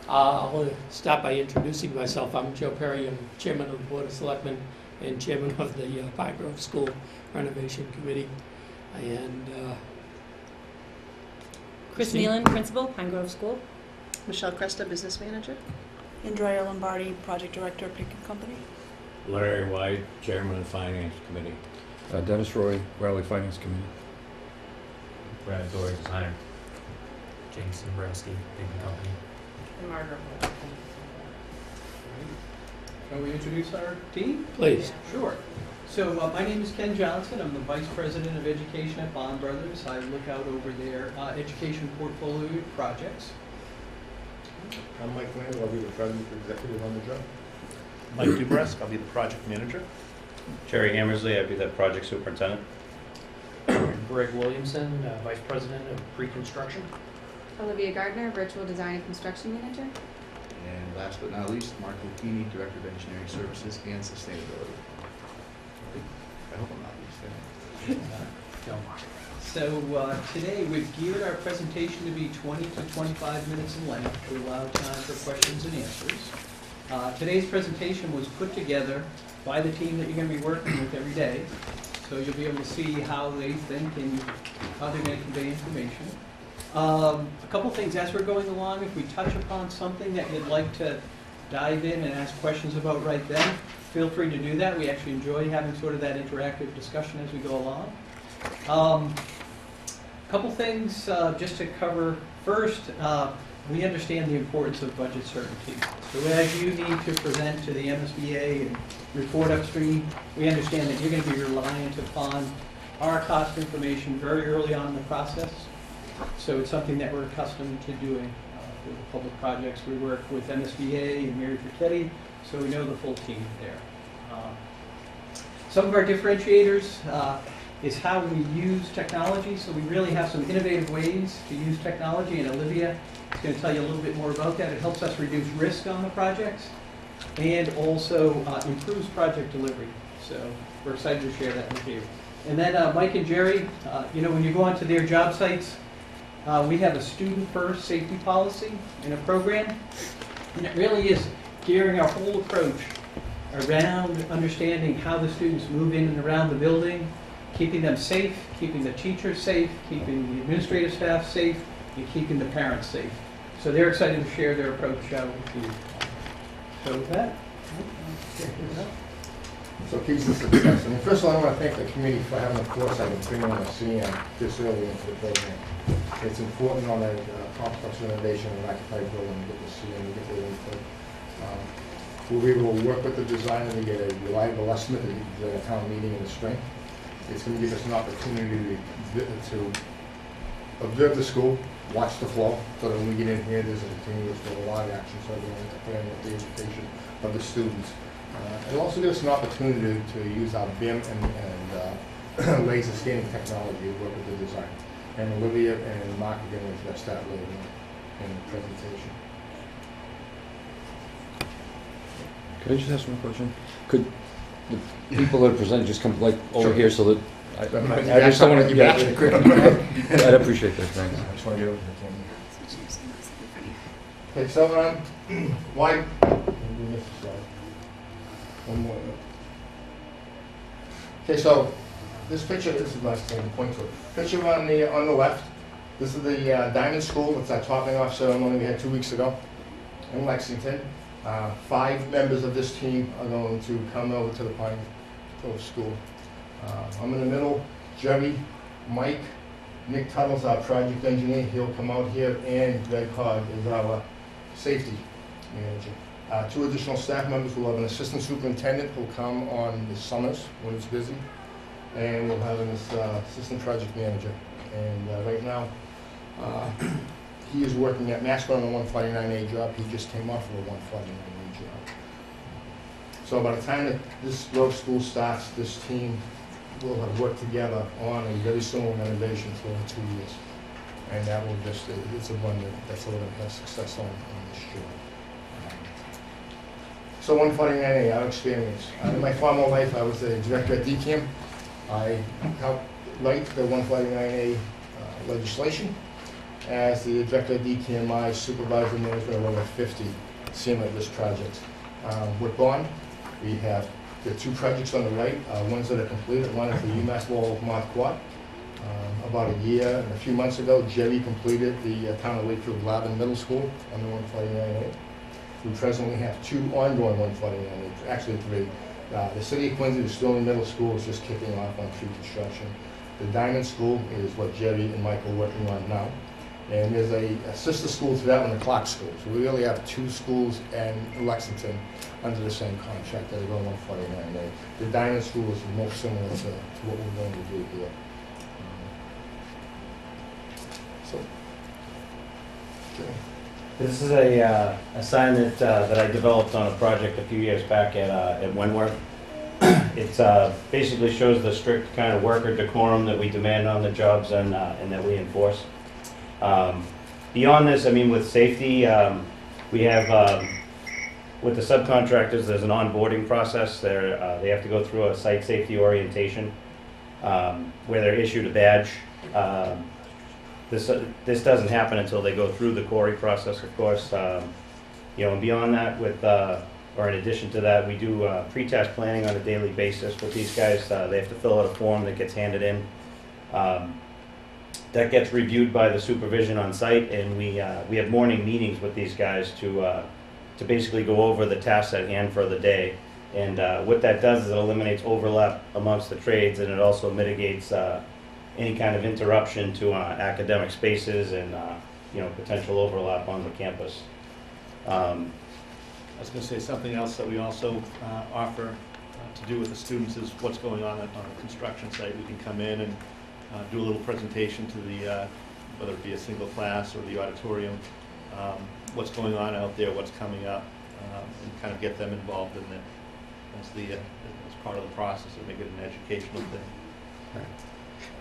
I'll start by introducing myself. I'm Joe Perry. I'm Chairman of the Board of Selectmen and Chairman of the Pine Grove School Renovation Committee. And Chris Nealon, Principal, Pine Grove School. Michelle Cresta, Business Manager. Andrea Lombardi, Project Director, Pick & Company. Larry White, Chairman of the Finance Committee. Dennis Roy, Raleigh Finance Committee. Brad Dory, Designer. James Dombrowski, Big Company. And Margaret. Can we introduce our team? please. Sure. So my name is Ken Johnson. I'm the Vice President of Education at Bond Brothers. I look out over their education portfolio projects. I'm Mike Lane, I'll be the President Executive on the job. Mike Dubresk, I'll be the project manager. Jerry Hammersley, I'd be the project superintendent. Greg Williamson, Vice President of Pre-Construction. Olivia Gardner, Virtual Design and Construction Manager. And last but not least, Mark Lucchini, Director of Engineering Services and Sustainability. I hope I'm not least. So today we've geared our presentation to be 20 to 25 minutes in length to allow time for questions and answers. Today's presentation was put together by the team that you're going to be working with every day. So you'll be able to see how they think and how they're going to convey information. A couple things as we're going along, if we touch upon something that you'd like to dive in and ask questions about right then, feel free to do that. We actually enjoy having sort of that interactive discussion as we go along. A couple things just to cover. First, we understand the importance of budget certainty. So as you need to present to the MSBA and report upstream, we understand that you're going to be reliant upon our cost information very early on in the process. So it's something that we're accustomed to doing for the public projects. We work with MSBA and Mary Fricchetti, so we know the full team there. Some of our differentiators is how we use technology. So we really have some innovative ways to use technology, and Olivia is going to tell you a little bit more about that. It helps us reduce risk on the projects and also improves project delivery. So we're excited to share that with you. And then Mike and Jerry, when you go onto their job sites, we have a student-first safety policy in a program, and it really is gearing our whole approach around understanding how the students move in and around the building, keeping them safe, keeping the teachers safe, keeping the administrative staff safe, and keeping the parents safe. So they're excited to share their approach with you. So with that, So keys to success. And first of all, I want to thank the committee for having the foresight of bringing on a CM this early into the program. It's important on a complex renovation and occupied building to get the CM and get their input. We'll be able to work with the designer to get a reliable estimate at the town meeting in the spring. It's going to give us an opportunity to observe the school, watch the flow, so that when we get in here, there's a continuous flow of live action, so we're going to plan with the education of the students. It'll also give us an opportunity to use our BIM and laser scanning technology to work with the design. And Olivia and Mark are going to address that later in the presentation. Could I just ask one question? Could the people that present just come over here so that I just don't want to. Yeah, I'd appreciate that. Thanks. I just want to get over to the camera. Okay, so why? One more. Okay, so this picture, this is my thing to point to. Picture on the left. This is the Diamond School. It's our topping off ceremony we had 2 weeks ago in Lexington. 5 members of this team are going to come over to the Pine Grove School. I'm in the middle. Jerry, Mike, Nick Tuttle's our project engineer. He'll come out here, and Greg Hogg is our safety manager. 2 additional staff members. We'll have an assistant superintendent who'll come on the summers when it's busy, and we'll have an assistant project manager. And right now, he is working at Mascot on a 149A job. He just came off of a 149A job. So by the time that this Grove School starts, this team will have worked together on a very similar renovation for over 2 years. And that will just, it's a one that's going to have success on this job. So 149A, our experience. In my former life, I was the director at DCAM. I helped write the 149A legislation. as the Director of DKMI, Supervisor Management of over 50 SEMA at risk projects. With Bond, we have the two projects on the right, ones that are completed. One is the UMass Lowell Month Quad. About a year and a few months ago, Jerry completed the Town of Wakefield Lavin Middle School on the 149A. We presently have two ongoing 149A, actually three. The City of Quincy, the Sterling Middle School, is just kicking off on pre-construction. The Diamond School is what Jerry and Mike are working on now. And there's a sister school to that one, the Clark School. So we really have two schools in Lexington under the same contract that are going 149A. The Diamond School is most similar to what we're going to do here. So, okay. This is a sign that I developed on a project a few years back at Wentworth. It basically shows the strict kind of worker decorum that we demand on the jobs and that we enforce. Beyond this, I mean, with safety, we have, with the subcontractors, there's an onboarding process. They have to go through a site safety orientation where they're issued a badge. This doesn't happen until they go through the quarry process, of course. You know, and beyond that, or in addition to that, we do pre-test planning on a daily basis with these guys. They have to fill out a form that gets handed in. That gets reviewed by the supervision on site, and we have morning meetings with these guys to basically go over the tasks at hand for the day. And what that does is it eliminates overlap amongst the trades, and it also mitigates any kind of interruption to academic spaces and you know, potential overlap on the campus. I was going to say something else that we also offer to do with the students is what's going on the construction site. We can come in and do a little presentation to the, whether it be a single class or the auditorium, what's going on out there, what's coming up, and kind of get them involved in it as part of the process and make it an educational thing.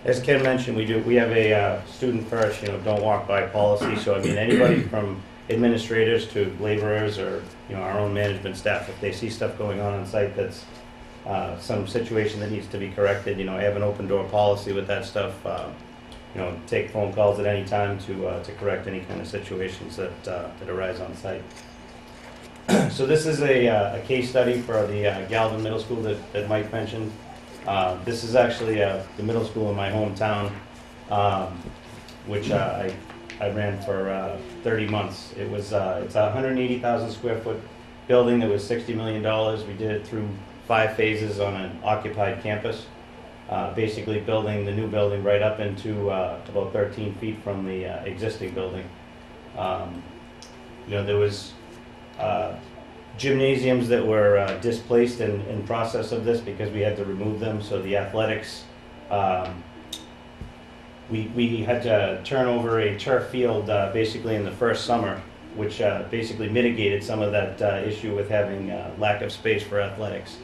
As Ken mentioned, we have a student first, you know, don't walk by policy. So I mean, anybody from administrators to laborers or, you know, our own management staff, if they see stuff going on site that's some situation that needs to be corrected, you know, I have an open door policy with that stuff. You know, take phone calls at any time to correct any kind of situations that arise on site. So this is a case study for the Galvin Middle School that Mike mentioned. This is actually the middle school in my hometown, which I ran for 30 months. It's a 180,000 square foot building that was $60 million. We did it through 5 phases on an occupied campus, basically building the new building right up into about 13 feet from the existing building. You know, there was gymnasiums that were displaced in process of this because we had to remove them. So the athletics, we had to turn over a turf field basically in the first summer, which basically mitigated some of that issue with having lack of space for athletics.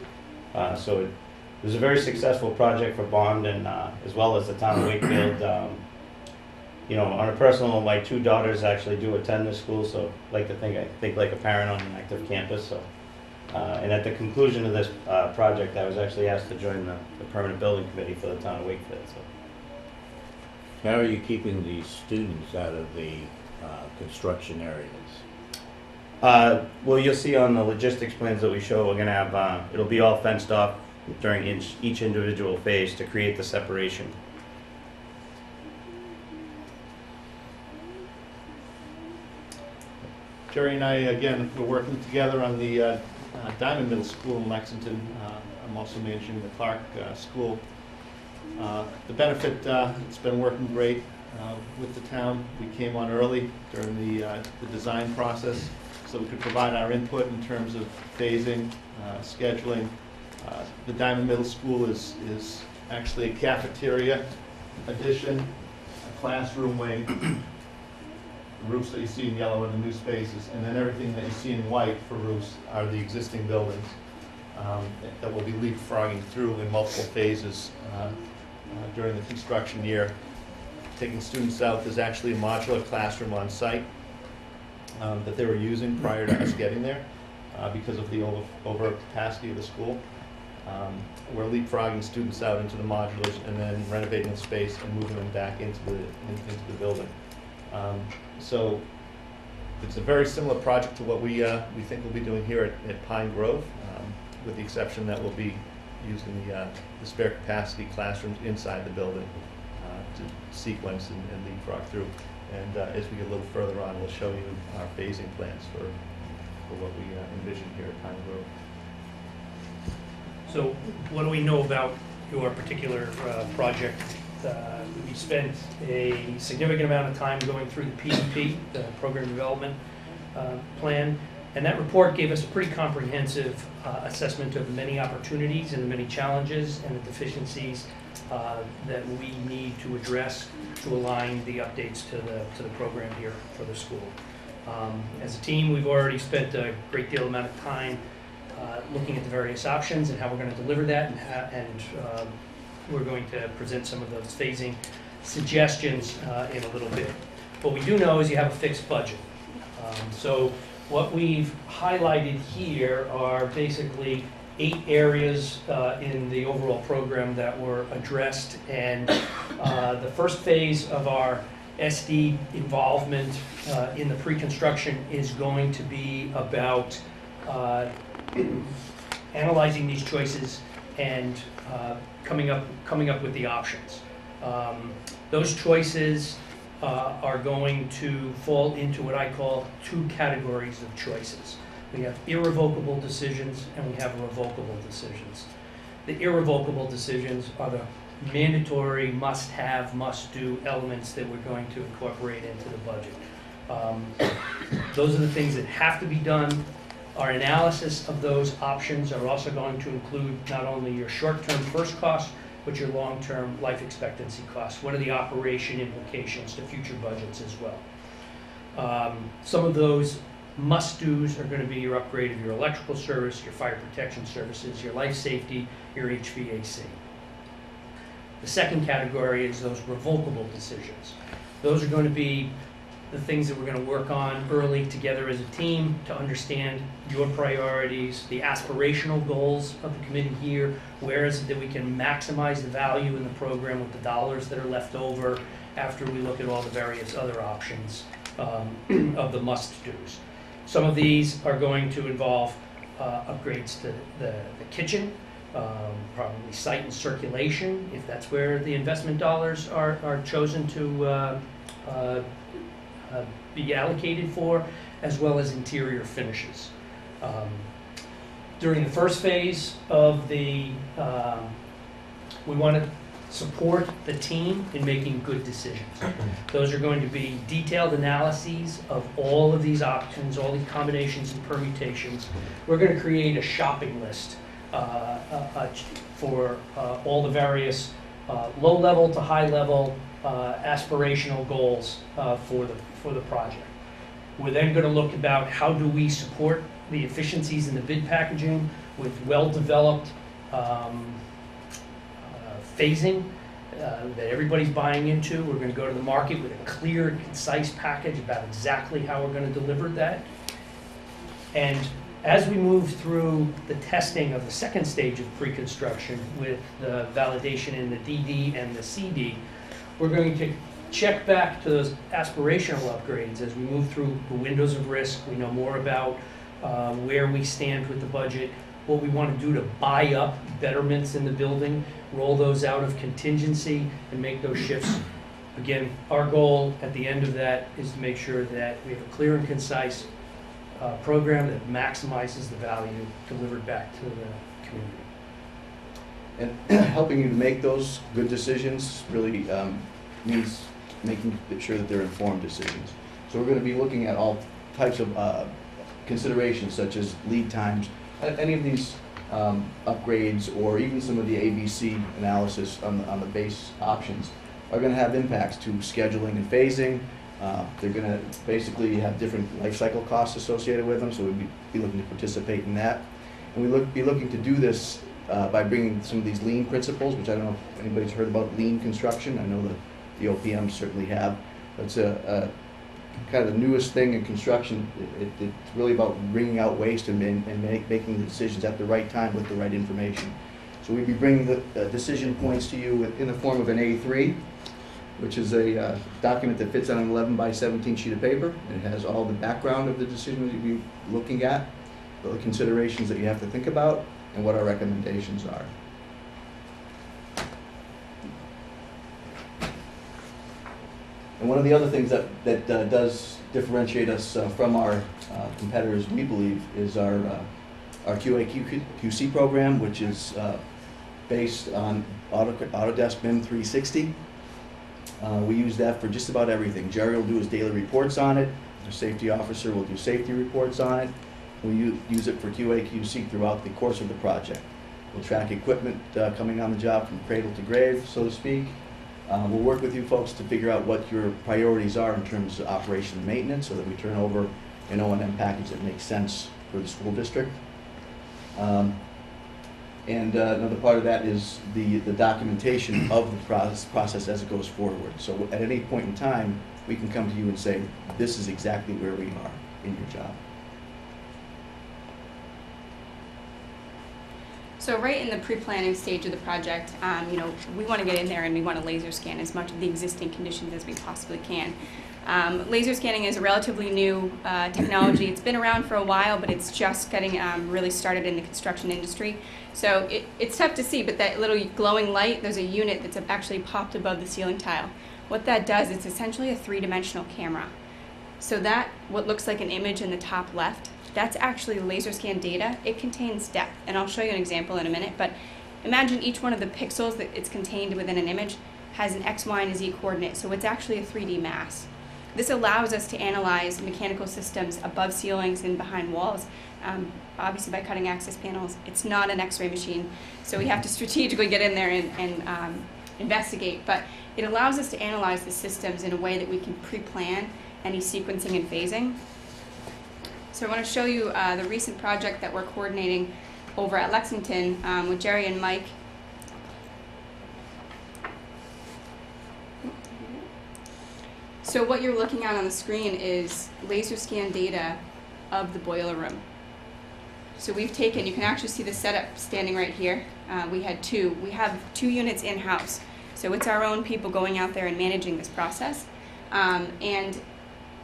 So it was a very successful project for Bond and as well as the town of Wakefield. You know, on a personal, my 2 daughters actually do attend this school, so I like to think like a parent on an active campus. So, and at the conclusion of this project, I was actually asked to join the permanent building committee for the town of Wakefield. So, How are you keeping the students out of the construction areas? well, you'll see on the logistics plans that we show, we're going to have it'll be all fenced off during each individual phase to create the separation. Jerry and I, again, we're working together on the Diamond Middle School in Lexington. I'm also managing the Clark School. The benefit, it's been working great with the town. We came on early during the design process so we could provide our input in terms of phasing, scheduling. The Diamond Middle School is actually a cafeteria addition, a classroom wing, roofs that you see in yellow are the new spaces, and then everything that you see in white for roofs are the existing buildings that will be leapfrogging through in multiple phases during the construction year. Taking students out, there's actually a modular classroom on site that they were using prior to us getting there because of the overcapacity of the school. We're leapfrogging students out into the modulars and then renovating the space and moving them back into the building. So it's a very similar project to what we think we'll be doing here at Pine Grove, with the exception that we'll be using the spare capacity classrooms inside the building to sequence and leapfrog through. And as we get a little further on, we'll show you our phasing plans for what we envision here at Pine Grove. So what do we know about your particular project? We spent a significant amount of time going through the PDP, the Program Development Plan, and that report gave us a pretty comprehensive assessment of the many opportunities and the many challenges and the deficiencies that we need to address to align the updates to the program here for the school. As a team, we've already spent a great deal amount of time looking at the various options and how we're going to deliver that, and we're going to present some of those phasing suggestions in a little bit. What we do know is you have a fixed budget. So what we've highlighted here are basically 8 areas in the overall program that were addressed, and the first phase of our SD involvement in the pre-construction is going to be about analyzing these choices and coming up with the options. Those choices are going to fall into what I call 2 categories of choices. We have irrevocable decisions and we have revocable decisions. The irrevocable decisions are the mandatory, must-have, must-do elements that we're going to incorporate into the budget. Those are the things that have to be done. Our analysis of those options are also going to include not only your short-term first costs, but your long-term life expectancy costs. What are the operation implications to future budgets as well? Some of those must-dos are going to be your upgrade of your electrical service, your fire protection services, your life safety, your HVAC. The second category is those revocable decisions. Those are going to be the things that we're going to work on early together as a team to understand your priorities, the aspirational goals of the committee here, where is it that we can maximize the value in the program with the dollars that are left over after we look at all the various other options of the must-dos. Some of these are going to involve upgrades to the kitchen, probably site and circulation, if that's where the investment dollars are chosen to be allocated for, as well as interior finishes. During the first phase of the, we want to support the team in making good decisions. Those are going to be detailed analyses of all of these options, all these combinations and permutations. We're going to create a shopping list for all the various low-level to high-level aspirational goals for the project. We're then going to look about how do we support the efficiencies in the bid packaging with well-developed phasing that everybody's buying into. We're going to go to the market with a clear and concise package about exactly how we're going to deliver that. And as we move through the testing of the second stage of pre-construction with the validation in the DD and the CD, we're going to check back to those aspirational upgrades as we move through the windows of risk. We know more about where we stand with the budget, what we want to do to buy up betterments in the building, roll those out of contingency, and make those shifts. Again, our goal at the end of that is to make sure that we have a clear and concise program that maximizes the value delivered back to the community. And helping you to make those good decisions really means making sure that they're informed decisions. So we're going to be looking at all types of considerations, such as lead times, any of these upgrades, or even some of the ABC analysis on the base options are going to have impacts to scheduling and phasing. They're going to basically have different life cycle costs associated with them, so we'd be looking to participate in that. And we'd be looking to do this by bringing some of these lean principles, which I don't know if anybody's heard about lean construction. I know the OPMs certainly have. It's a kind of the newest thing in construction. It's really about bringing out waste and making the decisions at the right time with the right information. So we'd be bringing the decision points to you in the form of an A3. which is a document that fits on an 11 by 17 sheet of paper. It has all the background of the decision that you'll be looking at, the considerations that you have to think about, and what our recommendations are. And one of the other things that does differentiate us from our competitors, we believe, is our QA/QC program, which is based on Autodesk BIM 360. We use that for just about everything. Jerry will do his daily reports on it. The safety officer will do safety reports on it. We use it for QA/QC throughout the course of the project. We'll track equipment coming on the job from cradle to grave, so to speak. We'll work with you folks to figure out what your priorities are in terms of operation and maintenance so that we turn over an O&M package that makes sense for the school district. And another part of that is the documentation of the process as it goes forward. So at any point in time, we can come to you and say, this is exactly where we are in your job. So right in the pre-planning stage of the project, we want to get in there and we want to laser scan as much of the existing conditions as we possibly can. Laser scanning is a relatively new technology. It's been around for a while, but it's just getting really started in the construction industry. So it's tough to see, but that little glowing light, there's a unit that's actually popped above the ceiling tile. What that does, it's essentially a three-dimensional camera. So that, what looks like an image in the top left, that's actually laser scan data. It contains depth, and I'll show you an example in a minute, but imagine each one of the pixels that it's contained within an image has an X, Y, and a Z coordinate, so it's actually a 3D mass. This allows us to analyze mechanical systems above ceilings and behind walls, obviously by cutting access panels. It's not an X-ray machine, so we have to strategically get in there and investigate, but it allows us to analyze the systems in a way that we can pre-plan any sequencing and phasing. So I want to show you the recent project that we're coordinating over at Lexington with Jerry and Mike. So what you're looking at on the screen is laser scan data of the boiler room. So we've taken, you can actually see the setup standing right here. We have two units in-house. So it's our own people going out there and managing this process. And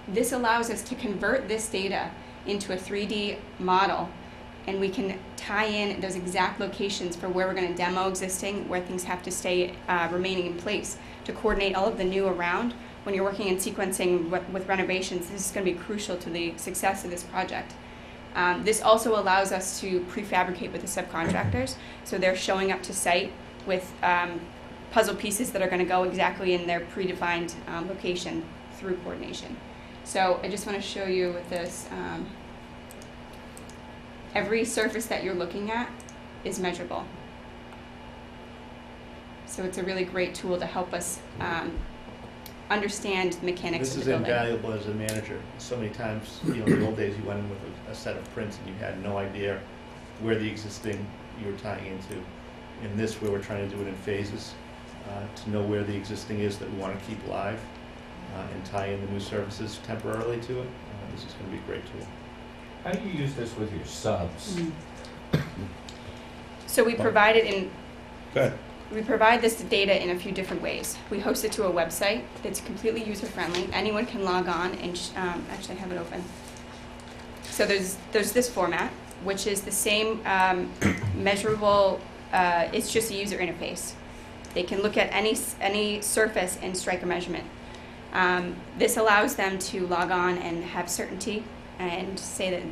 this allows us to convert this data into a 3D model, and we can tie in those exact locations for where we're going to demo existing, where things have to stay remaining in place to coordinate all of the new around. When you're working in sequencing with renovations, this is going to be crucial to the success of this project. This also allows us to prefabricate with the subcontractors, so they're showing up to site with puzzle pieces that are going to go exactly in their predefined location through coordination. So I just want to show you with this, every surface that you're looking at is measurable. So it's a really great tool to help us understand the mechanics This of is the building. invaluable as a manager. So many times, in the old days, you went in with a set of prints and you had no idea where the existing you were tying into. In this, where we're trying to do it in phases, to know where the existing is that we want to keep live and tie in the new services temporarily to it. This is going to be a great tool. How do you use this with your subs? So we provide it in. Go ahead. We provide this data in a few different ways. We host it to a website that's completely user-friendly. Anyone can log on and actually have it open. So there's this format, which is the same measurable. It's just a user interface. They can look at any surface and strike a measurement. This allows them to log on and have certainty and say that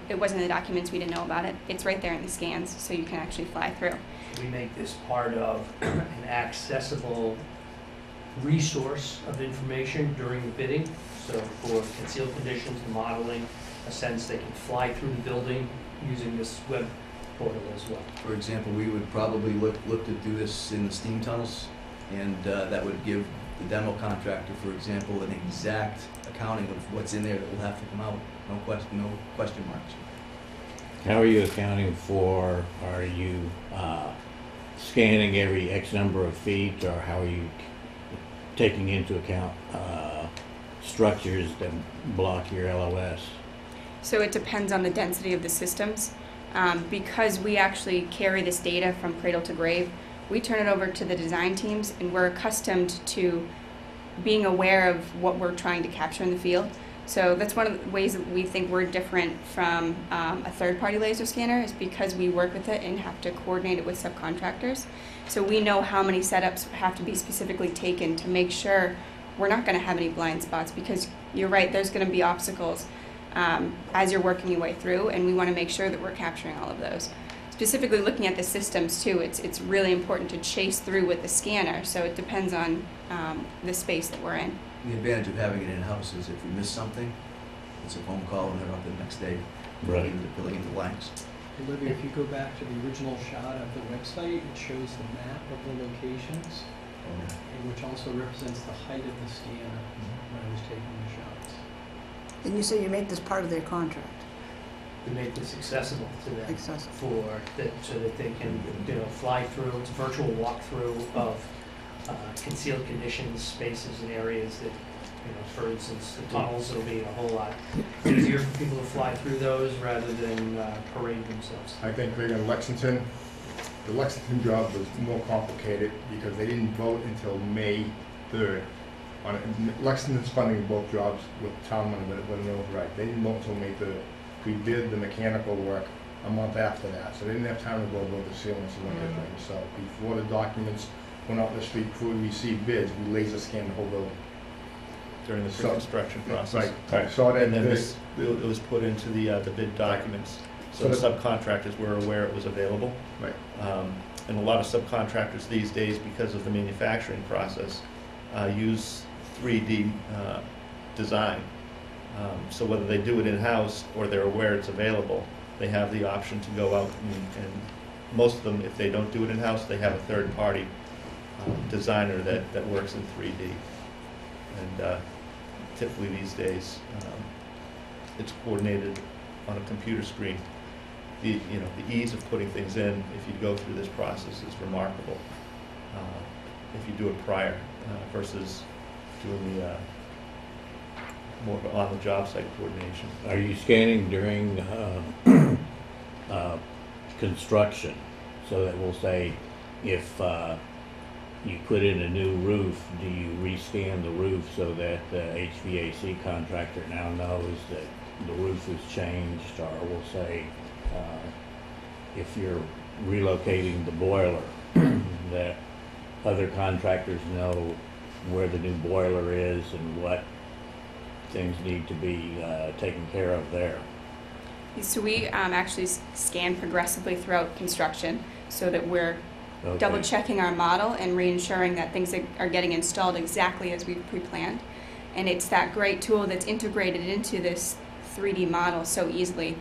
it wasn't in the documents, we didn't know about it. It's right there in the scans, so you can actually fly through. We make this part of an accessible resource of information during the bidding. So for concealed conditions, the modeling, a sense they can fly through the building using this web portal as well. For example, we would probably look to do this in the steam tunnels, and that would give the demo contractor, for example, an exact accounting of what's in there that will have to come out. No question marks. How are you accounting for, are you scanning every X number of feet, or how are you taking into account structures that block your LOS? So it depends on the density of the systems. Because we actually carry this data from cradle to grave, we turn it over to the design teams, and we're accustomed to being aware of what we're trying to capture in the field. So that's one of the ways that we think we're different from a third-party laser scanner, is because we work with it and have to coordinate it with subcontractors. So we know how many setups have to be specifically taken to make sure we're not going to have any blind spots, because you're right, there's going to be obstacles as you're working your way through, and we want to make sure that we're capturing all of those. Specifically looking at the systems too, it's really important to chase through with the scanner, so it depends on the space that we're in. The advantage of having it in-house is if you miss something, it's a phone call and they're up the next day filling in the blanks. Olivia, if you go back to the original shot of the website, it shows the map of the locations, which also represents the height of the scanner when I was taking the shots. And you say you make this part of their contract? To make this accessible to them. Accessible. So that they can, fly through. It's a virtual walkthrough of concealed conditions, spaces and areas that, for instance, the tunnels, it'll be a whole lot easier for people to fly through those rather than parade themselves. I think right in Lexington, the Lexington job was more complicated because they didn't vote until May 3rd. Lexington's funding both jobs with town money, but it wasn't override. They didn't vote until May 3rd. We did the mechanical work a month after that, so they didn't have time to go build the ceilings and what they're doing. So before the documents went out the street, before we received bids, we laser scanned the whole building. During the construction process. Right. So And then it was put into the bid documents, so the subcontractors were aware it was available. Right. And a lot of subcontractors these days, because of the manufacturing process, use 3D design. So whether they do it in-house or they're aware it's available, they have the option to go out and most of them, if they don't do it in-house, they have a third-party designer that works in 3D. And typically these days, it's coordinated on a computer screen. The ease of putting things in, if you go through this process, is remarkable. If you do it prior versus doing the more on-the-job site coordination. Are you scanning during construction? So that we'll say, if you put in a new roof, do you rescan the roof so that the HVAC contractor now knows that the roof is changed? Or we'll say, if you're relocating the boiler, that other contractors know where the new boiler is and what things need to be taken care of there. So we actually scan progressively throughout construction so that we're double checking our model and re-ensuring that things are getting installed exactly as we've pre-planned. And it's that great tool that's integrated into this 3D model so easily.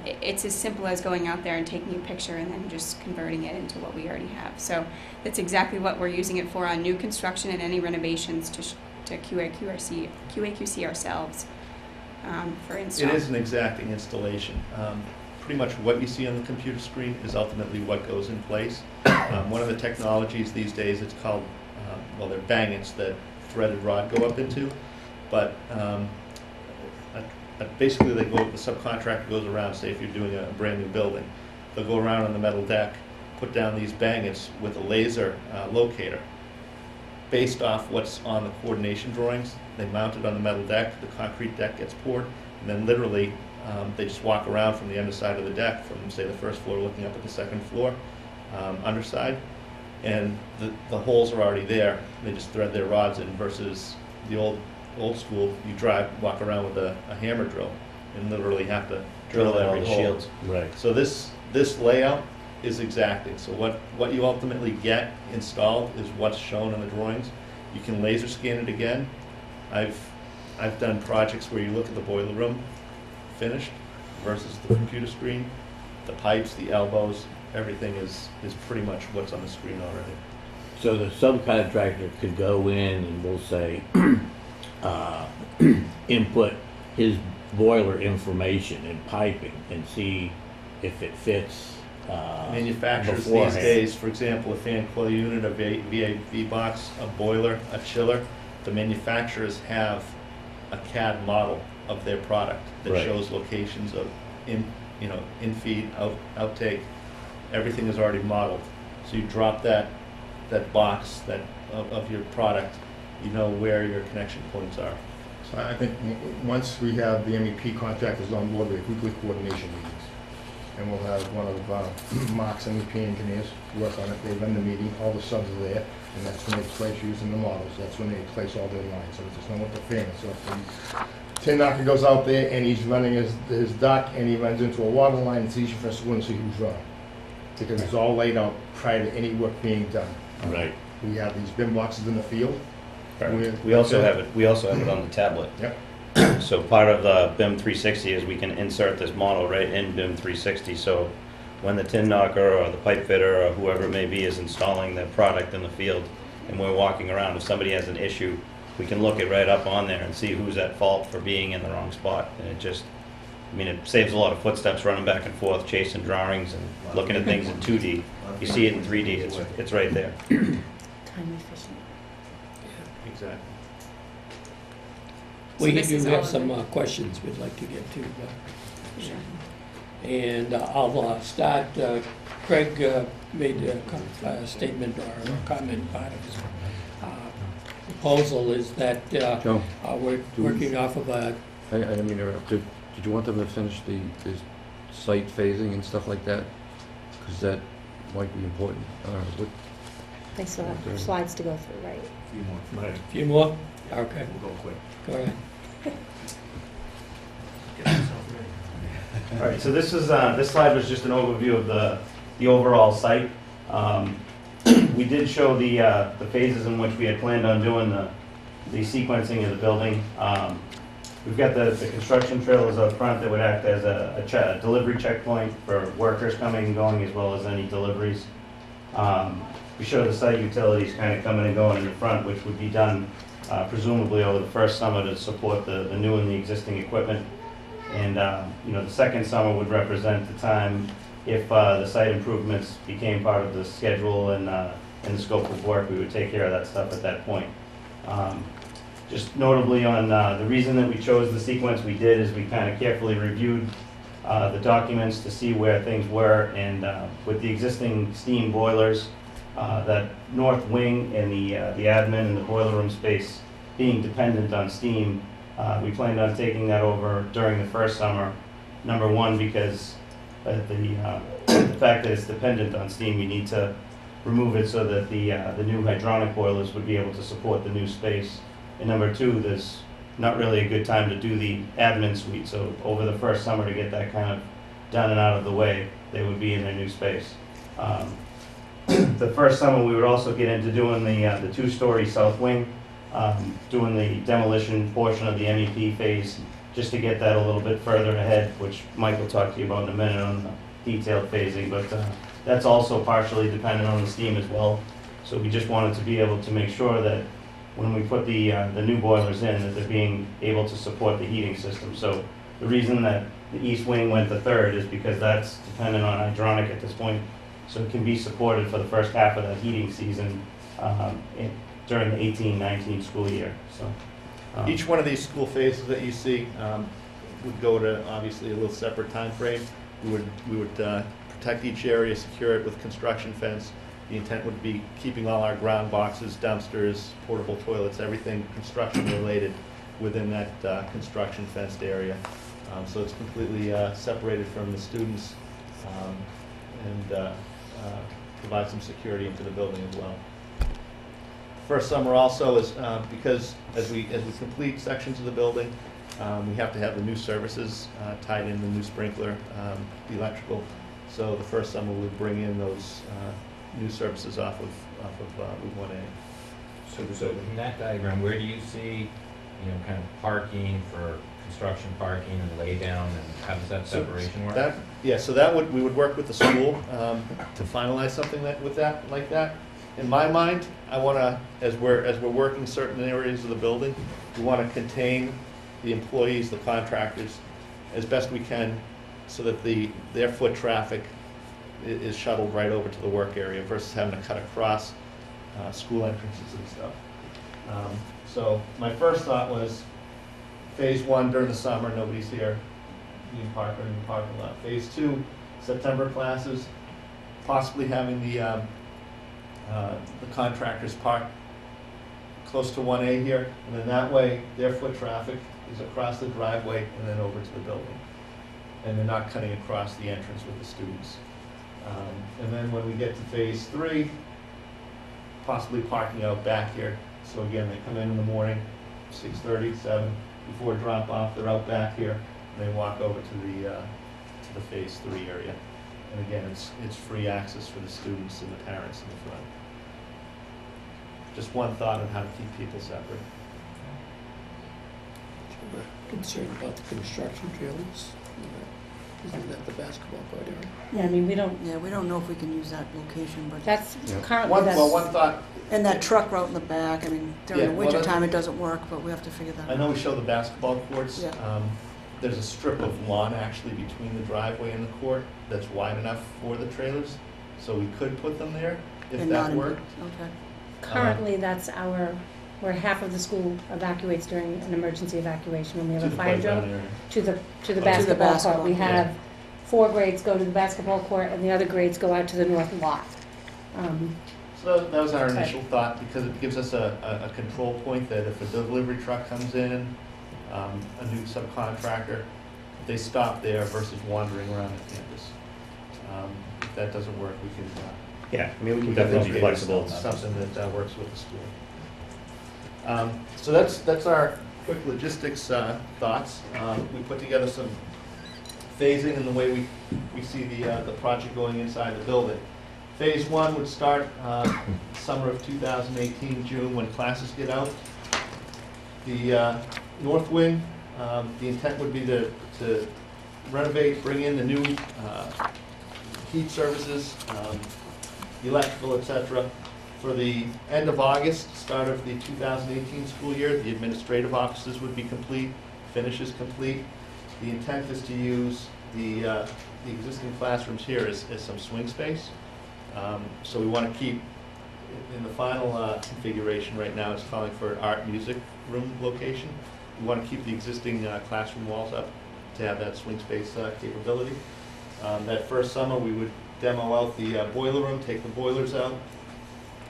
It's as simple as going out there and taking a picture and then just converting it into what we already have. So that's exactly what we're using it for on new construction and any renovations to QA/QC ourselves for install. It is an exacting installation. Pretty much what you see on the computer screen is ultimately what goes in place. One of the technologies these days, it's called, they're bangets that threaded rod go up into, but basically the subcontractor goes around, say if you're doing a brand new building, they'll go around on the metal deck, put down these bangets with a laser locator. Based off what's on the coordination drawings, they mount it on the metal deck, the concrete deck gets poured, and then literally they just walk around from the underside of the deck, from say the first floor looking up at the second floor, underside, and the holes are already there. They just thread their rods in, versus the old school, you walk around with a hammer drill and literally have to drill every hole. Shields. Right. So this layout is exacting. So what you ultimately get installed is what's shown in the drawings. You can laser scan it again. I've done projects where you look at the boiler room finished versus the computer screen. The pipes, the elbows, everything is pretty much what's on the screen already. So the subcontractor could go in and we'll say input his boiler information and piping and see if it fits. Manufacturers beforehand. these days, for example, a fan coil unit, a VAV box, a boiler, a chiller, the manufacturers have a CAD model of their product that Right. shows locations of in-feed, outtake. Everything is already modeled. So you drop that box of your product you know where your connection points are. So I think once we have the MEP contractors on board, we have weekly coordination meetings. And we'll have one of Mark's MEP engineers work on it. They run the meeting, all the subs are there, and that's when they place using the models. That's when they place all their lines, so there's no interference. So if the tin knocker goes out there and he's running his duct and he runs into a water line, it's easy for us to go and see who's wrong. Because it's all laid out prior to any work being done. Right. We have these bin boxes in the field. We also have it on the tablet. Yep. So part of the BIM 360 is we can insert this model right in BIM 360. So when the tin knocker or the pipe fitter or whoever it may be is installing the product in the field and we're walking around, if somebody has an issue, we can look it right up on there and see who's at fault for being in the wrong spot. And it just, I mean, it saves a lot of footsteps running back and forth, chasing drawings and looking at things in 2D. You see it in 3D, it's right there. Time efficient. Exactly. We this do is all have of some it. questions we'd like to get to. Sure. And I'll start, Craig made a statement or a comment, part of his proposal is that Joe, we're working off of a, I didn't mean to interrupt. Did you want them to finish the site phasing and stuff like that? Because that might be important. They still have slides to go through, right? Right. a few more? Okay, We'll go quick. go ahead. All right, so this is this slide was just an overview of the overall site. We did show the phases in which we had planned on doing the sequencing of the building. We've got the construction trailers up front that would act as a delivery checkpoint for workers coming and going, as well as any deliveries. We show the site utilities kind of coming and going in the front, which would be done presumably over the first summer to support the new and the existing equipment. And you know, the second summer would represent the time if the site improvements became part of the schedule and the scope of work. We would take care of that stuff at that point. Just notably on the reason that we chose the sequence we did is we kind of carefully reviewed the documents to see where things were, and with the existing steam boilers, that north wing and the admin and the boiler room space being dependent on steam, we planned on taking that over during the first summer. Number one, because the fact that it's dependent on steam, we need to remove it so that the new hydronic boilers would be able to support the new space. And number two, there's not really a good time to do the admin suite. So over the first summer, to get that kind of done and out of the way, they would be in their new space. The first summer, we would also get into doing the two-story south wing, doing the demolition portion of the MEP phase, just to get that a little bit further ahead, which Mike will talk to you about in a minute on the detailed phasing. But that's also partially dependent on the steam as well. So we just wanted to be able to make sure that when we put the new boilers in, that they're being able to support the heating system. So the reason that the east wing went to third is because that's dependent on hydronic at this point. So it can be supported for the first half of that heating season during the 18-19 school year. So Each one of these school phases that you see would go to obviously a little separate time frame. We would protect each area, secure it with construction fence. The intent would be keeping all our ground boxes, dumpsters, portable toilets, everything construction related within that construction fenced area. So it's completely separated from the students and provide some security into the building as well. First summer also is because as we complete sections of the building, we have to have the new services tied in, the new sprinkler, the electrical. So the first summer we bring in those new services off of Route 1A. So in that diagram, where do you see, kind of parking for construction parking and lay down, and how does that separation work? We would work with the school to finalize something like that. In my mind, I want to, as we're working certain areas of the building, we want to contain the employees, the contractors, as best we can, so that their foot traffic is shuttled right over to the work area versus having to cut across school entrances and stuff. So my first thought was phase one during the summer, nobody's here, you can park in the parking lot. Phase two, September classes, possibly having the contractors park close to 1A here, and then that way, their foot traffic is across the driveway and then over to the building. And they're not cutting across the entrance with the students. And then when we get to phase 3, possibly parking out back here. So again, they come in the morning, 6:30, 7, before drop off, they're out back here, and they walk over to the phase 3 area. And again, it's free access for the students and the parents in the front. Just one thought on how to keep people separate. We're concerned about the construction trailers. Isn't that the basketball court area? Yeah, I mean, we don't, Yeah, we don't know if we can use that location, but. that's Yeah. currently, Well, one that's, thought, And that truck route in the back, I mean, during the Yeah, well, winter that- time, it doesn't work, but we have to figure that I out. know we show the basketball courts. Yeah. There's a strip of lawn actually between the driveway and the court that's wide enough for the trailers, so we could put them there if And that not worked. Okay. currently, that's where half of the school evacuates during an emergency evacuation, when we have To a the fire drill. playground area. To the To the basketball court. basketball, We yeah. have 4 grades go to the basketball court, and the other grades go out to the north lot. So that was our initial thought, because it gives us a control point that if a delivery truck comes in, a new subcontractor, they stop there versus wandering around the campus. If that doesn't work, we can. Yeah, I mean, we can definitely be flexible. Something that works with the school. So that's our quick logistics thoughts. We put together some phasing in the way we see the project going inside the building. Phase 1 would start summer of 2018, June, when classes get out. The north wing, the intent would be to renovate, bring in the new heat services, electrical, etc. For the end of August, start of the 2018 school year, the administrative offices would be complete, finishes complete. The intent is to use the existing classrooms here as some swing space. So we want to keep, in the final configuration right now, it's calling for an art music room location. We want to keep the existing classroom walls up to have that swing space capability. That first summer, we would demo out the boiler room, take the boilers out,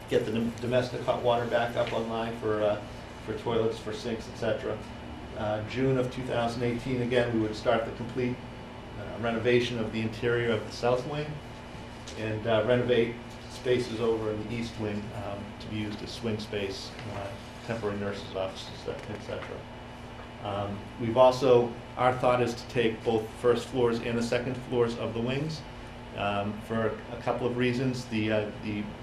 get the domestic hot water back up online for toilets, for sinks, etc. June of 2018, again, we would start the complete renovation of the interior of the south wing and renovate spaces over in the east wing to be used as swing space, temporary nurses' offices, etc. We've also, our thought is to take both first floors and the second floors of the wings. For a couple of reasons. The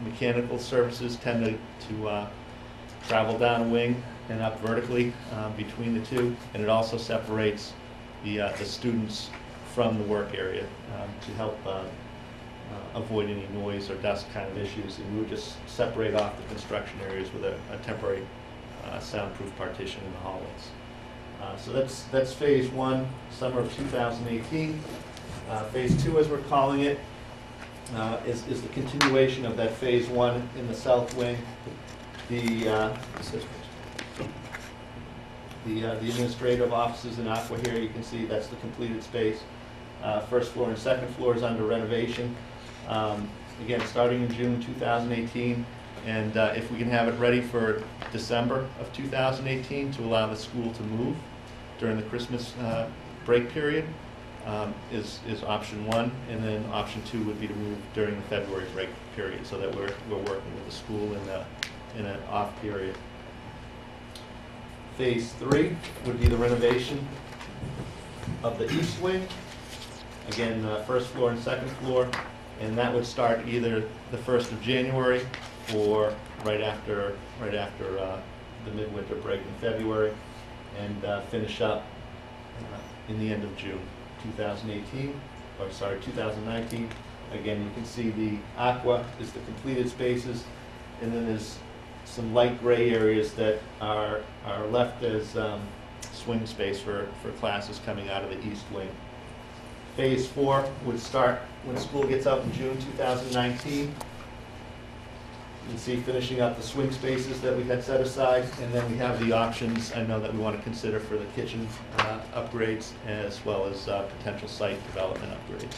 mechanical services tend to travel down a wing and up vertically between the two, and it also separates the students from the work area to help avoid any noise or dust kind of issues. And we would just separate off the construction areas with a temporary soundproof partition in the hallways. So that's phase 1, summer of 2018. Phase 2, as we're calling it, is the continuation of that phase 1 in the south wing. The administrative offices in Aqua here, you can see that's the completed space. First floor and second floor is under renovation. Again, starting in June 2018, and if we can have it ready for December of 2018 to allow the school to move during the Christmas break period, is option 1, and then option 2 would be to move during the February break period, so that we're working with the school in an off period. Phase 3 would be the renovation of the east wing. Again, first floor and second floor, and that would start either the 1st of January or right after the midwinter break in February, and finish up in the end of June 2018, or sorry, 2019. Again, you can see the aqua is the completed spaces, and then there's some light gray areas that are left as swing space for classes coming out of the east wing. Phase 4 would start when school gets up in June 2019. You can see finishing up the swing spaces that we had set aside, and then we have the options I know that we want to consider for the kitchen upgrades, as well as potential site development upgrades.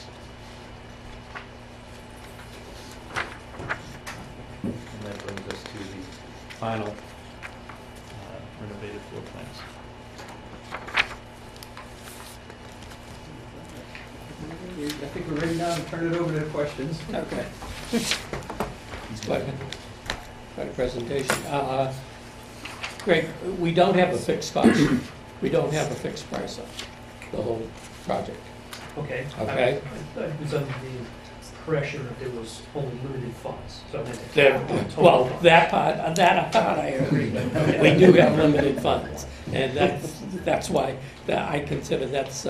And that brings us to the final renovated floor plans. I think we're ready now to turn it over to questions. Okay. Quite a presentation. Greg, we don't have a fixed cost. We don't have a fixed price of the whole project. Okay. Okay. I was under the impression that there was only limited funds, so I meant to There- cap on total Well, funds. that part I agree with. We do have limited funds, and that's why I consider that's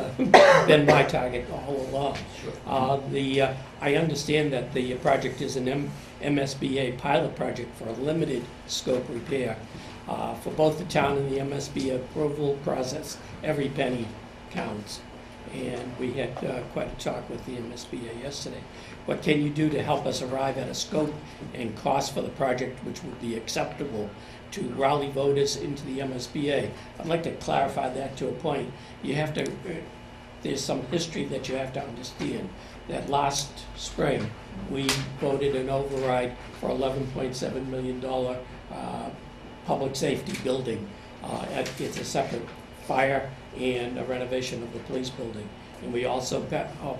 been my target all along. Sure. I understand that the project is an MSBA pilot project for a limited scope repair. For both the town and the MSBA approval process, every penny counts. And we had quite a talk with the MSBA yesterday. What can you do to help us arrive at a scope and cost for the project which would be acceptable to Raleigh voters into the MSBA? I'd like to clarify that to a point. You have to, there's some history that you have to understand. That last spring, we voted an override for $11.7 million public safety building. It's a separate fire and a renovation of the police building. And we also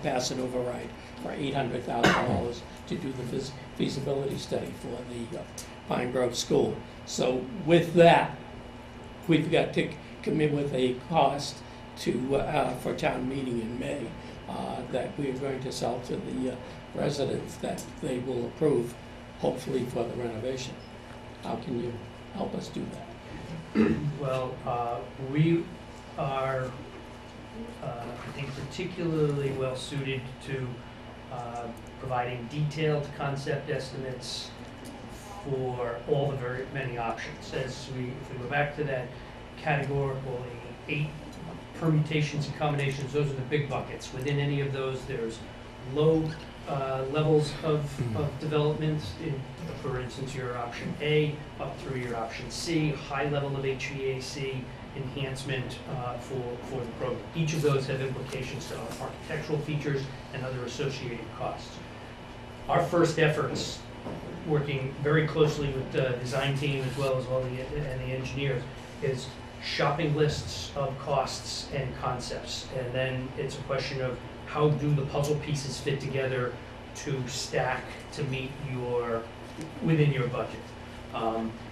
passed an override for $800,000 to do the feasibility study for the Pine Grove School. So with that, we've got to come in with a cost to for town meeting in May that we are going to sell to the residents that they will approve, hopefully for the renovation. How can you help us do that? Well, we are, I think, particularly well suited to providing detailed concept estimates for all the very many options. If we go back to that categorical 8 permutations and combinations, those are the big buckets. Within any of those, there's low levels of development. For instance, your option A up through your option C, high level of HVAC enhancement for the program. Each of those have implications to architectural features and other associated costs. Our first efforts, working very closely with the design team as well as all the engineers, is shopping lists of costs and concepts. And then it's a question of how do the puzzle pieces fit together to stack to meet within your budget.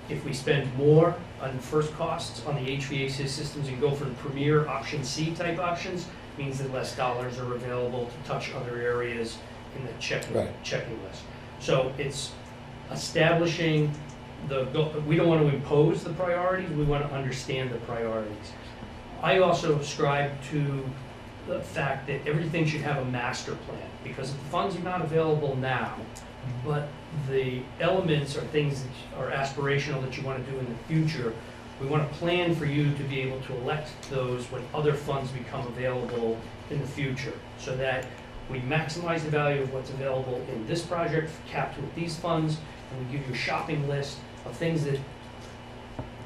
If we spend more on first costs on the HVAC systems and go for the premier option C type options, means that less dollars are available to touch other areas in the checking list. So it's establishing we don't want to impose the priorities, we want to understand the priorities. I also ascribe to the fact that everything should have a master plan, because if the funds are not available now, but the elements are things that are aspirational that you want to do in the future, we want to plan for you to be able to elect those when other funds become available in the future, so that we maximize the value of what's available in this project, capped with these funds, and we give you a shopping list of things that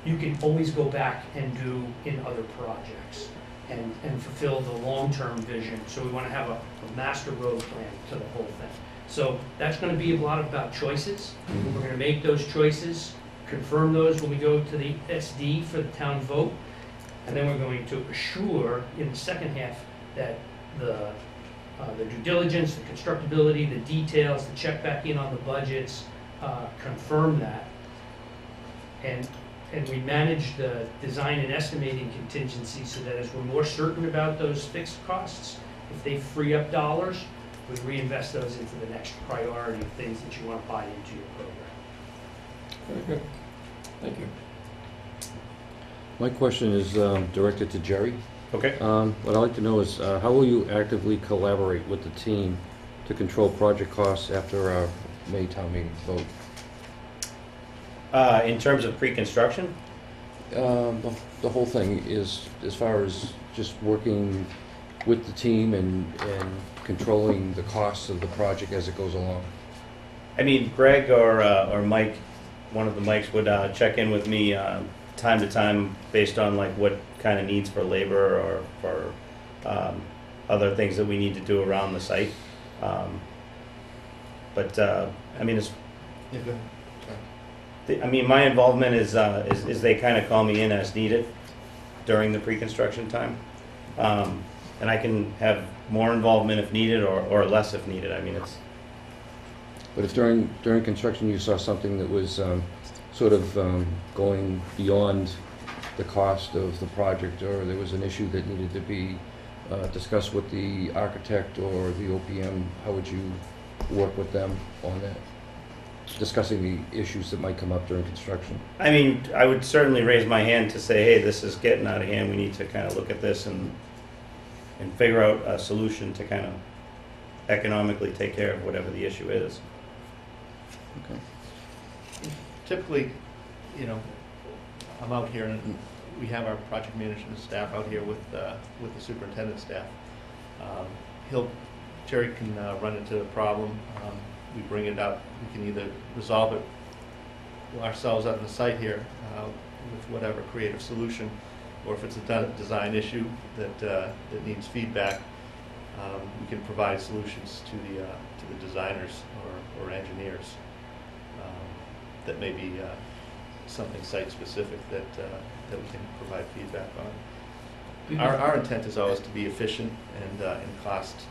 you can always go back and do in other projects and fulfill the long-term vision. So we want to have a master road plan to the whole thing. So that's going to be a lot about choices. We're going to make those choices, confirm those when we go to the SD for the town vote, and then we're going to assure in the second half that the due diligence, the constructability, the details, the check back in on the budgets, confirm that. And we manage the design and estimating contingency so that as we're more certain about those fixed costs, if they free up dollars, we reinvest those into the next priority of things that you want to buy into your program. Very good. Thank you. My question is directed to Jerry. Okay. What I'd like to know is how will you actively collaborate with the team to control project costs after our May town meeting vote? In terms of pre-construction? The whole thing is, as far as just working with the team and controlling the costs of the project as it goes along. I mean, Greg or Mike, one of the Mikes would check in with me time to time based on like what kind of needs for labor or for other things that we need to do around the site. I mean, it's... Yeah, go ahead. Sorry. I mean, my involvement is they kind of call me in as needed during the pre-construction time. And I can have more involvement if needed or less if needed. I mean, it's, But if during construction you saw something that was sort of going beyond the cost of the project, or there was an issue that needed to be discussed with the architect or the OPM, how would you work with them on that? Discussing the issues that might come up during construction. I mean, I would certainly raise my hand to say, hey, this is getting out of hand. We need to kind of look at this and figure out a solution to kind of economically take care of whatever the issue is. Okay. Typically, you know, I'm out here and we have our project management staff out here with the superintendent staff. Jerry can run into a problem. We bring it up. We can either resolve it ourselves on the site here with whatever creative solution, or if it's a design issue that needs feedback, we can provide solutions to the designers or engineers that may be something site-specific that we can provide feedback on. Our intent is always to be efficient and cost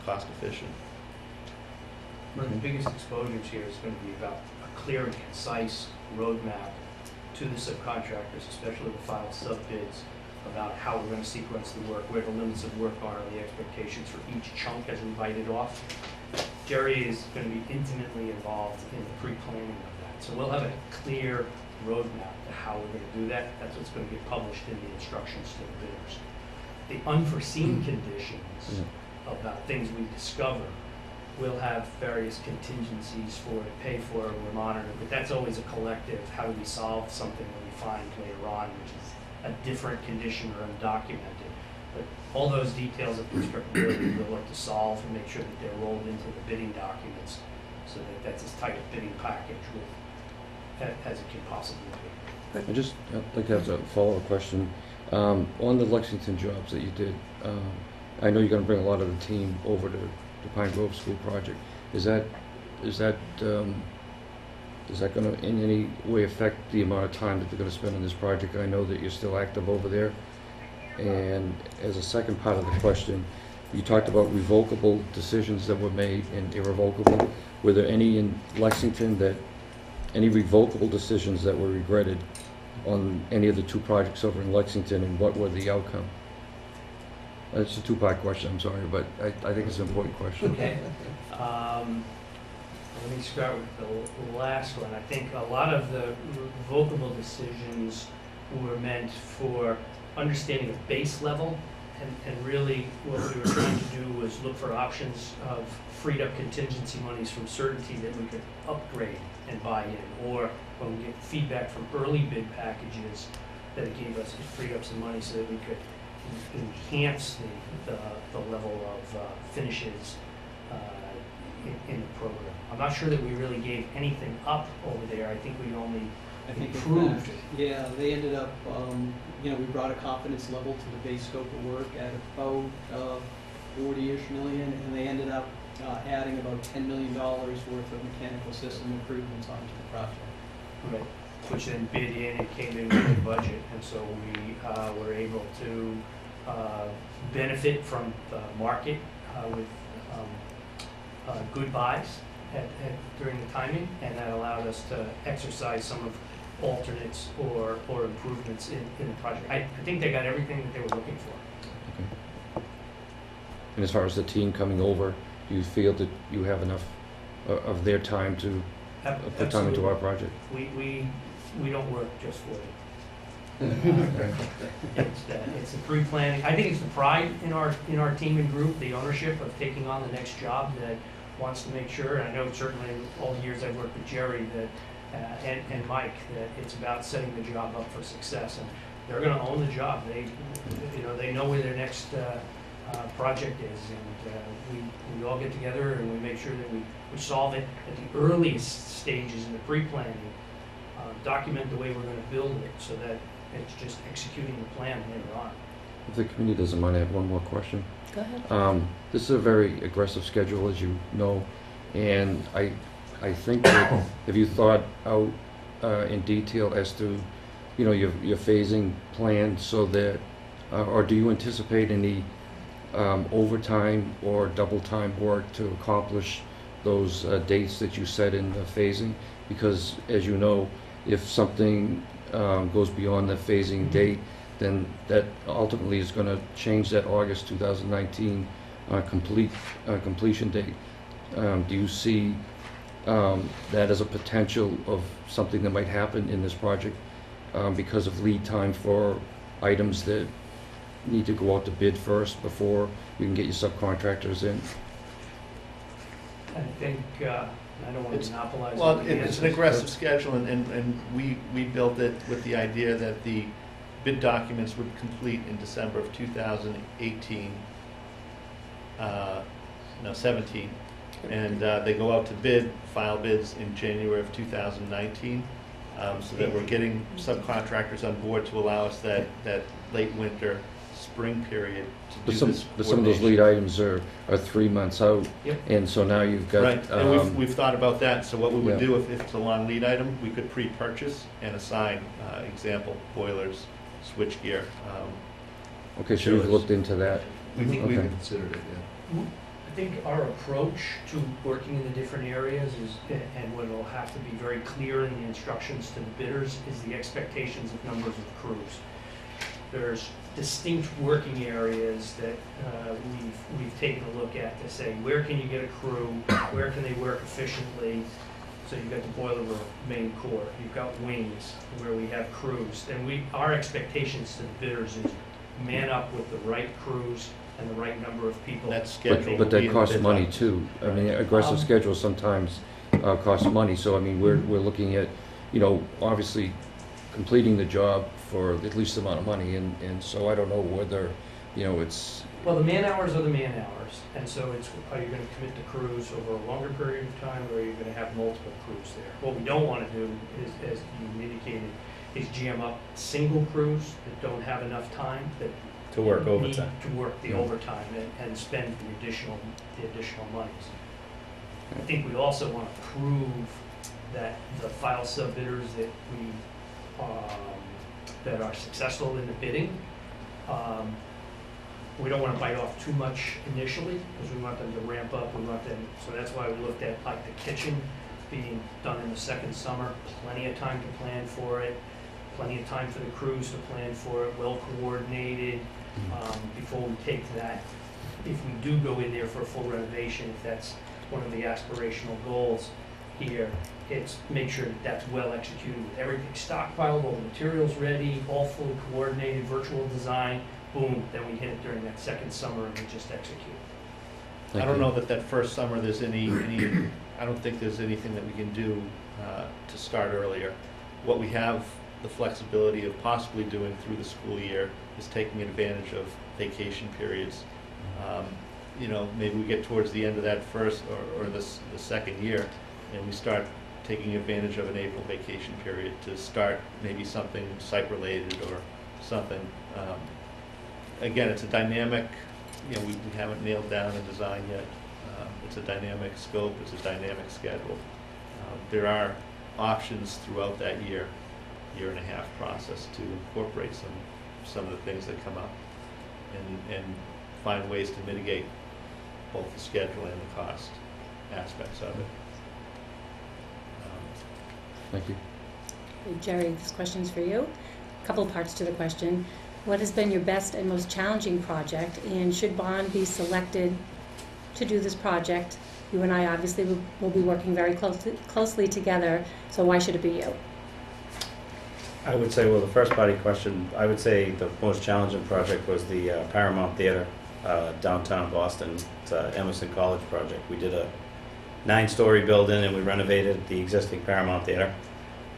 efficient. One of the biggest exposures here is going to be about a clear and concise roadmap to the subcontractors, especially the final sub-bids, about how we're going to sequence the work, where the limits of work are, the expectations for each chunk as we bite it off. Jerry is going to be intimately involved in the pre-planning of that. So we'll have a clear roadmap to how we're going to do that. That's what's going to get published in the instructions to the bidders. The unforeseen conditions about things we discover, we'll have various contingencies for to pay for or monitor, but that's always a collective. How do we solve something that we find later on, which is a different condition or undocumented? But all those details of constructability we'll look to solve and make sure that they're rolled into the bidding documents so that that's as tight a bidding package as it can possibly be. I'd like to have a follow-up question. On the Lexington jobs that you did, I know you're going to bring a lot of the team over to the Pine Grove School project. Is that going to in any way affect the amount of time that they're going to spend on this project? I know that you're still active over there. And as a second part of the question, you talked about revocable decisions that were made and irrevocable. Were there any in Lexington any revocable decisions that were regretted on any of the two projects over in Lexington, and what were the outcome? It's a two-part question, I'm sorry, but I think it's an important question. Okay. Let me start with the last one. I think a lot of the revocable decisions were meant for understanding of base level, and really what we were trying to do was look for options of freed up contingency monies from certainty that we could upgrade and buy in, or when we get feedback from early bid packages that it gave us, it freed up some money so that we could enhance the level of finishes in the program. I'm not sure that we really gave anything up over there. I think we only improved. Yeah, they ended up, we brought a confidence level to the base scope of work at about 40-ish million, and they ended up adding about $10 million worth of mechanical system improvements onto the project. Right. Which then bid in and came in with the budget, and so we were able to benefit from the market with good buys during the timing, and that allowed us to exercise some of alternates or improvements in the project. I think they got everything that they were looking for. Okay. And as far as the team coming over, do you feel that you have enough of their time to put time into our project? We don't work just for it. It's the pre-planning. I think it's the pride in our team and group, the ownership of taking on the next job that wants to make sure. And I know certainly all the years I've worked with Jerry and Mike that it's about setting the job up for success. And they're going to own the job. They know where their next project is, and we all get together and we make sure that we solve it at the earliest stages in the pre-planning. Document the way we're going to build it so that it's just executing the plan later on. If the committee doesn't mind, I have one more question. Go ahead. This is a very aggressive schedule, as you know, and I I think that, have you thought out in detail as to, you know, your phasing plan so that, or do you anticipate any overtime or double time work to accomplish those dates that you set in the phasing? Because as you know, if something goes beyond the phasing date, then that ultimately is going to change that August 2019 completion date. Do you see that as a potential of something that might happen in this project because of lead time for items that need to go out to bid first before you can get your subcontractors in? I think, I don't want to monopolize. Well, the it's an answers, aggressive but- schedule, and we built it with the idea that the bid documents would complete in December of 2018, no, 17. And they go out to bid, file bids in January of 2019, so that we're getting subcontractors on board to allow us that late winter, spring period to But do some, this but some of those lead items are 3 months out, Yep. and so now you've got. Right, and we've thought about that, so what we would yeah. do if it's a long lead item, we could pre-purchase and assign, example, boilers, switchgear. Okay, so you've looked into that. We think we Okay. considered it, yeah. I think our approach to working in the different areas is, and what will have to be very clear in the instructions to the bidders, is the expectations of numbers of crews. There's distinct working areas that we've taken a look at to say, where can you get a crew, where can they work efficiently? So you've got the boiler room, main core, you've got wings where we have crews, and our expectations to the bidders is man up with the right crews and the right number of people. That schedule. But that costs money too. I mean, aggressive Um, schedules sometimes cost money, so I mean, we're looking at, you know, obviously completing the job for the least amount of money, and so I don't know whether, you know, it's, Well, the man hours are the man hours, and so it's, are you gonna commit to crews over a longer period of time, or are you gonna have multiple crews there? What we don't wanna do is, as you indicated, is jam up single crews that don't have enough time, that To work need overtime. to work the overtime and spend the additional monies. I think we also wanna prove that the file sub bidders that that are successful in the bidding, we don't want to bite off too much initially, because we want them to ramp up, so that's why we looked at like the kitchen being done in the second summer, plenty of time to plan for it, plenty of time for the crews to plan for it, well coordinated, before we take that. If we do go in there for a full renovation, if that's one of the aspirational goals here, it's make sure that that's well executed with everything stockpiled, all the materials ready, all fully coordinated, virtual design, boom, then we hit it during that second summer and we just execute. I don't know that first summer there's any, I don't think there's anything that we can do to start earlier. What we have the flexibility of possibly doing through the school year is taking advantage of vacation periods. You know, maybe we get towards the end of that first or the second year and we start taking advantage of an April vacation period to start maybe something site-related or something. Again, it's a dynamic, you know, we haven't nailed down a design yet. It's a dynamic scope, it's a dynamic schedule. There are options throughout that year and a half process to incorporate some of the things that come up and find ways to mitigate both the schedule and the cost aspects of it. thank you. Jerry, this question's for you. A couple parts to the question. What has been your best and most challenging project, and should Bond be selected to do this project? You and I obviously will be working very closely together, so why should it be you? I would say, well, the first body question, I would say the most challenging project was the Paramount Theater, downtown Boston. It's a Emerson College project. We did a 9-story building and we renovated the existing Paramount Theater.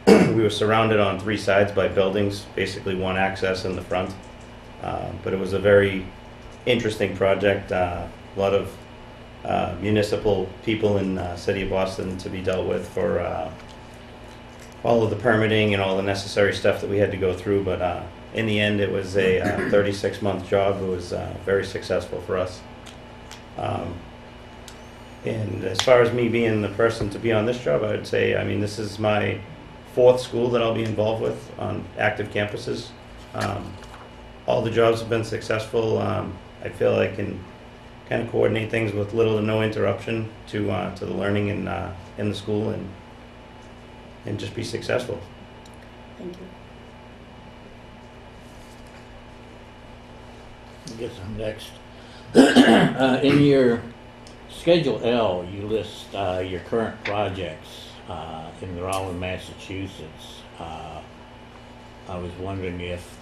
We were surrounded on 3 sides by buildings, basically one access in the front. But it was a very interesting project. A lot of municipal people in the city of Boston to be dealt with for all of the permitting and all the necessary stuff that we had to go through. But in the end, it was a 36-month job. It was very successful for us. And as far as me being the person to be on this job, I would say, I mean, this is my 4th school that I'll be involved with on active campuses. All the jobs have been successful. I feel I can kind of coordinate things with little to no interruption to the learning in the school and just be successful. Thank you. I guess I'm next. In your Schedule L, you list your current projects, and they're all in Massachusetts. I was wondering if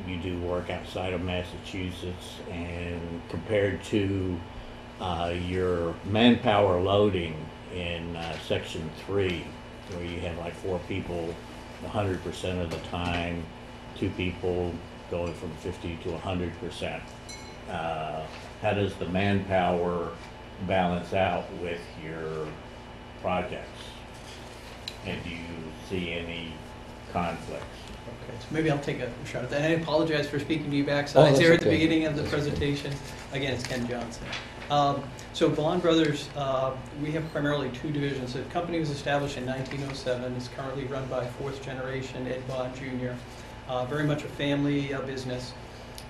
you do work outside of Massachusetts, and compared to your manpower loading in Section 3, where you have like 4 people 100% of the time, 2 people going from 50 to 100%. How does the manpower balance out with your projects? And do you see any conflicts? Okay, so maybe I'll take a shot at that. And I apologize for speaking to you Oh, backside that's there at the okay. beginning of the presentation. Again, it's Ken Johnson. So Bond Brothers, we have primarily 2 divisions. The company was established in 1907. It's currently run by 4th generation Ed Bond Jr. Very much a family business.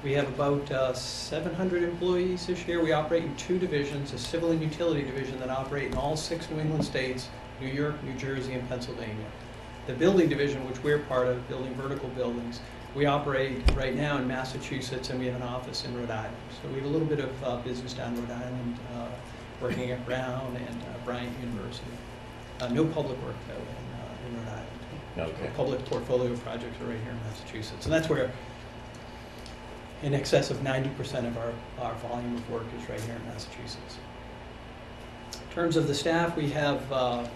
We have about 700 employees this year. We operate in 2 divisions, a civil and utility division that operate in all 6 New England states, New York, New Jersey, and Pennsylvania. The building division, which we're part of, building vertical buildings, we operate right now in Massachusetts, and we have an office in Rhode Island. So we have a little bit of business down Rhode Island, working at Brown and Bryant University. No public work, though, in Rhode Island. Okay. Public portfolio projects are right here in Massachusetts. And that's where in excess of 90% of our volume of work is right here in Massachusetts. In terms of the staff, we have about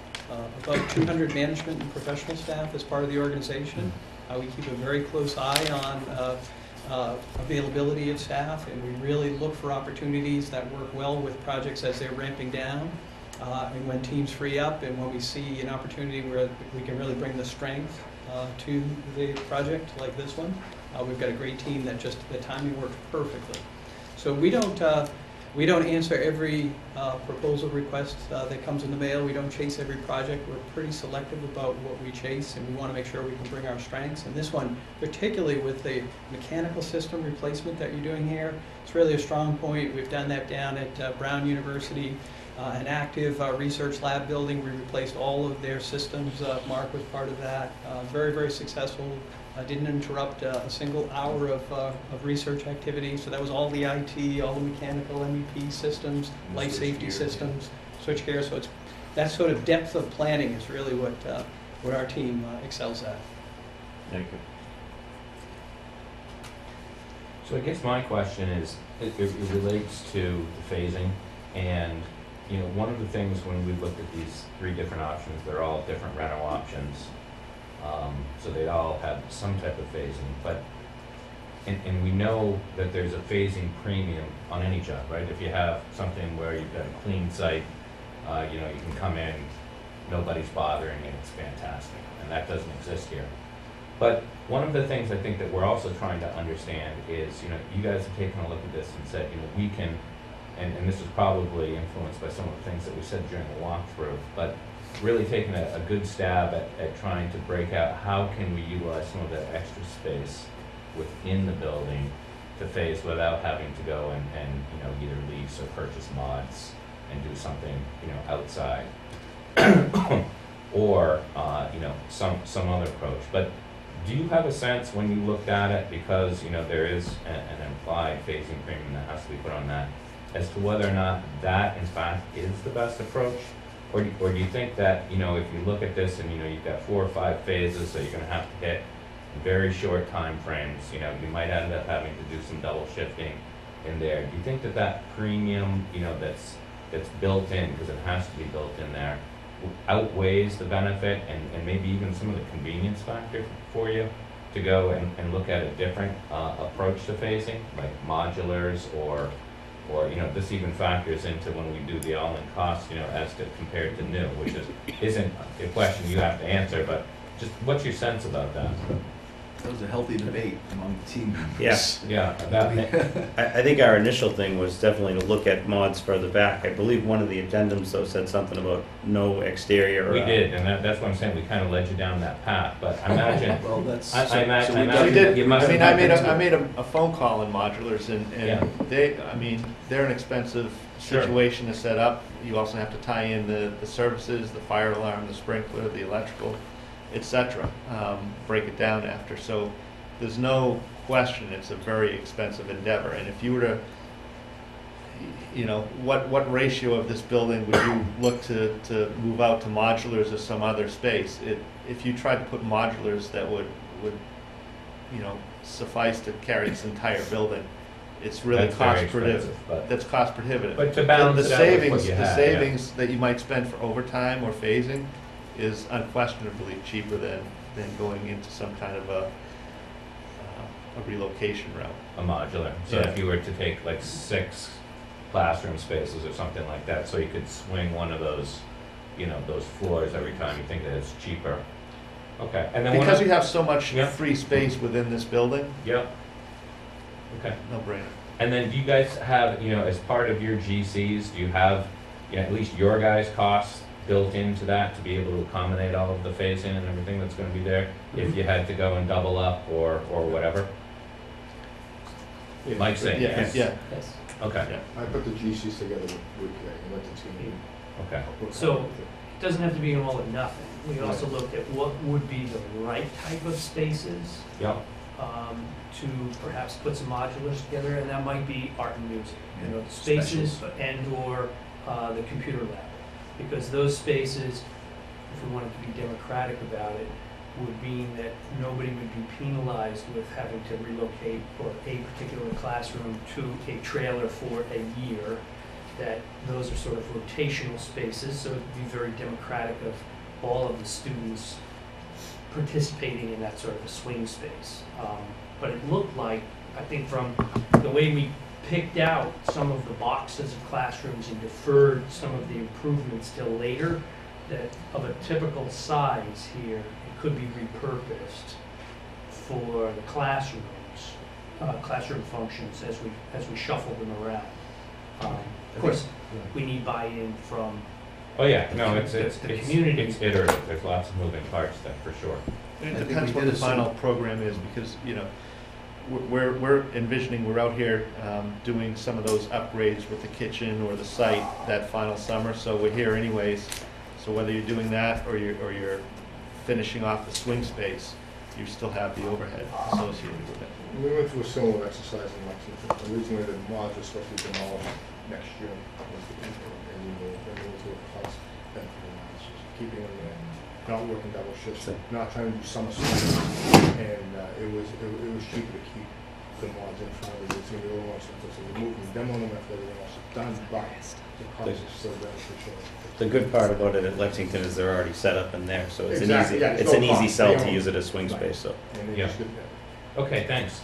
200 management and professional staff as part of the organization. We keep a very close eye on availability of staff, and we really look for opportunities that work well with projects as they're ramping down. And when teams free up and when we see an opportunity where we can really bring the strength to the project like this one, we've got a great team that just, the timing works perfectly. So we don't answer every proposal request that comes in the mail. We don't chase every project. We're pretty selective about what we chase, and we want to make sure we can bring our strengths. And this one, particularly with the mechanical system replacement that you're doing here, it's really a strong point. We've done that down at Brown University, an active research lab building. We replaced all of their systems. Mark was part of that. Very, very successful. Didn't interrupt a single hour of research activity. So that was all the IT, all the mechanical MEP systems, life safety systems, switchgear. So it's that sort of depth of planning is really what our team excels at. Thank you. So I guess my question is, it relates to the phasing, and you know, one of the things when we looked at these 3 different options, they're all different rental options. So they all have some type of phasing, but, and we know that there's a phasing premium on any job, right? If you have something where you've got a clean site, you know, you can come in, nobody's bothering, and it's fantastic, and that doesn't exist here. But one of the things I think that we're also trying to understand is, you know, you guys have taken a look at this and said, you know, we can, and this is probably influenced by some of the things that we said during the walkthrough, but really taking a good stab at trying to break out how can we utilize some of that extra space within the building to phase without having to go and you know, either lease or purchase mods and do something, you know, outside or you know, some other approach. But do you have a sense when you looked at it, because you know there is an implied phasing premium that has to be put on that, as to whether or not that in fact is the best approach? Or do you think that, you know, if you look at this and, you know, you've got 4 or 5 phases that you're going to have to hit in very short time frames, you know, you might end up having to do some double shifting in there. Do you think that that premium, you know, that's built in, because it has to be built in there, outweighs the benefit and maybe even some of the convenience factor for you to go and look at a different approach to phasing, like modulars or you know, this even factors into when we do the all-in cost, you know, as to compared to new, which isn't a question you have to answer, but just what's your sense about that? That was a healthy debate among the team members. Yes. Yeah, about, I think our initial thing was definitely to look at mods further back. I believe one of the addendums, though, said something about no exterior. we did, and that's what I'm saying, we kind of led you down that path, but I imagine, Well, that's. I imagine, so I we imagine We did, you must I mean, have been to I it. made a phone call in modulars and they, I mean, they're an expensive Sure. situation to set up. You also have to tie in the services, the fire alarm, the sprinkler, the electrical, et cetera. Break it down after. So there's no question it's a very expensive endeavor. And if you were to, you know, what ratio of this building would you look to move out to modulars or some other space? If you tried to put modulars that would, you know, suffice to carry this entire building, it's really That's very cost prohibitive. expensive, but- That's cost prohibitive. But to balance The it out with what savings, you the have, yeah. savings that you might spend for overtime or phasing is unquestionably cheaper than going into some kind of a relocation route. A modular, so Yeah. if you were to take like 6 classroom spaces or something like that, so you could swing one of those, you know, those floors every time, you think that it's cheaper. Okay, and then Because you have so much Yeah. free space within this building, Yep. Okay. no brainer. And then do you guys have, you know, as part of your GCs, do you have, you know, at least your guys' costs built into that to be able to accommodate all of the phasing and everything that's gonna be there? If you had to go and double up or whatever? Mike's saying Yeah, yes. yeah. Yes. Okay, I put the GCs together with the team. okay. So it doesn't have to be an all or nothing. We also looked at what would be the right type of spaces Yep. to perhaps put some modulars together, and that might be art and music, you know, spaces and/or the computer lab. Because those spaces, if we wanted to be democratic about it, would mean that nobody would be penalized with having to relocate or a particular classroom to a trailer for a year. That those are sort of rotational spaces, so it'd be very democratic of all of the students participating in that sort of a swing space. But it looked like, I think from the way we picked out some of the boxes of classrooms and deferred some of the improvements till later, that of a typical size here, it could be repurposed for the classrooms, classroom functions as we shuffle them around. Of course, we need buy-in from Oh, yeah, no, it's the community. It's iterative, there's lots of moving parts there, for sure. It I think depends we what did the a final program is, because, you know, we're envisioning, we're out here doing some of those upgrades with the kitchen or the site that final summer, so we're here anyways. So whether you're doing that or you're finishing off the swing space, you still have the overhead associated with it. We went through a similar exercise in Lexington. Originally, the mods were supposed to be demolished next year. And we went through a cost benefit analysis, keeping them there, not working double shifts, not trying to do summer school. And it was cheaper to keep the mods in front of the routine. We don't want to remove them, demo them after everything else is done, but the cost is still beneficial. The good part about it at Lexington is they're already set up in there, so it's Exactly, yeah, it's no an easy cost. sell They to own use it. it as swing Right. space, so. And they Yeah. just did that. Okay, thanks.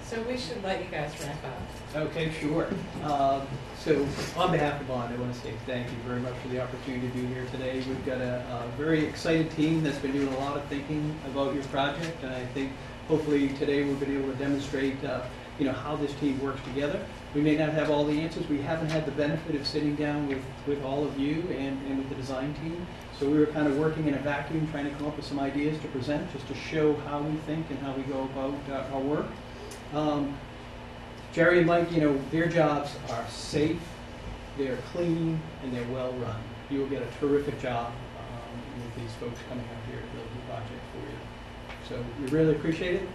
So we should let you guys wrap up. Okay, sure. So on behalf of Bond, I want to say thank you very much for the opportunity to be here today. We've got a very excited team that's been doing a lot of thinking about your project, and I think hopefully today we've been able to demonstrate how this team works together. We may not have all the answers. We haven't had the benefit of sitting down with all of you and with the design team. So we were kind of working in a vacuum, trying to come up with some ideas to present, just to show how we think and how we go about our work. Jerry and Mike, their jobs are safe, they're clean, and they're well run. You will get a terrific job with these folks coming up here to build the project for you. So we really appreciate it.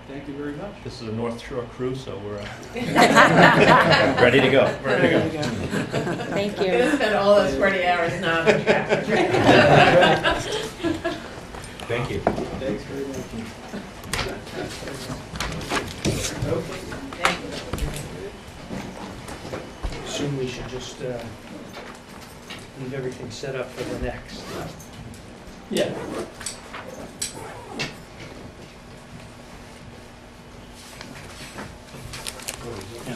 Thank you very much. This is a North Shore crew, so we're Ready to go. ready to go. Thank I'm gonna you. spend all those 40 hours now on the tractor. Thank you. Thanks very much. Okay. Thank you. Assume we should just leave everything set up for the next. Yeah.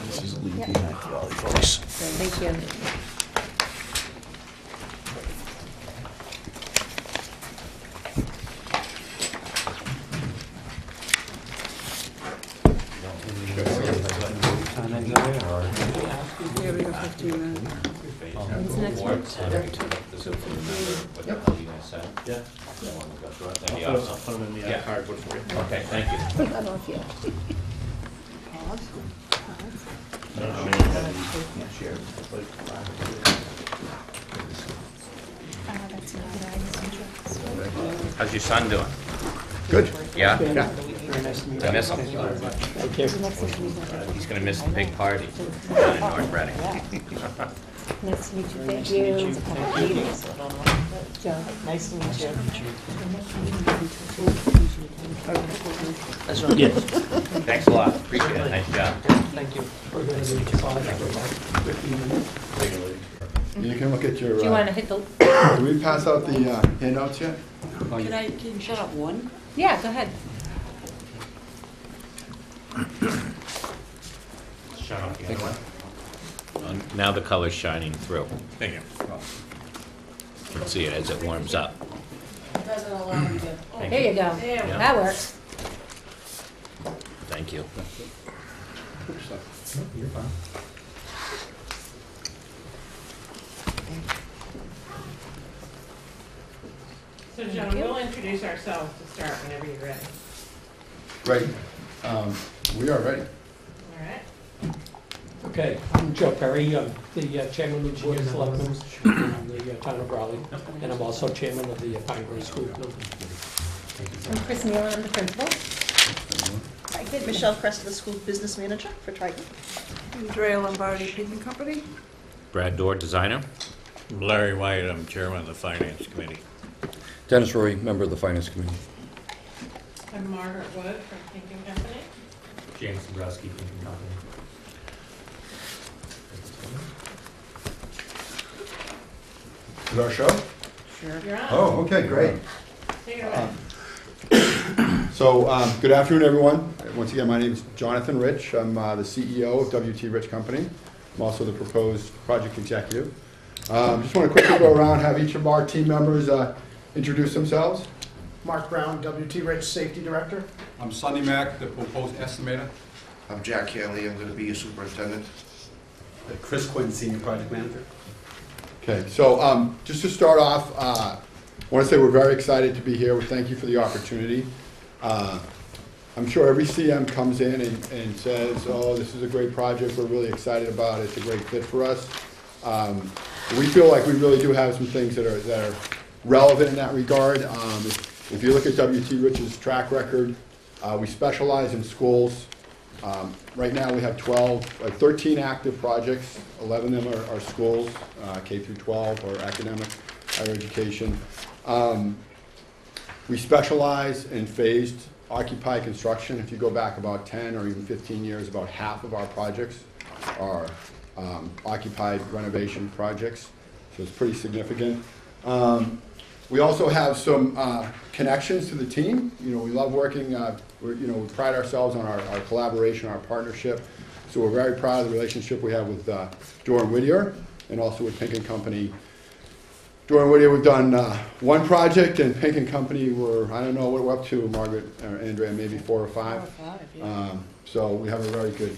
This is Lee behind for all you folks. Thank you. 15 When's the next one? Yeah. That'd be I'll awesome. put them in the Yeah. cardboard for you. Okay, thank you. I don't know if you. How's your son doing? Good. Yeah? Yeah. Very nice to meet you. I miss him. Thank you. He's gonna miss the big party down in North Reading. Nice to meet you. Thank you. Joe. Nice to meet you. Yes. Thanks a lot, appreciate it, nice job. Thank you. We're going to meet you for about 15 minutes. You can look at your, Do you want to hit the, do we pass out the handouts yet? Can you shut up one? yeah, go ahead. Shut up the other one. Now the color's shining through. Thank you. You can see it as it warms up. Doesn't allow me to. Thank There you go. There we go. That works. Thank you. You're fine. So Joan, we'll introduce ourselves to start whenever you're ready. Right. We are ready. All right? Okay, I'm Joe Perry, I'm the chairman of the Board of Selectmen in the town of Raleigh, and I'm also chairman of the Pine Grove School. I'm Chris Nealon, I'm the principal. Michelle Crest, the school business manager for Triton. Andrea Lombardi, Pink Company. Brad Dorr, designer. Larry White, I'm chairman of the finance committee. Dennis Rory, member of the Finance Committee. I'm Margaret Wood from Pink & Company. James Dombrowski, Pink Company. Is our show? Sure. You're on. Oh, okay, great. Take it away. So, good afternoon, everyone. Once again, my name is Jonathan Rich. I'm the CEO of WT Rich Company. I'm also the proposed project executive. Just want to quickly go around, have each of our team members introduce themselves. Mark Brown, WT Rich Safety Director. I'm Sonny Mack, the proposed estimator. I'm Jack Haley, I'm going to be your superintendent. Chris Quinn, Senior Project Manager. Okay, so just to start off, I want to say we're very excited to be here. Thank you for the opportunity. I'm sure every CM comes in and says, oh, this is a great project, we're really excited about it, it's a great fit for us. We feel like we really do have some things that are relevant in that regard. If you look at WT Rich's track record, we specialize in schools. Right now we have 13 active projects, 11 of them are schools, K through 12 or academic higher education. We specialize in phased occupied construction. If you go back about 10 or even 15 years, about half of our projects are occupied renovation projects, so it's pretty significant. We also have some connections to the team. You know, we love working, we pride ourselves on our collaboration, our partnership. So we're very proud of the relationship we have with Doran Whittier and also with Pink & Company. Doran Whittier, we've done one project, and Pink & Company, I don't know what we're up to, Margaret or Andrea, maybe 4 or 5. 4 or 5, yeah. So we have a very good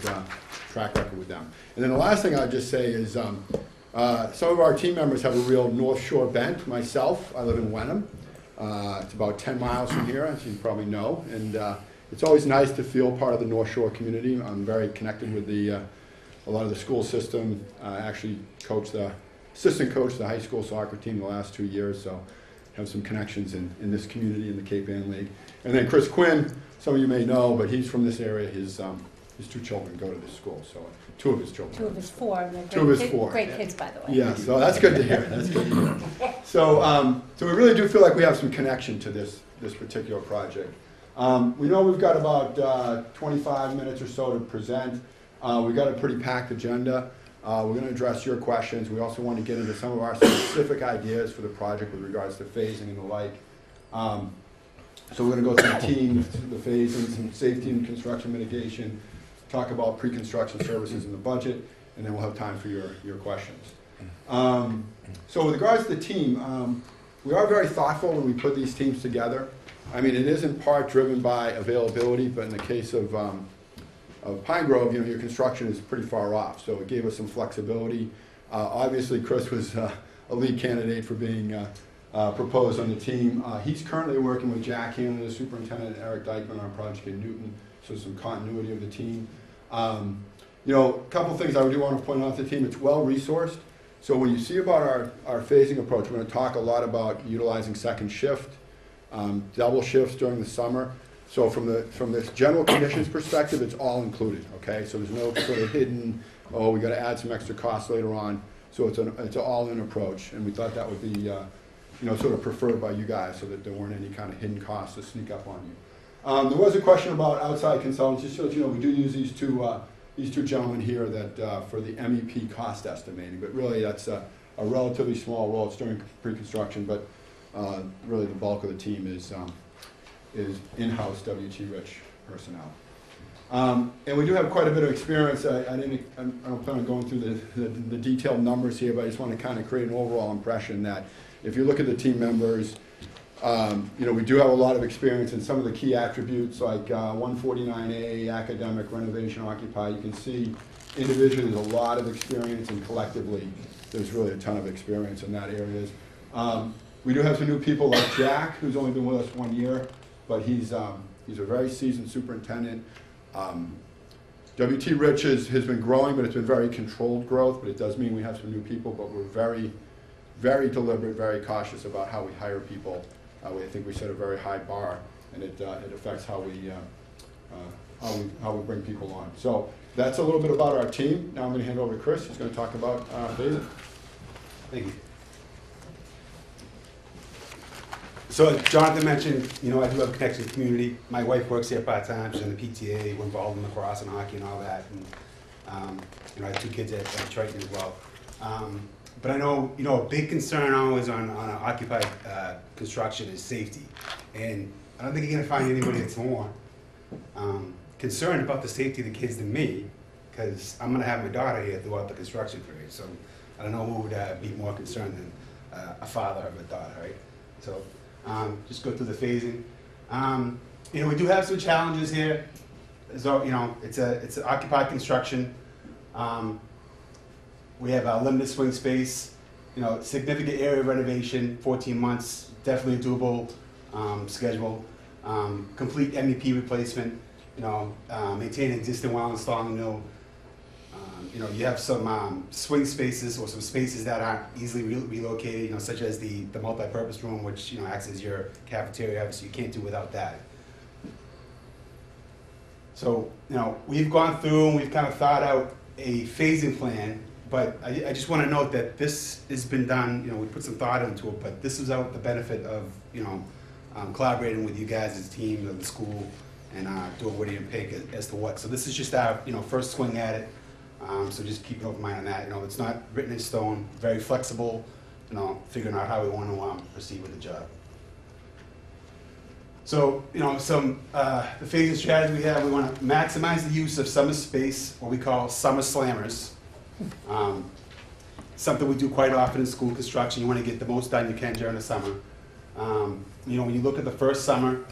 track record with them. And then the last thing I'd just say is some of our team members have a real North Shore bent. Myself, I live in Wenham. It's about 10 miles from here, as you probably know. And it's always nice to feel part of the North Shore community. I'm very connected with a lot of the school system. I actually assistant coach the high school soccer team the last 2 years, so have some connections in this community in the Cape Ann League. And then Chris Quinn, some of you may know, but he's from this area. His 2 children go to this school, so 2 of his children. 2 of his 4. And they're 2 of his 4. Great kids, by the way. Yeah, so that's good to hear. That's good to hear. So, so we really do feel like we have some connection to this particular project. We know we've got about 25 minutes or so to present. We've got a pretty packed agenda. We're going to address your questions. We also want to get into some of our specific ideas for the project with regards to phasing and the like. So we're going to go through the team, the phasing, some safety and construction mitigation, talk about pre-construction services in the budget, and then we'll have time for your questions. So with regards to the team, we are very thoughtful when we put these teams together. I mean, it is in part driven by availability, but in the case of of Pine Grove, your construction is pretty far off, so it gave us some flexibility. Obviously, Chris was a lead candidate for being proposed on the team. He's currently working with Jack Hanlon, the superintendent, and Eric Dykeman on a project in Newton, so some continuity of the team. A couple things I do want to point out to the team. It's well-resourced. So when you see about our phasing approach, we're going to talk a lot about utilizing second shift, double shifts during the summer. So from this general conditions perspective, it's all included, okay? So there's no sort of hidden, oh, we got to add some extra costs later on. So it's an all-in approach, and we thought that would be sort of preferred by you guys, so that there weren't any kind of hidden costs to sneak up on you. There was a question about outside consultants. Just so you know, we do use these two gentlemen here that for the MEP cost estimating, but really that's a relatively small role. It's during pre-construction, but really the bulk of the team is in-house W.T. Rich personnel. And we do have quite a bit of experience. I don't plan on going through the detailed numbers here, but I just want to kind of create an overall impression that if you look at the team members, we do have a lot of experience in some of the key attributes like 149A, academic, renovation, occupy. You can see individually there's a lot of experience, and collectively there's really a ton of experience in that areas. We do have some new people like Jack, who's only been with us 1 year, but he's a very seasoned superintendent. W.T. Rich has been growing, but it's been very controlled growth, but it does mean we have some new people, but we're very, very deliberate, very cautious about how we hire people. I think we set a very high bar, and it affects how we bring people on. So that's a little bit about our team. Now I'm going to hand over to Chris. He's going to talk about phasing. Thank you. So as Jonathan mentioned, I do have a connection to the community. My wife works here part-time. She's in the PTA. We're involved in lacrosse and hockey and all that. And I have 2 kids at Triton as well. But I know, a big concern always on occupied construction is safety. And I don't think you're gonna find anybody that's more concerned about the safety of the kids than me, because I'm gonna have my daughter here throughout the construction period. So I don't know who would be more concerned than a father of a daughter, right? So just go through the phasing. We do have some challenges here. So, it's an occupied construction. We have limited swing space, significant area renovation, 14 months, definitely a doable schedule. Complete MEP replacement, maintain existing while installing new. You have some swing spaces or some spaces that aren't easily relocated, such as the multi-purpose room, which acts as your cafeteria, so you can't do without that. So, we've gone through and we've kind of thought out a phasing plan. But I just want to note that this has been done, we put some thought into it, but this is out the benefit of, collaborating with you guys as a team of the school and doing what you pick as to what. So this is just our, first swing at it. So just keep an open mind on that. It's not written in stone, very flexible, figuring out how we want to proceed with the job. So, the phasing strategy we have, we want to maximize the use of summer space, what we call summer slammers. Something we do quite often in school construction. You want to get the most done you can during the summer. When you look at the first summer,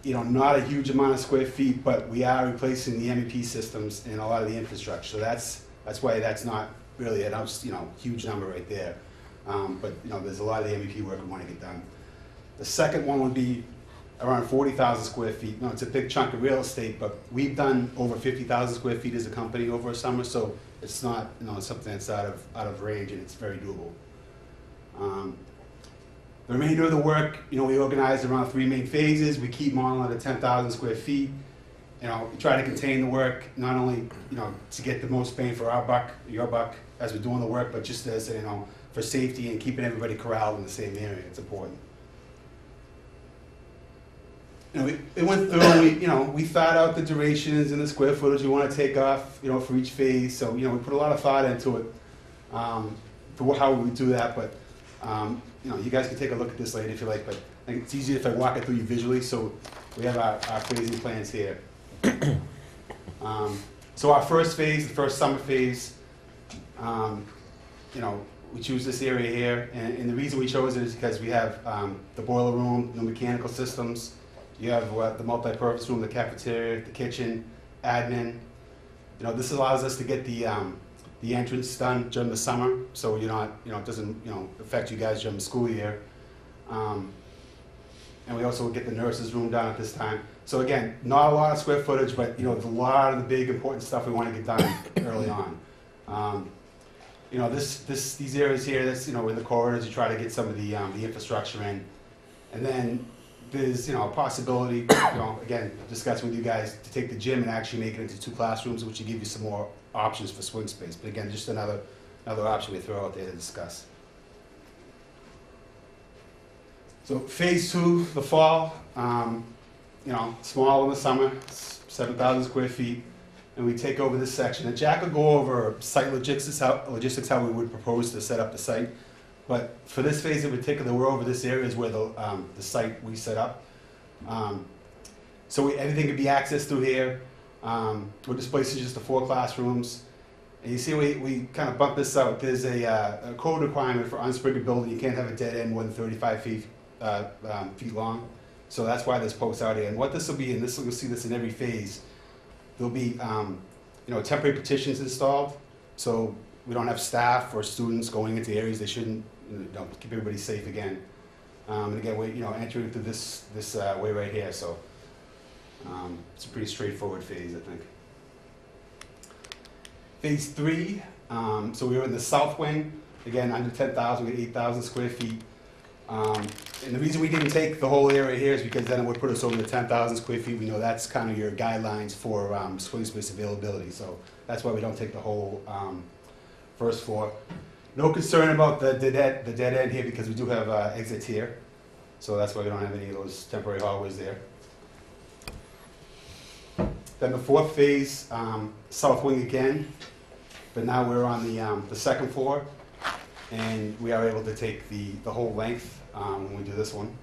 not a huge amount of square feet, but we are replacing the MEP systems and a lot of the infrastructure. So that's why that's not really a huge number right there. But there's a lot of the MEP work we want to get done. The second one would be around 40,000 square feet. It's a big chunk of real estate, but we've done over 50,000 square feet as a company over a summer, so it's not something that's out of range, and it's very doable. The remainder of the work, we organize around 3 main phases. We keep them all under 10,000 square feet. We try to contain the work, not only to get the most bang for our buck, your buck, as we're doing the work, but just as for safety and keeping everybody corralled in the same area. It's important. We went through and we thought out the durations and the square footage we want to take off, for each phase. So, we put a lot of thought into it for how we would do that. But, you guys can take a look at this later if you like. But I think it's easier if I walk it through you visually. So we have our phasing plans here. So our first phase, the first summer phase, we choose this area here. And the reason we chose it is because we have the boiler room, the mechanical systems. You have the multi-purpose room, the cafeteria, the kitchen, admin. You know, this allows us to get the entrance done during the summer, so you're not, you know, it doesn't, you know, affect you guys during the school year. And we also get the nurses' room done at this time. So again, not a lot of square footage, but you know, there's a lot of the big important stuff we want to get done early on. You know, these areas here, that's, you know, in the corridors, you try to get some of the infrastructure in. And then there's, you know, a possibility, you know, again, discussing with you guys to take the gym and actually make it into 2 classrooms, which will give you some more options for swing space. But again, just another option we throw out there to discuss. So phase 2, the fall, you know, small in the summer, 7,000 square feet, and we take over this section. And Jack will go over site logistics, how we would propose to set up the site. But for this phase in particular, we're over this area is where the site we set up. So everything can be accessed through here. We're displacing just the 4 classrooms. And you see we kind of bump this out. There's a code requirement for unsprinkled building. You can't have a dead end more than 35 feet long. So that's why there's posts out here. And what this will be, and you'll see this in every phase, there'll be you know, temporary partitions installed. So we don't have staff or students going into areas they shouldn't, you know, keep everybody safe again. And again, we, you know, entering through this way right here. So it's a pretty straightforward phase, I think. Phase 3, so we were in the south wing, again, under 10,000, we had 8,000 square feet. And the reason we didn't take the whole area here is because then it would put us over the 10,000 square feet. We know that's kind of your guidelines for swing space availability. So that's why we don't take the whole first floor. No concern about the dead end here because we do have exits here. So that's why we don't have any of those temporary hallways there. Then the 4th phase, south wing again, but now we're on the 2nd floor, and we are able to take the whole length when we do this one.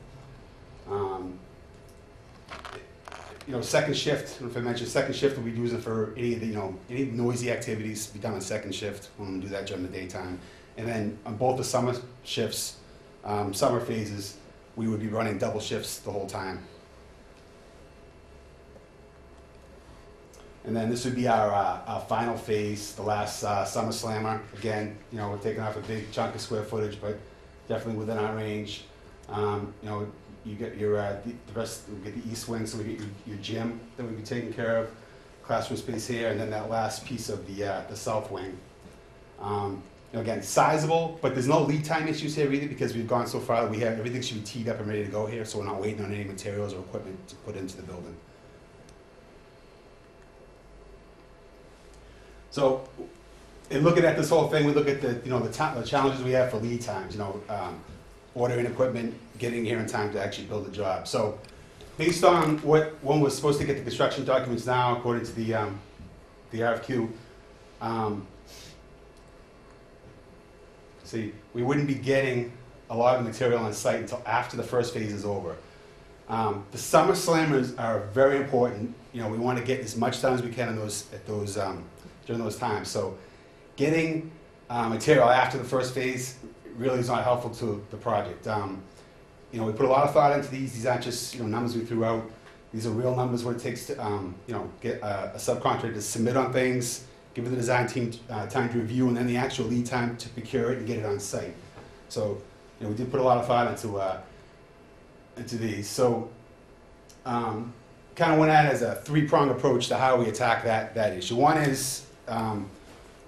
You know, second shift, if I mentioned second shift, we'll be using for any of the, you know, any noisy activities be done on second shift when we do that during the daytime. And then on both the summer shifts, summer phases, we would be running double shifts the whole time. And then this would be our final phase, the last summer slammer. Again, you know, we're taking off a big chunk of square footage, but definitely within our range. You know, you get your the rest. We get the east wing, so we get your gym that we'd be taking care of, classroom space here, and then that last piece of the south wing. You know, again, sizable, but there's no lead time issues here either because we've gone so far that we have everything should be teed up and ready to go here, so we're not waiting on any materials or equipment to put into the building. So, in looking at this whole thing, we look at the, you know, the challenges we have for lead times. You know, ordering equipment, getting here in time to actually build the job. So, based on when we're supposed to get the construction documents now, according to the RFQ, see, we wouldn't be getting a lot of material on site until after the first phase is over. The summer slammers are very important. You know, we want to get as much done as we can in during those times. So getting material after the first phase really is not helpful to the project. You know, we put a lot of thought into these. These aren't just, you know, numbers we threw out. These are real numbers, what it takes to you know, get a subcontractor to submit on things, give the design team time to review, and then the actual lead time to procure it and get it on site. So, you know, we did put a lot of thought into these. So kind of went at it as a 3-pronged approach to how we attack that issue. One is,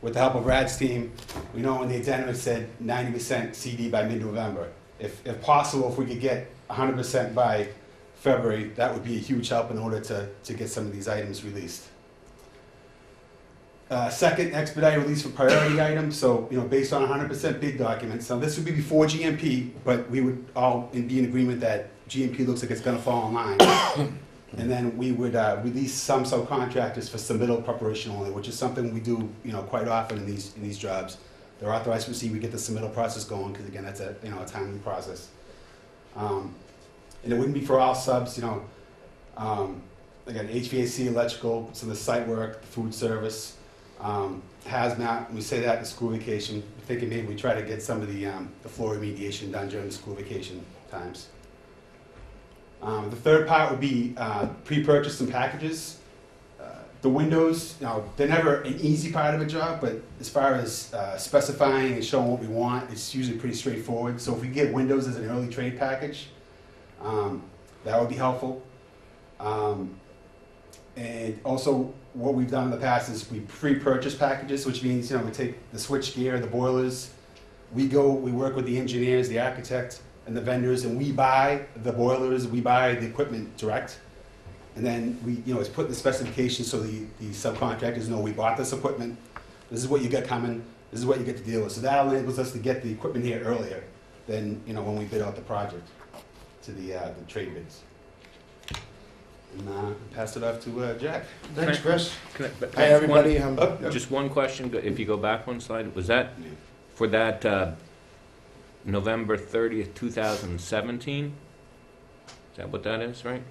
with the help of Brad's team, we know in the addendum it said 90% CD by mid-November. If possible, if we could get 100% by February, that would be a huge help in order to get some of these items released. Second, expedite release for priority items. So, you know, based on 100% bid documents. Now, this would be before GMP, but we would all be in agreement that GMP looks like it's going to fall in line. And then we would release some subcontractors for submittal preparation only, which is something we do, you know, quite often in these jobs. They're authorized to proceed. We get the submittal process going because again, that's a timely process. And it wouldn't be for all subs, you know. Again, HVAC, electrical, some of the site work, food service, hazmat. We say that in school vacation. We're thinking maybe we try to get some of the floor remediation done during the school vacation times. The third part would be pre-purchase some packages. The windows, they're never an easy part of a job, but as far as specifying and showing what we want, it's usually pretty straightforward. So if we get windows as an early trade package, that would be helpful. And also, what we've done in the past is we pre-purchase packages, which means we take the switch gear, the boilers. We work with the engineers, the architect, and the vendors, and we buy the boilers, we buy the equipment direct. And then it's put in the specifications so the subcontractors know we bought this equipment. This is what you got coming. This is what you get to deal with. So that enables us to get the equipment here earlier than when we bid out the project to the trade bids. And pass it off to Jack. Thanks, Chris. Hi, everybody. Just one question, if you go back one slide, was that for that November 30th, 2017? Is that what that is, right?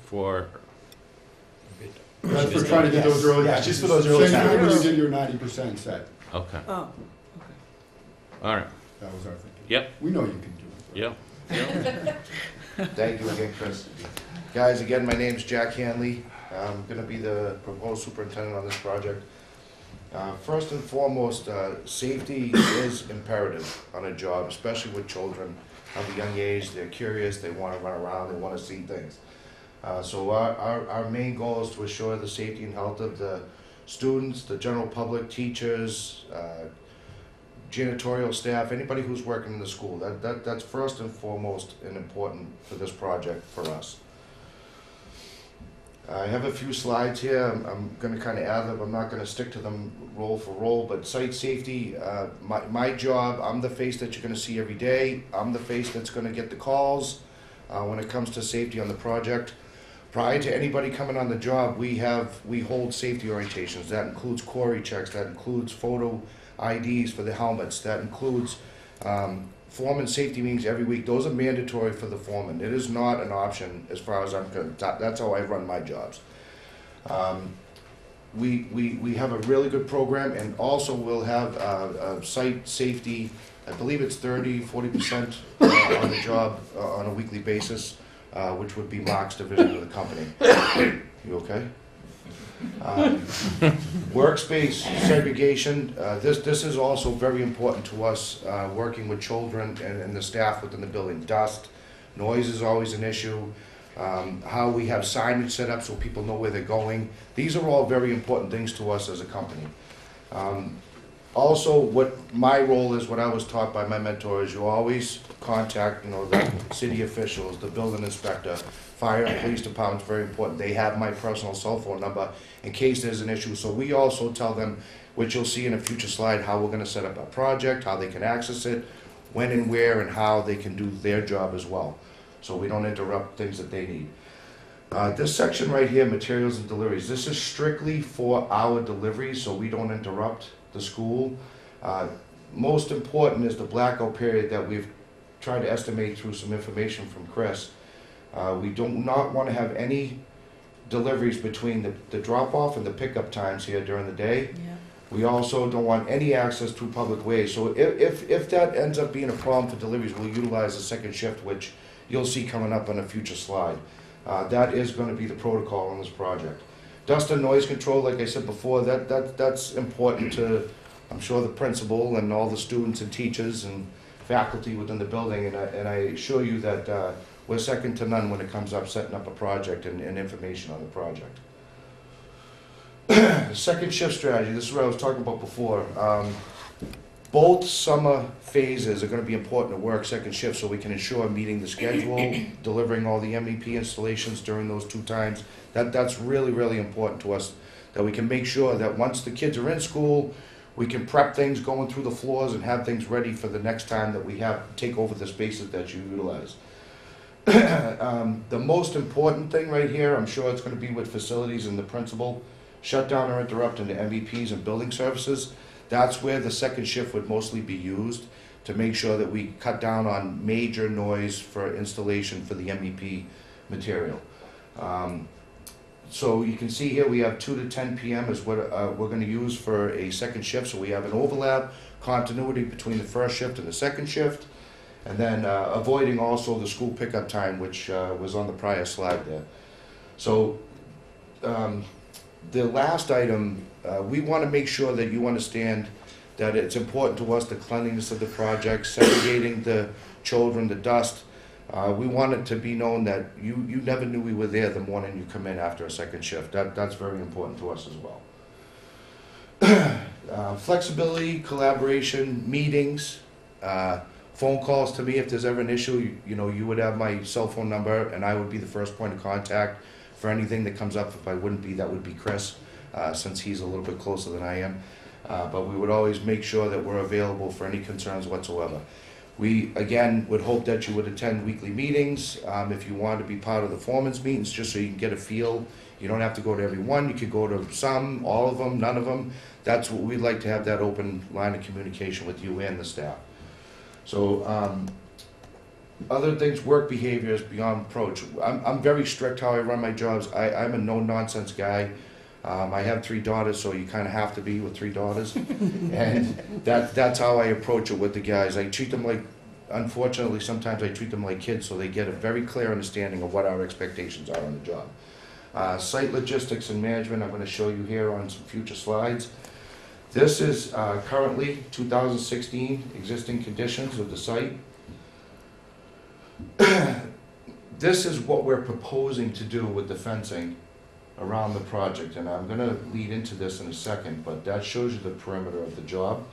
That's for trying to get those early. Yeah, just for those early Same time when you times. get your 90% set. Okay. Oh, All right. That was our thinking. Yep. We know you can do it. Yep. Thank you again, Chris. Guys, again, my name's Jack Hanley. I'm going to be the proposed superintendent on this project. First and foremost, safety is imperative on a job, especially with children of a young age. They're curious, they want to run around, they want to see things. So our main goal is to assure the safety and health of the students, the general public, teachers, janitorial staff, anybody who's working in the school. That's first and foremost and important for this project for us. I have a few slides here. I'm going to kind of add them. I'm not going to stick to them roll for roll, but site safety, my job, I'm the face that you're going to see every day. I'm the face that's going to get the calls when it comes to safety on the project. Prior to anybody coming on the job, we hold safety orientations. That includes query checks, that includes photo IDs for the helmets, that includes foreman safety meetings every week. Those are mandatory for the foreman. It is not an option as far as I'm concerned. That's how I run my jobs. We have a really good program, and also we'll have a site safety, I believe it's 30-40% on the job on a weekly basis, which would be Mark's division of the company. You okay? Workspace segregation, this is also very important to us, working with children and the staff within the building. Dust, noise is always an issue. How we have signage set up so people know where they're going. These are all very important things to us as a company. Also, what my role is, what I was taught by my mentor, is you always contact, the city officials, the building inspector, fire and police department's very important. They have my personal cell phone number in case there's an issue. So we also tell them, which you'll see in a future slide, how we're going to set up a project, how they can access it, when and where, and how they can do their job as well. So we don't interrupt things that they need. This section right here, materials and deliveries, this is strictly for our deliveries, so we don't interrupt the school. Most important is the blackout period that we've tried to estimate through some information from Chris. We do not want to have any deliveries between the drop-off and the pickup times here during the day. yeah. We also don't want any access through public ways. So if that ends up being a problem for deliveries, we'll utilize the second shift, which you'll see coming up on a future slide. That is going to be the protocol on this project. Dust and noise control, like I said before, that's important to, I'm sure, the principal and all the students and teachers and faculty within the building. And I assure you that we're second to none when it comes up setting up a project and information on the project. Second shift strategy, this is what I was talking about before. Both summer phases are going to be important to work second shift so we can ensure meeting the schedule, delivering all the MEP installations during those 2 times. That's really, really important to us, that we can make sure that once the kids are in school, we can prep things going through the floors and have things ready for the next time that we have take over the spaces that you utilize. The most important thing right here, I'm sure it's going to be with facilities and the principal, shut down or interrupt into MEPs and building services. That's where the second shift would mostly be used to make sure that we cut down on major noise for installation for the MEP material. So you can see here we have 2 to 10 p.m. is what we're going to use for a second shift. So we have an overlap, continuity between the first shift and the second shift, and then avoiding also the school pickup time, which was on the prior slide there. So The last item, we want to make sure that you understand that it's important to us, the cleanliness of the project, segregating the children, the dust. We want it to be known that you never knew we were there the morning you come in after a second shift. That's very important to us as well. Flexibility, collaboration, meetings, phone calls to me if there's ever an issue. You would have my cell phone number, and I would be the first point of contact for anything that comes up. If I wouldn't be, that would be Chris, since he's a little bit closer than I am. But we would always make sure that we're available for any concerns whatsoever. We, again, would hope that you would attend weekly meetings. If you want to be part of the foreman's meetings, just so you can get a feel. You don't have to go to every one. You could go to some, all of them, none of them. That's what we'd like to have, that open line of communication with you and the staff. So other things, work behaviors beyond approach. I'm very strict how I run my jobs. I'm a no-nonsense guy. I have 3 daughters, so you kind of have to be with 3 daughters. And that's how I approach it with the guys. I treat them like, unfortunately, sometimes I treat them like kids, so they get a very clear understanding of what our expectations are on the job. Site logistics and management, I'm going to show you here on some future slides. This is currently 2016 existing conditions of the site. This is what we're proposing to do with the fencing around the project, and I'm going to lead into this in a second, but that shows you the perimeter of the job.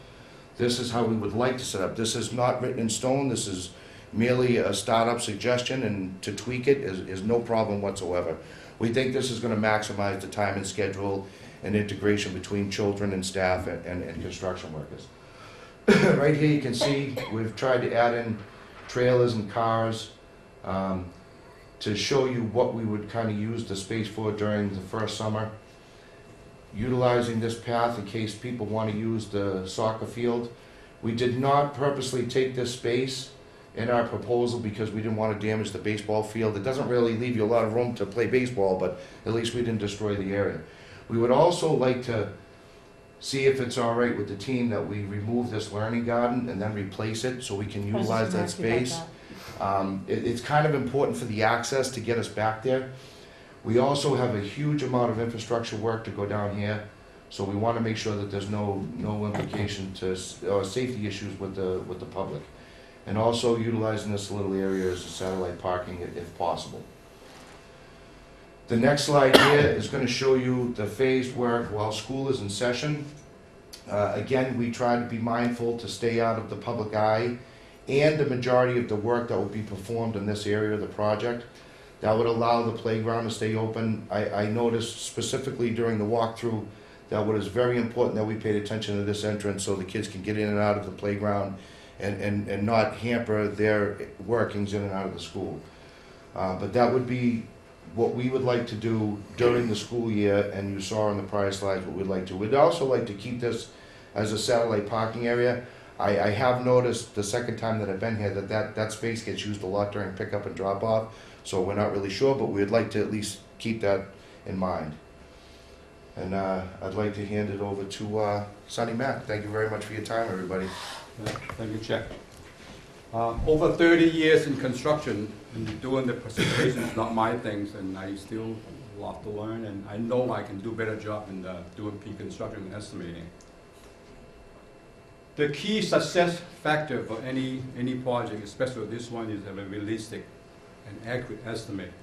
This is how we would like to set up. This is not written in stone. This is merely a startup suggestion, and to tweak it is no problem whatsoever. We think this is going to maximize the time and schedule and integration between children and staff and construction workers. Right here you can see we've tried to add in trailers and cars to show you what we would kind of use the space for during the first summer. Utilizing this path in case people want to use the soccer field. We did not purposely take this space in our proposal because we didn't want to damage the baseball field. It doesn't really leave you a lot of room to play baseball, but at least we didn't destroy the area. We would also like to see if it's all right with the team that we remove this learning garden and then replace it so we can utilize that space. It's kind of important for the access to get us back there. We also have a huge amount of infrastructure work to go down here, so we want to make sure that there's no implication to safety issues with the public. And also utilizing this little area as a satellite parking if possible. The next slide here is going to show you the phased work while school is in session. Again, we try to be mindful to stay out of the public eye, and the majority of the work that will be performed in this area of the project. That would allow the playground to stay open. I noticed specifically during the walkthrough that what is very important that we paid attention to this entrance so the kids can get in and out of the playground and not hamper their workings in and out of the school. But that would be what we would like to do during the school year, and you saw in the prior slides what we'd like to. We'd also like to keep this as a satellite parking area. I have noticed the second time that I've been here that space gets used a lot during pickup and drop off, so we're not really sure, but we'd like to at least keep that in mind. And I'd like to hand it over to Sonny Mack. Thank you very much for your time, everybody. Thank you, Chair. Over 30 years in construction, and doing the presentation is not my things, and I still love to learn, and I know I can do a better job in doing pre-construction and estimating. The key success factor for any project, especially this one, is have a realistic and accurate estimate.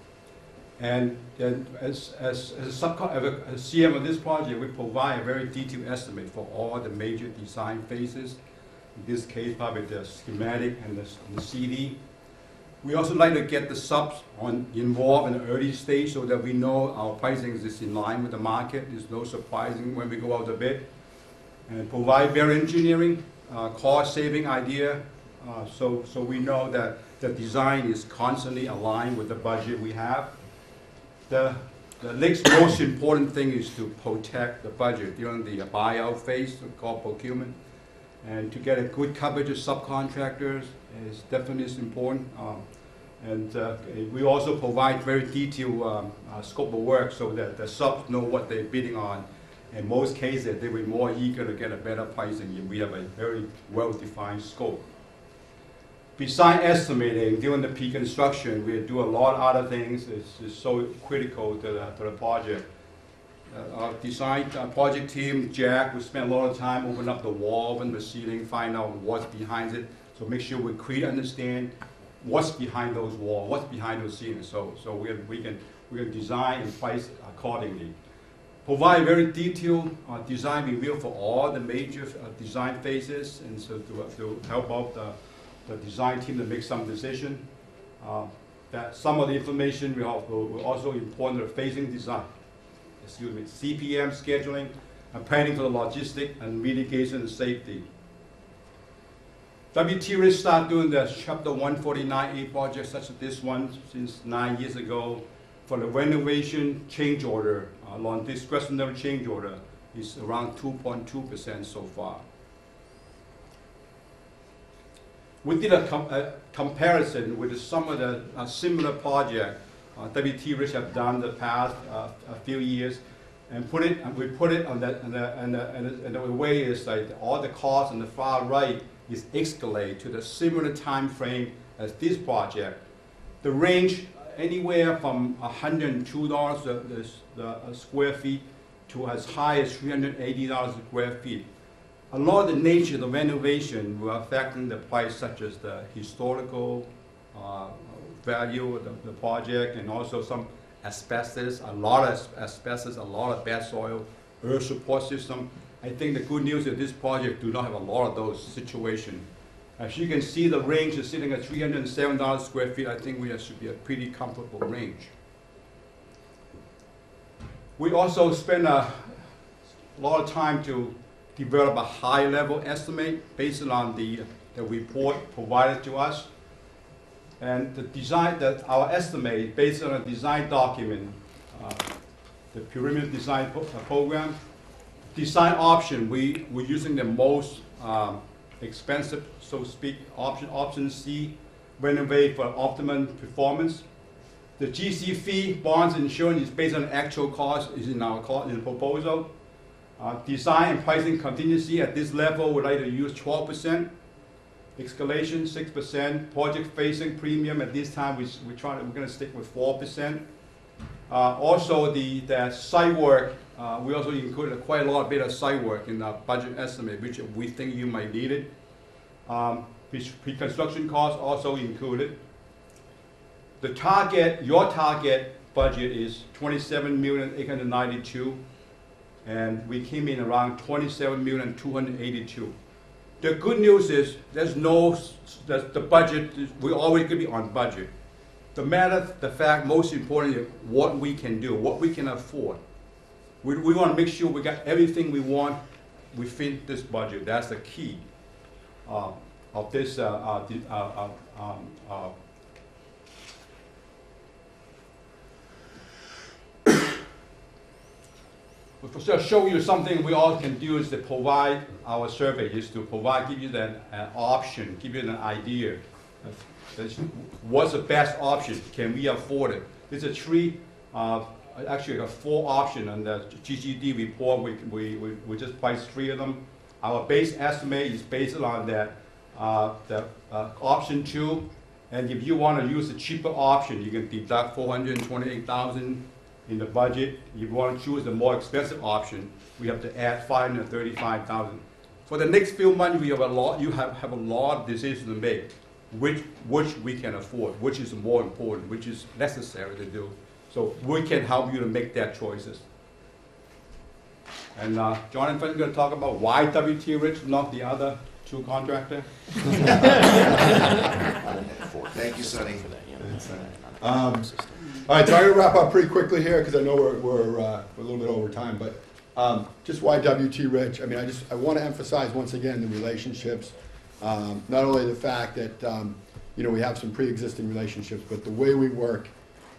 And as a CM of this project, we provide a very detailed estimate for all the major design phases. In this case, probably the schematic and the CD. We also like to get the subs involved in the early stage so that we know our pricing is in line with the market. There's no surprising when we go out to bid. And provide better engineering, cost-saving idea, so we know that the design is constantly aligned with the budget we have. The next most important thing is to protect the budget during the buyout phase, called procurement. And to get a good coverage of subcontractors is definitely important. We also provide very detailed scope of work so that the subs know what they're bidding on. In most cases, they will be more eager to get a better pricing if we have a very well-defined scope. Besides estimating, during the pre-construction, we do a lot of other things. It's so critical to the project. our design project team, Jack, we spent a lot of time opening up the wall and the ceiling, find out what's behind it. So make sure we clearly understand what's behind those walls, what's behind those ceilings. So we can design and price accordingly. Provide very detailed design review for all the major design phases, and so to help out the design team to make some decision. That some of the information will also important to phasing design. CPM scheduling, and planning for the logistic and mitigation and safety. WT started doing the Chapter 149A project such as this one since 9 years ago. For the renovation change order, along discretionary change order is around 2.2% so far. We did a comparison with some of the similar projects WT Rich have done the past a few years, and we put it on that, and the way is like all the costs on the far right is escalate to the similar time frame as this project. The range anywhere from $102 a square feet to as high as $380 a square feet. A lot of the nature of the renovation will affect the price, such as the historical value of the project, and also some asbestos, a lot of asbestos, a lot of bad soil, earth support system. I think the good news is this project do not have a lot of those situations. As you can see, the range is sitting at $307 square feet. I think we should be a pretty comfortable range. We also spend a lot of time to develop a high-level estimate based on the report provided to us. And the design, our estimate based on a design document, the perimeter design program. Design option, we're using the most expensive, so to speak, option C, renovate for optimum performance. The GC fee, bonds and insurance is based on actual cost, is in our in the proposal. Design and pricing contingency at this level, we'd like to use 12%. Escalation, 6%. Project facing premium at this time, we're going to stick with 4%. Also, the site work, we also included quite a lot bit of site work in our budget estimate, which we think you might need it. Pre-construction costs also included. Your target budget is $27,892,000, and we came in around $27,282,000. The good news is the budget, we're always going to be on budget. The fact, most importantly, what we can do, what we can afford. We want to make sure we got everything we want within this budget. That's the key of this to show you something we all can do is to provide our survey, is to give you an option, give you an idea of what's the best option, can we afford it. There's actually a 4 options on the GGD report. We just priced 3 of them. Our base estimate is based on that option 2, and if you want to use the cheaper option, you can deduct $428,000 in the budget. If you want to choose the more expensive option, we have to add $535,000. For the next few months, we have a lot. You have a lot of decisions to make, which we can afford, which is more important, which is necessary to do. So we can help you to make that choices. And Jonathan's going to talk about why WT Rich, not the other 2 contractors. Thank you, Sonny. All right, so I'm going to wrap up pretty quickly here because I know we're a little bit over time, but just why WT Rich? I mean, I want to emphasize once again the relationships. Not only the fact that we have some pre-existing relationships, but the way we work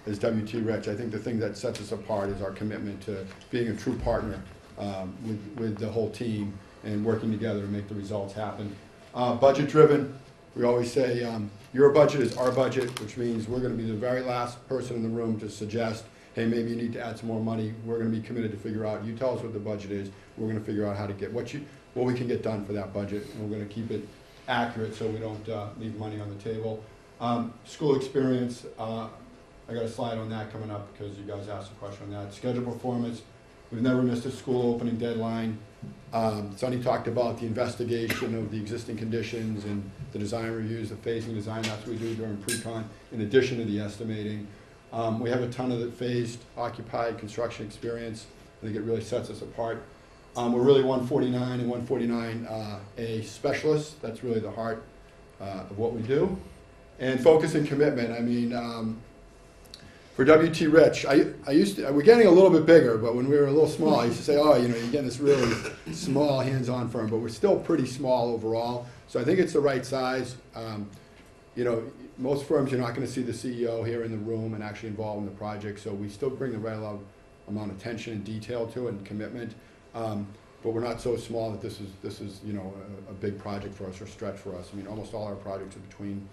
as WT Rich. I think the thing that sets us apart is our commitment to being a true partner with the whole team and working together to make the results happen. Budget driven. We always say your budget is our budget, which means we're going to be the very last person in the room to suggest, hey, maybe you need to add some more money. We're going to be committed to figure out, you tell us what the budget is, we're going to figure out how to get what we can get done for that budget, and we're going to keep it accurate so we don't leave money on the table. School experience, I got a slide on that coming up because you guys asked a question on that. Schedule performance, We've never missed a school opening deadline. Sonny talked about the investigation of the existing conditions and the design reviews, the phasing design. That's what we do during pre-con, in addition to the estimating. We have a ton of the phased, occupied construction experience. I think it really sets us apart. We're really 149 and 149A specialists. That's really the heart of what we do. And focus and commitment. I mean, for W.T. Rich, we're getting a little bit bigger, but when we were a little small, I used to say, oh, you know, you're getting this really small hands-on firm, but we're still pretty small overall. So I think it's the right size. You know, most firms, you're not going to see the CEO here in the room and actually involved in the project, so we still bring the right amount of attention and detail to it and commitment. But we're not so small that this is you know, a big project for us or stretch for us. I mean, almost all our projects are between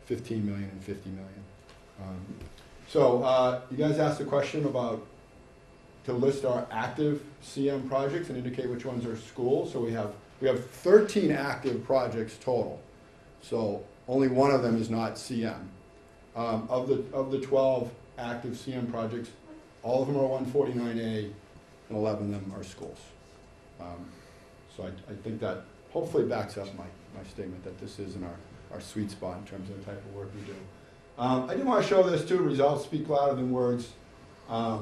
15 million and 50 million. So you guys asked a question about to list our active CM projects and indicate which ones are schools. So we have 13 active projects total. So only one of them is not CM. Of the 12 active CM projects, all of them are 149A, and 11 of them are schools. So I think that hopefully backs up my statement that this is in our sweet spot in terms of the type of work we do. I do want to show this too. Results speak louder than words. I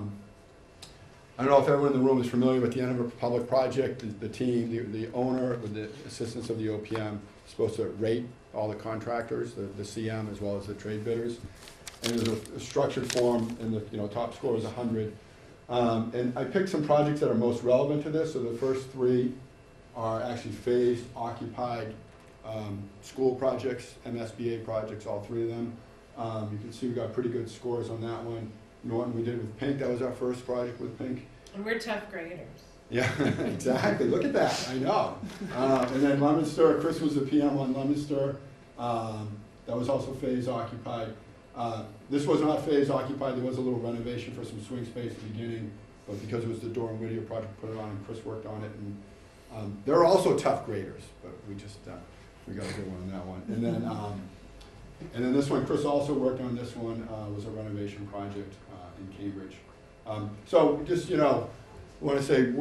don't know if everyone in the room is familiar with the Andover Public Project. The team, the owner, with the assistance of the OPM, is supposed to rate all the contractors, the CM as well as the trade bidders. And there's a structured form, and the top score is 100. And I picked some projects that are most relevant to this. So the first three are actually phased, occupied school projects, MSBA projects, all three of them. You can see we got pretty good scores on that one. Norton, we did with Pink. That was our first project with Pink. And we're tough graders. Yeah, exactly. Look at that. I know. And then Leominster, Chris was the PM on Leominster. That was also phase occupied. This was not phase occupied. There was a little renovation for some swing space at the beginning, but because it was the Doran Whittier project, put it on, and Chris worked on it. And they're also tough graders, but we just we got a good one on that one. And then this one, Chris also worked on this one. Was a renovation project in Cambridge. So just want to say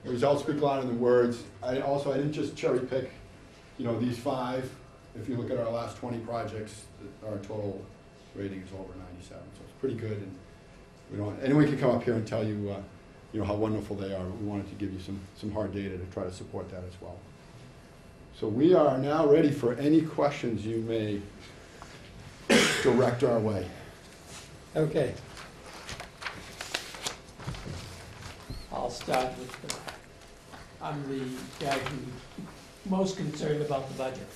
results speak louder than words. I didn't just cherry pick these 5. If you look at our last 20 projects, our total rating is over 97, so it's pretty good. And anyone can come up here and tell you, how wonderful they are. But we wanted to give you some hard data to try to support that as well. So we are now ready for any questions you may direct our way. Okay. I'll start with I'm the guy who's most concerned about the budget.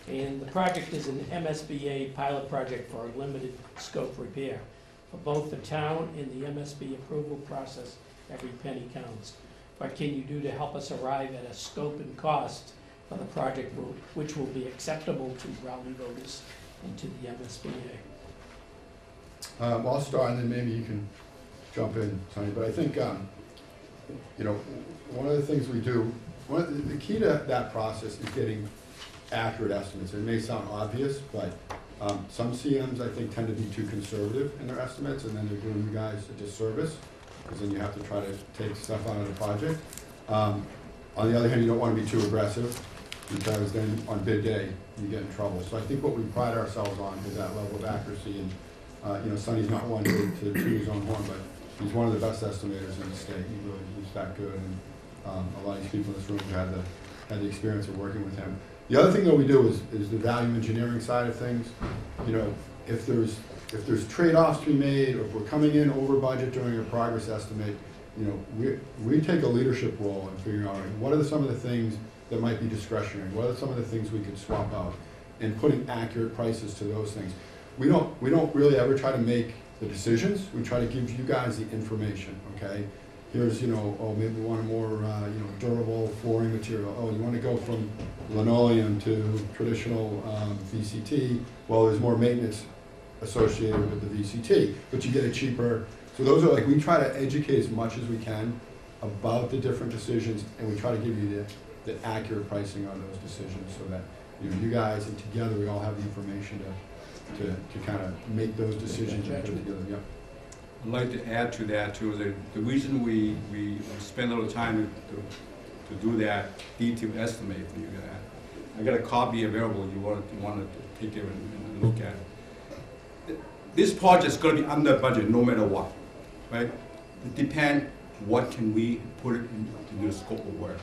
And the project is an MSBA pilot project for a limited scope repair. For both the town and the MSB approval process, every penny counts. What can you do to help us arrive at a scope and cost for the project which will be acceptable to Raleigh voters and to the MSBA? Well, I'll start and then maybe you can jump in, Sonny. But I think, one of the things we do, the key to that process is getting accurate estimates. It may sound obvious, but some CMs I think tend to be too conservative in their estimates, and then they're doing you guys a disservice, because then you have to try to take stuff out of the project. On the other hand, you don't want to be too aggressive, because then on bid day you get in trouble. So I think what we pride ourselves on is that level of accuracy. And Sonny's not one to toot his own horn, but he's one of the best estimators in the state. He's that good, and a lot of these people in this room have had the experience of working with him. The other thing that we do is the value engineering side of things. If there's trade-offs to be made, or if we're coming in over budget during a progress estimate, we take a leadership role in figuring out what are some of the things that might be discretionary, what are some of the things we could swap out, and putting accurate prices to those things. We don't really ever try to make the decisions. We try to give you guys the information. Okay, here's maybe we want a more durable flooring material. Oh, you want to go from linoleum to traditional VCT. Well, there's more maintenance associated with the VCT, but you get it cheaper. So those are we try to educate as much as we can about the different decisions, and we try to give you the accurate pricing on those decisions, so that you guys and together we all have the information to kind of make those decisions and put it together. Yep. I'd like to add to that too. The reason we spend a little time to do that detailed estimate for you guys. I got a copy available. You want to take it and look at it. This project is going to be under budget no matter what, right? It depends what can we put it into the scope of work.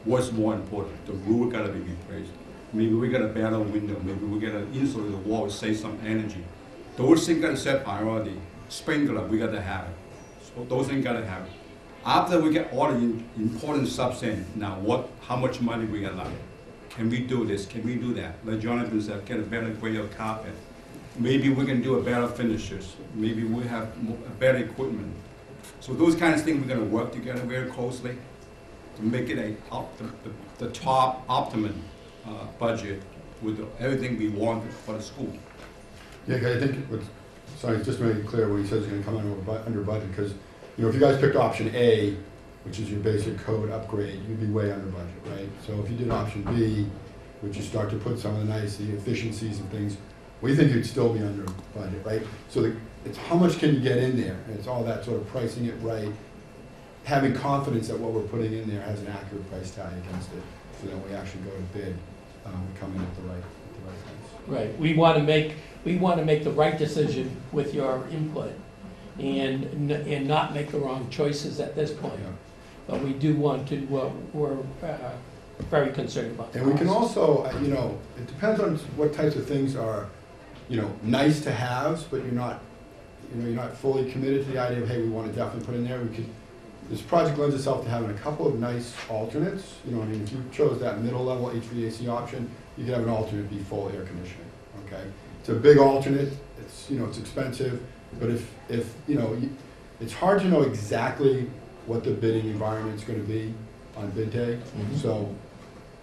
What's more important? The roof got to be replaced. Maybe we got a better window. Maybe we got to insulate the wall, save some energy. Those things got to set priority. Sprinkler, we got to have it. So those things got to have it. After we get all the important stuff in, now how much money we got left? Can we do this? Can we do that? Like Jonathan said, get a better grade of carpet. Maybe we can do a better finishes. Maybe we have better equipment. So those kind of things we're going to work together very closely to make it the top optimum budget with everything we want for the school. Yeah, I think sorry, just to make it clear when he says he's going to come under budget, because if you guys picked option A, which is your basic code upgrade, you'd be way under budget, right? So if you did option B, which you start to put some of the efficiencies and things, we think you'd still be under budget, right? So it's how much can you get in there, and it's all that sort of pricing it right, having confidence that what we're putting in there has an accurate price tag against it, so that we actually go to bid, we come in at the right price. Right, we want to make the right decision with your input, and not make the wrong choices at this point. Yeah. But we do want to, we're very concerned about And we can costs. also, it depends on what types of things are, nice to haves, but you're not fully committed to the idea of, hey, we want to definitely put in there. This project lends itself to having a couple of nice alternates. If you chose that middle level HVAC option, you could have an alternate be full air conditioning. Okay, it's a big alternate. It's expensive, but if it's hard to know exactly what the bidding environment's going to be on bid day. Mm-hmm. So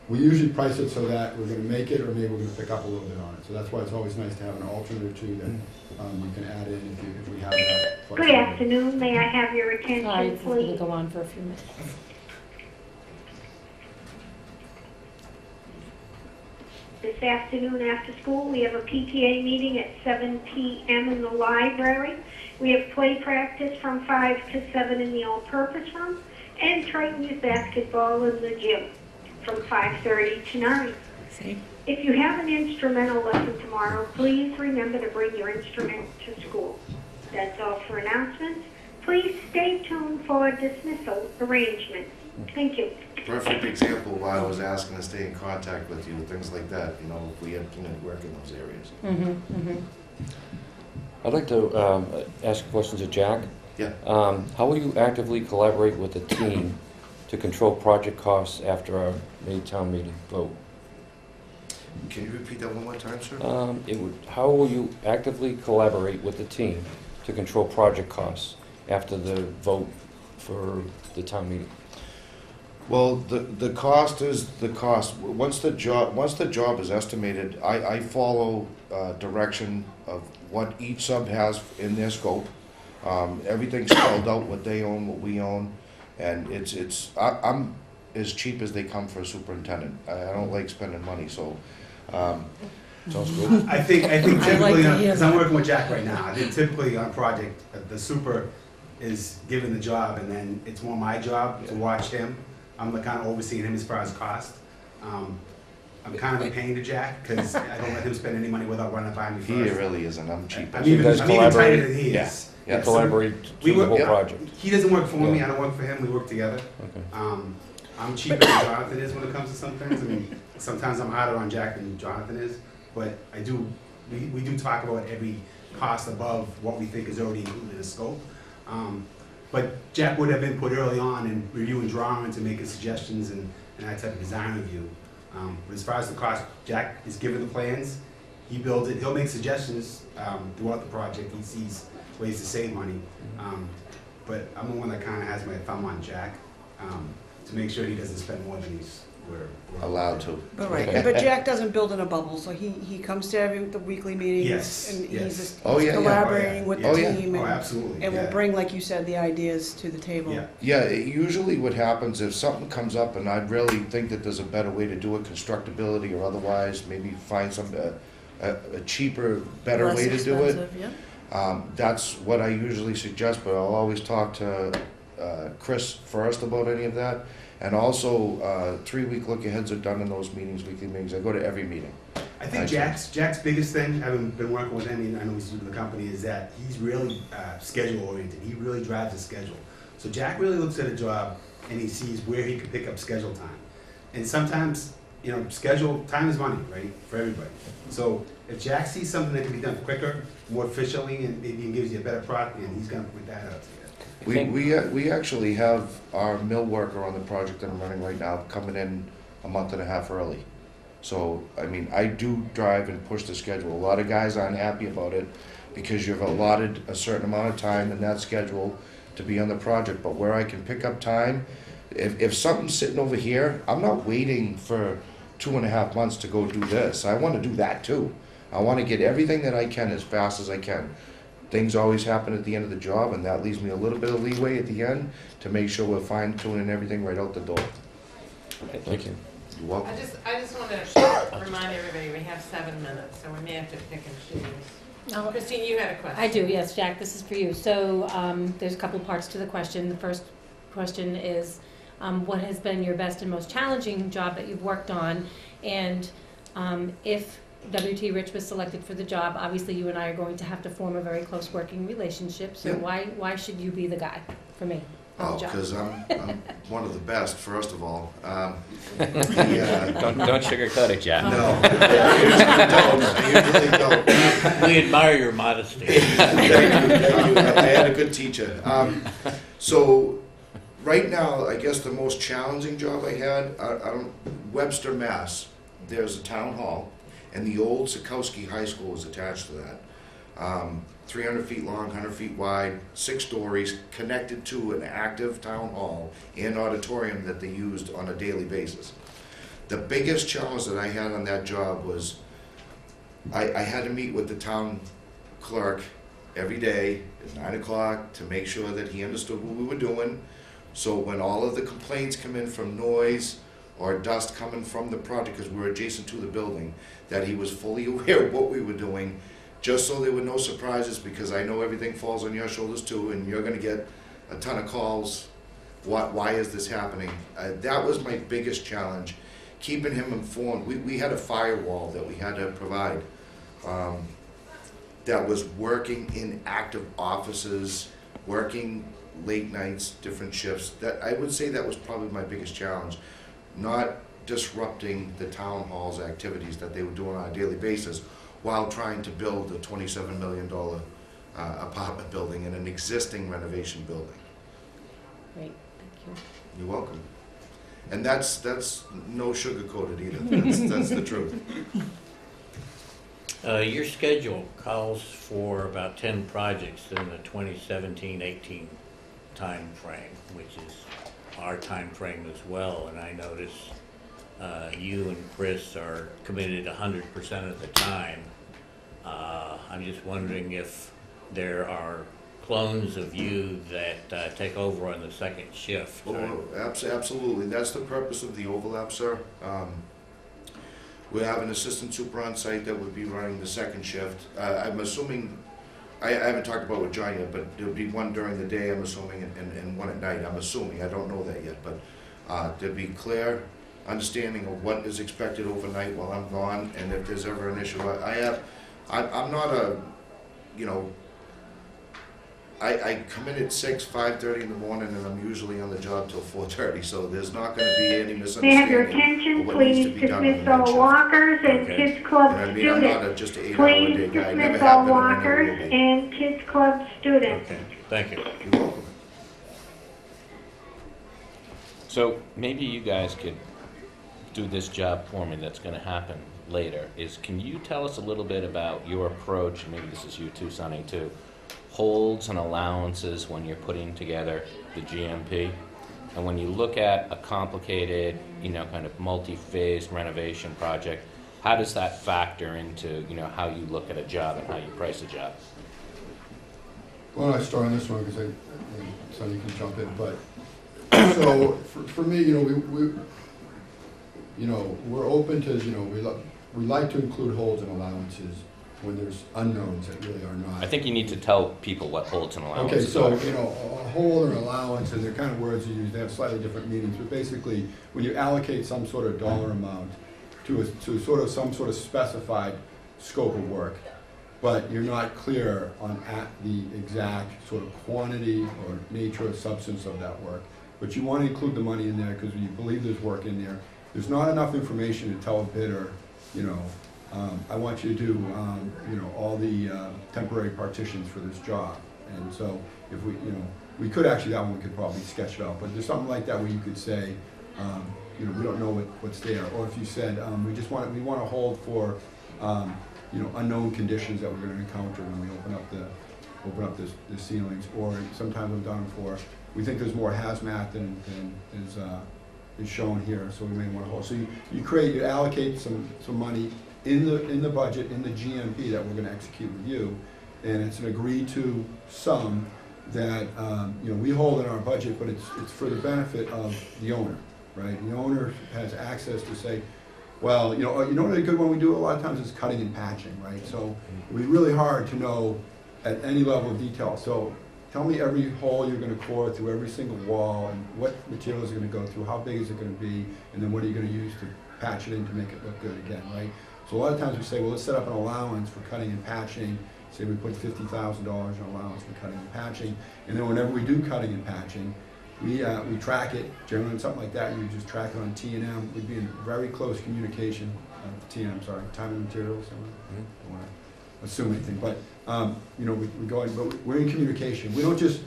we usually price it so that we're going to make it, or maybe we're going to pick up a little bit on it. So that's why it's always nice to have an alternate or two that you can add in if we have that. Good afternoon. May I have your attention, Sorry, this is going to please? go on for a few minutes. This afternoon after school, we have a PTA meeting at 7 p.m. in the library. We have play practice from 5 to 7 in the all-purpose room, and Triton youth basketball in the gym from 5:30 to 9. If you have an instrumental lesson tomorrow, please remember to bring your instrument to school. That's all for announcements. Please stay tuned for dismissal arrangements. Thank you. Perfect example why I was asking to stay in contact with you, things like that, if we had community work in those areas. I'd like to ask a question to Jack. Yeah. How will you actively collaborate with the team to control project costs after our May town meeting vote? Can you repeat that one more time, sir? How will you actively collaborate with the team to control project costs after the vote for the town meeting? Well, the cost is the cost. Once the job is estimated, I follow direction of what each sub has in their scope. Everything's spelled out, what they own, what we own, and I'm as cheap as they come for a superintendent. I don't like spending money, so sounds good. I think typically, because I'm working with Jack right now, I think typically on a project, the super is given the job, and then it's more my job to watch him. I'm kind of overseeing him as far as cost. I'm kind of a pain to Jack because I don't let him spend any money without running by me first. He really isn't. I'm cheap. I'm even tighter than he Yeah. is. You collaborate We through the work, whole project. He doesn't work for me. Yeah. I don't work for him. We work together. Okay. I'm cheaper than Jonathan is when it comes to some things. I mean, sometimes I'm harder on Jack than Jonathan is, but we do talk about every cost above what we think is already included in the scope. But Jack would have input early on in reviewing drawings and making suggestions and that type of design review. But as far as the cost, Jack is given the plans, he builds it, he'll make suggestions throughout the project, he sees ways to save money. But I'm the one that kind of has my thumb on Jack to make sure he doesn't spend more than he's allowed to. Right, but Jack doesn't build in a bubble, so he comes to the weekly meetings. Yes, And yes. he's Oh, collaborating yeah. with Oh, the yeah. team. Oh, And, absolutely, and will yeah. bring, like you said, the ideas to the table. Yeah, usually what happens if something comes up and I really think that there's a better way to do it, constructability or otherwise, maybe find some a cheaper, better Less way to do it. expensive, yeah. That's what I usually suggest, but I'll always talk to Chris first about any of that. And also, 3-week look-aheads are done in those meetings, weekly meetings. I go to every meeting. I think Jack's biggest thing, having been working with him, and I know he's new to the company, is that he's really schedule oriented. He really drives the schedule. So Jack really looks at a job and he sees where he can pick up schedule time. And sometimes, you know, schedule time is money, right, for everybody. So if Jack sees something that can be done quicker, more efficiently, and maybe gives you a better product, then he's going to point that out to you. We actually have our mill worker on the project that I'm running right now coming in a month and a half early. So, I mean, I do drive and push the schedule. A lot of guys aren't happy about it because you've allotted a certain amount of time in that schedule to be on the project. But where I can pick up time, if something's sitting over here, I'm not waiting for 2.5 months to go do this. I want to do that too. I want to get everything that I can as fast as I can. Things always happen at the end of the job, and that leaves me a little bit of leeway at the end to make sure we're fine-tuning everything right out the door. Okay, thank you. You're welcome. I just want to remind everybody, we have 7 minutes, so we may have to pick and choose. Christine, you had a question. I do, yes, Jack, this is for you. So there's a couple parts to the question. The first question is, what has been your best and most challenging job that you've worked on? And if W.T. Rich was selected for the job, obviously you and I are going to have to form a very close working relationship. So why should you be the guy for me? Oh, because I'm one of the best, first of all. Don't sugarcoat it, Jack. No, I usually don't. We admire your modesty. Thank you. I had a good teacher. So right now, I guess the most challenging job I had, Webster, Mass. There's a town hall, and the old Sikowski High School is attached to that. 300 feet long, 100 feet wide, 6 stories, connected to an active town hall and auditorium that they used on a daily basis. The biggest challenge that I had on that job was I had to meet with the town clerk every day at 9 o'clock to make sure that he understood what we were doing. So when all of the complaints come in from noise or dust coming from the project, because we were adjacent to the building, that he was fully aware of what we were doing, just so there were no surprises, because I know everything falls on your shoulders too, and you're gonna get a ton of calls. Why is this happening? That was my biggest challenge, keeping him informed. We had a firewall that we had to provide that was working in active offices, working late nights, different shifts. That I would say that was probably my biggest challenge, not disrupting the town hall's activities that they were doing on a daily basis, while trying to build a $27 million apartment building in an existing renovation building. Great, thank you. You're welcome. And that's no sugar-coated either. That's the truth. Your schedule calls for about 10 projects in the 2017-18 time frame, which is our time frame as well. And I notice you and Chris are committed 100% of the time. I'm just wondering if there are clones of you that take over on the second shift. Oh, absolutely. That's the purpose of the overlap, sir. We have an assistant super on site that would be running the second shift. I'm assuming, I haven't talked about with John yet, but there'll be one during the day, I'm assuming, and one at night. I'm assuming, I don't know that yet, but there'll be clear understanding of what is expected overnight while I'm gone, and if there's ever an issue. I'm not a, you know, I come in at 5:30 in the morning, and I'm usually on the job till 4:30, so there's not going to be any misunderstanding. May I have your attention, please dismiss all walkers and Kids Club I'm students. not just an 8-hour day guy. I never Dismiss have all been and I never walkers will be. and Kids Club students. Okay, thank you. You're welcome. So maybe you guys could do this job for me that's going to happen later. Can you tell us a little bit about your approach, and maybe this is you too, Sonny, too, holds and allowances when you're putting together the GMP? And when you look at a complicated, kind of multi-phase renovation project, how does that factor into, how you look at a job and how you price a job? Why don't I start on this one, because Sonny can jump in, but, so, for me, we're open to, we like to include holds and allowances when there's unknowns that really are not. I think you need to tell people what holds and allowances Okay, so, are. you know, a hold or allowance, and they're kind of words you use, they have slightly different meanings, but basically, when you allocate some sort of dollar amount to some sort of specified scope of work, but you're not clear on the exact sort of quantity or nature or substance of that work, but you want to include the money in there because you believe there's work in there. There's not enough information to tell a bidder, you know, I want you to do, you know, all the temporary partitions for this job. And so if we, you know, we could actually, that one we could probably sketch it out, but there's something like that where you could say, you know, we don't know what's there. Or if you said, we want to hold for, you know, unknown conditions that we're going to encounter when we open up the ceilings. Or sometimes I've done for, we think there's more hazmat than is shown here, so we may want to hold. So you allocate some money in the budget, in the GMP that we're going to execute with you, and it's an agreed to sum that you know, we hold in our budget, but it's for the benefit of the owner, right? The owner has access to say, well, you know what a good one we do a lot of times is cutting and patching, right? So it would be really hard to know at any level of detail. So tell me every hole you're going to core through every single wall, and what materials are going to go through, how big is it going to be, and then what are you going to use to patch it in to make it look good again, right? So a lot of times we say, well, let's set up an allowance for cutting and patching. Say we put $50,000 in allowance for cutting and patching, and then whenever we do cutting and patching, we track it. Generally, on something like that, you just track it on T&M. We'd be in very close communication. T&M, sorry, time and materials. I don't want to assume anything, but you know, we go in, but we're in communication. We don't just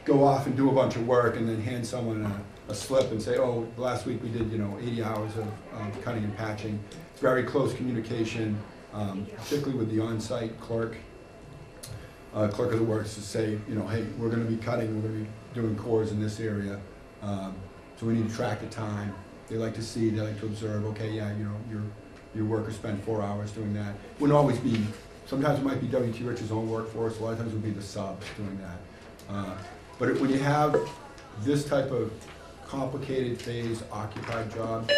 go off and do a bunch of work and then hand someone a slip and say, oh, last week we did, you know, 80 hours of cutting and patching. Very close communication, particularly with the on-site clerk of the works, to say, you know, hey, we're going to be cutting, we're going to be doing cores in this area, so we need to track the time. They like to see, they like to observe, okay, yeah, you know, your worker spent 4 hours doing that. Wouldn't always be, sometimes it might be W.T. Rich's own workforce, a lot of times it would be the subs doing that. But when you have this type of complicated phase occupied job,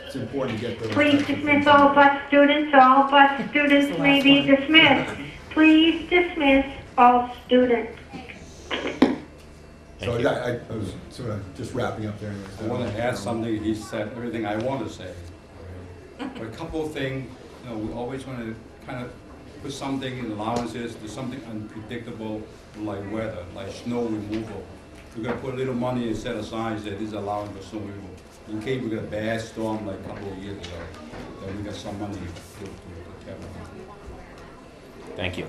it's important to get those. Please dismiss all bus students. All bus students may be dismissed. Please dismiss all students. So I was sort of just wrapping up there. I want to add something. He said everything I want to say. But a couple of things, you know, we always want to kind of put something in allowances, do something unpredictable like weather, like snow removal. We're going to put a little money and set aside that is allowing for snow removal. In case we get a bad storm like a couple of years ago, then we got some money to cover. Thank you.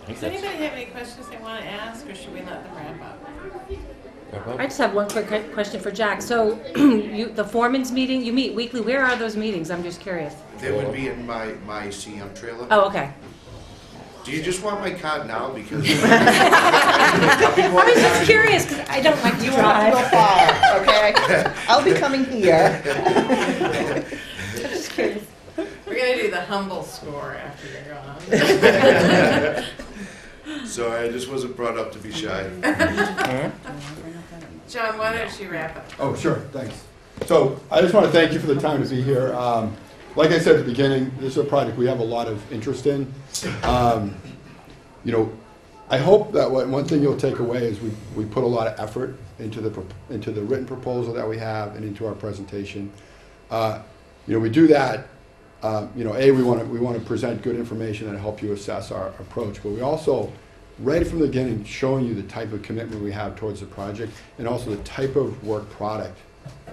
Does anybody have any questions they want to ask, or should we let them wrap up? I just have one quick question for Jack. So, the foreman's meeting, you meet weekly. Where are those meetings? I'm just curious. They would be in my CM trailer. Oh, okay. Do you just want my card now? Because I was just curious because I don't like to You drive. won't go far, okay? I'll be coming here. I'm just curious. We're going to do the humble score after you're gone. Sorry, I just wasn't brought up to be shy. John, why don't you wrap up? Oh, sure, thanks. So I just want to thank you for the time to be here. Like I said at the beginning, this is a project we have a lot of interest in. You know, I hope that one thing you'll take away is we put a lot of effort into the written proposal that we have and into our presentation. You know, we do that. You know, we want to present good information and help you assess our approach, but we also, right from the beginning, showing you the type of commitment we have towards the project and also the type of work product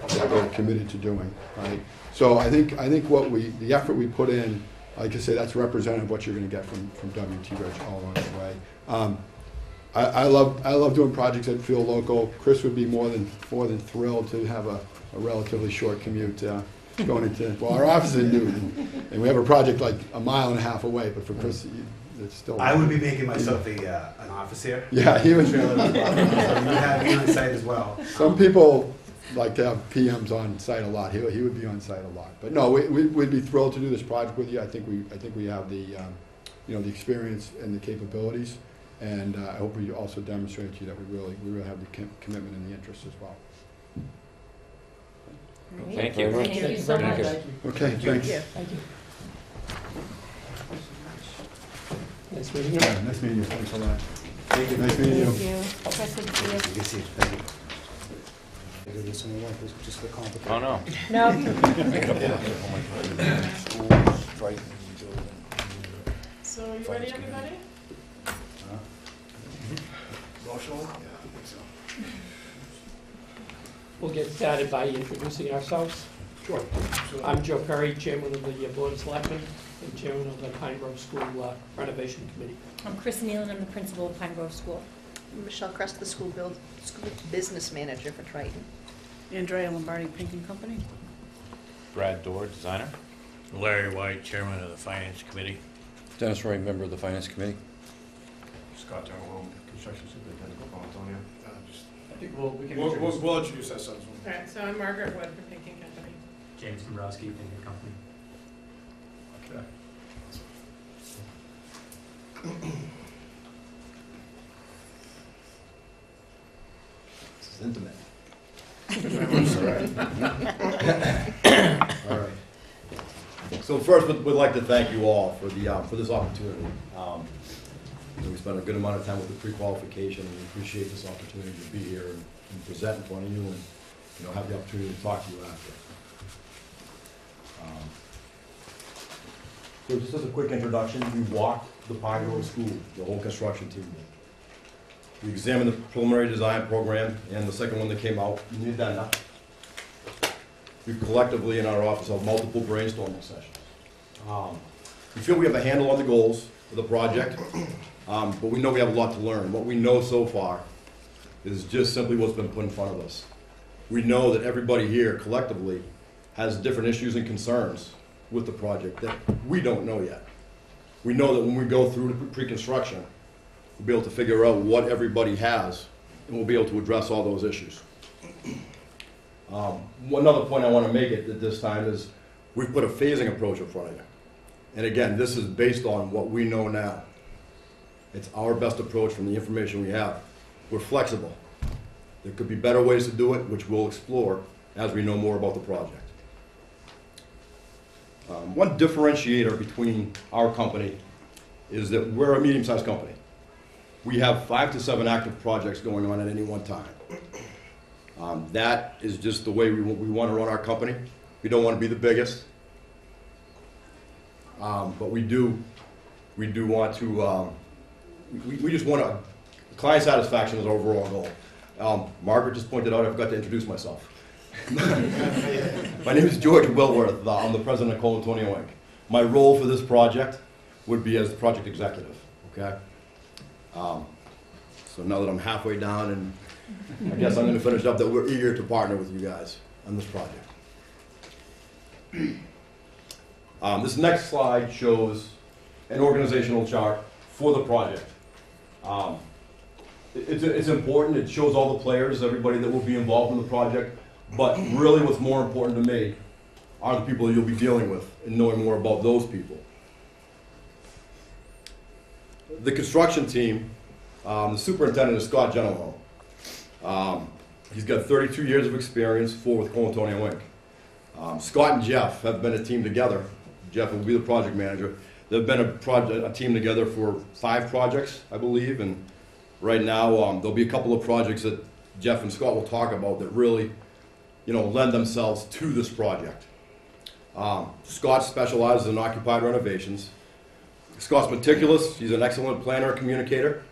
that we're committed to doing, right? So I think the effort we put in, like I say, that's representative of what you're going to get from W.T. Rich all along the way. I love doing projects that feel local. Chris would be more than thrilled to have a relatively short commute going into, well, our office is in Newton, and we have a project like a mile and a half away, but for Chris, it's still. I would be making myself an office here. Yeah, he would. So you have me on site as well. Some people like to have PMs on site a lot. He would be on site a lot. But no, we'd be thrilled to do this project with you. I think we have the you know, the experience and the capabilities, and I hope we also demonstrate to you that we really have the commitment and the interest as well. Thank you. Thank you so much. Okay, thanks. Thank you. Nice meeting you. Yeah, nice meeting you. Thanks a lot. Thank you. Nice meeting you. Thank you. Chris, good to see you. You can see it. Thank you. Just the complicated. Oh, no. No. So, you ready, everybody? Emotional? Yeah, I think so. We'll get started by introducing ourselves. Sure. I'm Joe Perry, Chairman of the Board of Selectmen and Chairman of the Pine Grove School Renovation Committee. I'm Chris Nealon, I'm the principal of Pine Grove School. Michelle Crest, the school business manager for Triton. Andrea Lombardi, Pink and Company. Brad Dorr, designer. Larry White, Chairman of the Finance Committee. Dennis Roy, member of the Finance Committee. Scott Turnbull, construction superintendent for Antonio. I think we can We'll introduce ourselves. All right, so I'm Margaret Wood for Pink and Company. James Dombrowski, Pink and Company. This is intimate. All right. So first, we'd like to thank you all for this opportunity. We spent a good amount of time with the pre-qualification, and we appreciate this opportunity to be here and present in front of you, and have the opportunity to talk to you after. So just as a quick introduction, we walked the Pine Grove School, the whole construction team did. We examined the preliminary design program and the second one that came out in the addenda. We collectively in our office have multiple brainstorming sessions. We feel we have a handle on the goals of the project, but we know we have a lot to learn. What we know so far is just simply what's been put in front of us. We know that everybody here collectively has different issues and concerns with the project that we don't know yet. We know that when we go through the pre-construction, we'll be able to figure out what everybody has, and we'll be able to address all those issues. One other point I want to make at this time is we've put a phasing approach in front of you. And again, this is based on what we know now. It's our best approach from the information we have. We're flexible. There could be better ways to do it, which we'll explore as we know more about the project. One differentiator between our company is that we're a medium-sized company. We have 5 to 7 active projects going on at any one time. That is just the way we want to run our company. We don't want to be the biggest, but we do want to. We just want to. Client satisfaction is our overall goal. Margaret just pointed out I forgot to introduce myself. My name is George Wilworth. I'm the president of Cole Antonio Inc. My role for this project would be as the project executive. Okay. So now that I'm halfway down, and I guess I'm going to finish up, that we're eager to partner with you guys on this project. This next slide shows an organizational chart for the project. It's important. It shows all the players, everybody that will be involved in the project. But really what's more important to me are the people you'll be dealing with and knowing more about those people. The construction team, the superintendent is Scott Gentleman. He's got 32 years of experience, 4 with Cole Antonio Inc. Scott and Jeff have been a team together. Jeff will be the project manager. They've been a team together for 5 projects, I believe, and right now there'll be a couple of projects that Jeff and Scott will talk about that really, lend themselves to this project. Scott specializes in occupied renovations. Scott's meticulous. He's an excellent planner and communicator,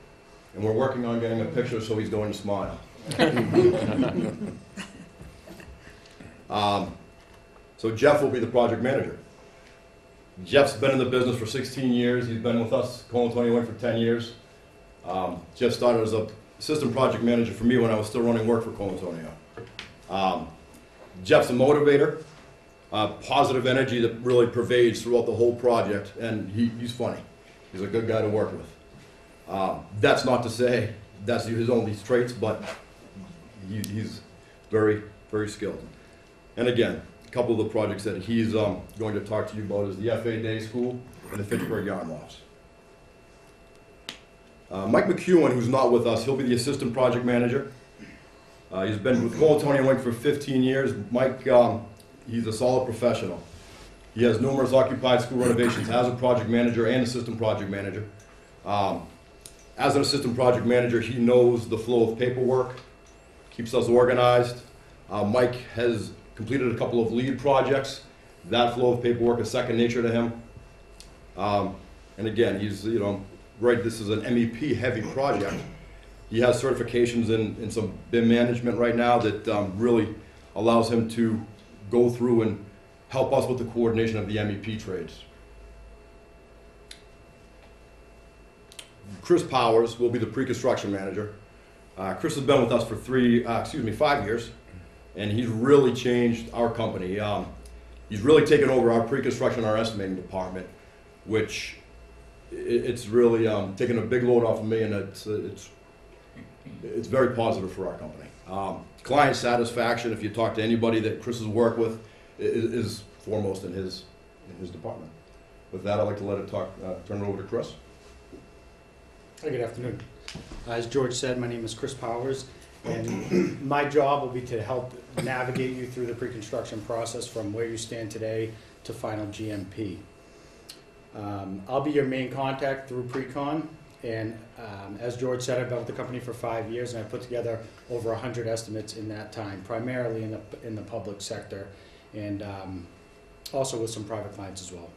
and we're working on getting a picture so he's going to smile. So Jeff will be the project manager. Jeff's been in the business for 16 years. He's been with us, Cole Antonio Inc. for 10 years. Jeff started as an assistant project manager for me when I was still running work for Cole Antonio. Jeff's a motivator, positive energy that really pervades throughout the whole project, and he's funny. He's a good guy to work with. That's not to say that's his only traits, but he's very, very skilled. And again, a couple of the projects that he's going to talk to you about is the FA Day School and the Fitchburg Yarn Lofts. Mike McEwen, who's not with us, he'll be the assistant project manager. He's been with Cole Antonio Inc. for 15 years. Mike, he's a solid professional. He has numerous occupied school renovations as a project manager and assistant project manager. As an assistant project manager, he knows the flow of paperwork, keeps us organized. Mike has completed a couple of lead projects. That flow of paperwork is second nature to him. And again, he's, right, this is an MEP heavy project. He has certifications in some BIM management right now that really allows him to go through and help us with the coordination of the MEP trades. Chris Powers will be the pre-construction manager. Chris has been with us for 5 years, and he's really changed our company. He's really taken over our pre-construction, our estimating department, which it's really taken a big load off of me, and it's very positive for our company. Client satisfaction, if you talk to anybody that Chris has worked with, is foremost in his department. With that, I'd like to turn it over to Chris. Hi, good afternoon. As George said, my name is Chris Powers, and my job will be to help navigate you through the pre-construction process from where you stand today to final GMP. I'll be your main contact through pre-con, and as George said, I've been with the company for 5 years, and I've put together over 100 estimates in that time, primarily in the public sector, and also with some private clients as well.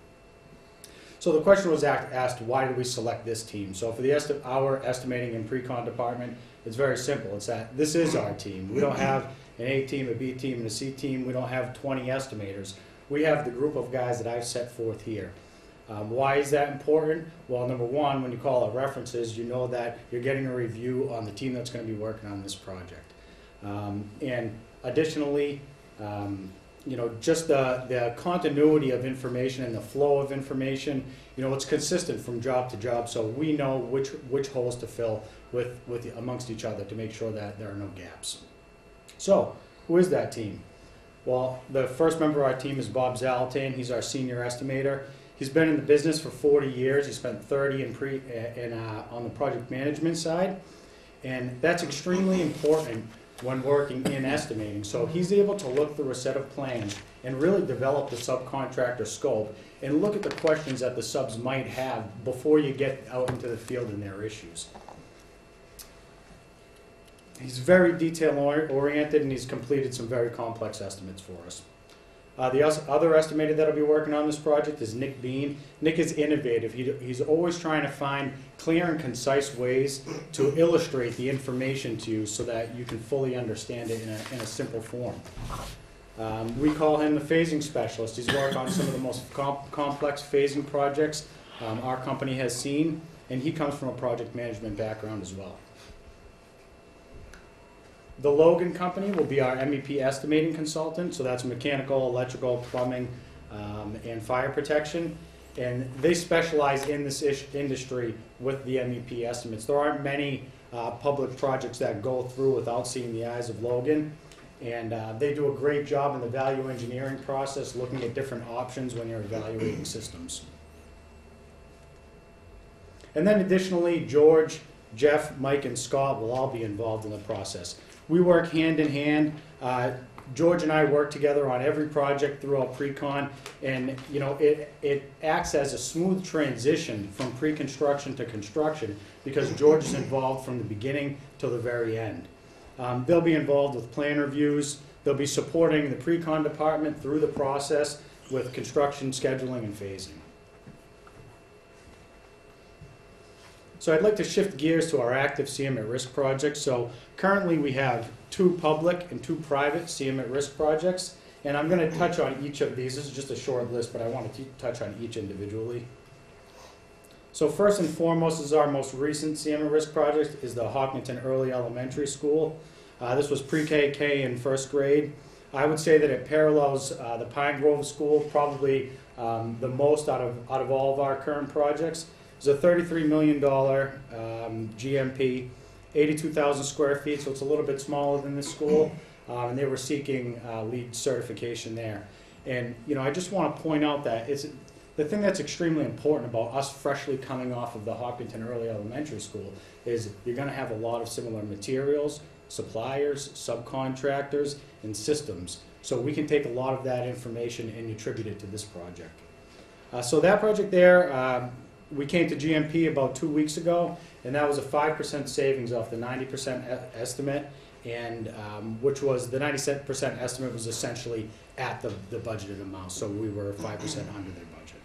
So the question was asked, why did we select this team? So for our estimating and pre-con department, it's very simple. It's that this is our team. We don't have an A team, a B team, and a C team. We don't have 20 estimators. We have the group of guys that I've set forth here. Why is that important? Well, number one, when you call it references, you know that you're getting a review on the team that's going to be working on this project. And additionally, just the continuity of information and the flow of information, it's consistent from job to job, so we know which holes to fill amongst each other to make sure that there are no gaps. So, who is that team? Well, the first member of our team is Bob Zalatan. He's our senior estimator. He's been in the business for 40 years. He spent 30 on the project management side, and that's extremely important when working in estimating. So he's able to look through a set of plans and really develop the subcontractor scope and look at the questions that the subs might have before you get out into the field and their issues. He's very detail-oriented, and he's completed some very complex estimates for us. The other estimator that'll be working on this project is Nick Bean. Nick is innovative. He's always trying to find clear and concise ways to illustrate the information to you so that you can fully understand it in a simple form. We call him the phasing specialist. He's worked on some of the most complex phasing projects our company has seen, and he comes from a project management background as well. The Logan Company will be our MEP estimating consultant, so that's mechanical, electrical, plumbing, and fire protection. And they specialize in this industry with the MEP estimates. There aren't many public projects that go through without seeing the eyes of Logan. And they do a great job in the value engineering process, looking at different options when you're evaluating systems. And then additionally, George, Jeff, Mike, and Scott will all be involved in the process. We work hand in hand. George and I work together on every project throughout pre-con, and it acts as a smooth transition from pre-construction to construction because George is involved from the beginning till the very end. They'll be involved with plan reviews. They'll be supporting the pre-con department through the process with construction, scheduling, and phasing. So I'd like to shift gears to our active CM at Risk projects. So currently we have 2 public and 2 private CM at Risk projects, and I'm going to touch on each of these. This is just a short list, but I want to touch on each individually. So first and foremost is our most recent CM at Risk project is the Hopkinton Early Elementary School. This was pre-K in first grade. I would say that it parallels the Pine Grove School probably the most out of all of our current projects. It's a $33 million GMP, 82,000 square feet, so it's a little bit smaller than this school, and they were seeking LEED certification there. And I just want to point out that the thing that's extremely important about us freshly coming off of the Hopkinton Early Elementary School is you're going to have a lot of similar materials, suppliers, subcontractors, and systems. So we can take a lot of that information and attribute it to this project. So that project there, we came to GMP about 2 weeks ago, and that was a 5% savings off the 90% estimate, and which was, the 90% estimate was essentially at the budgeted amount, so we were 5% under their budget.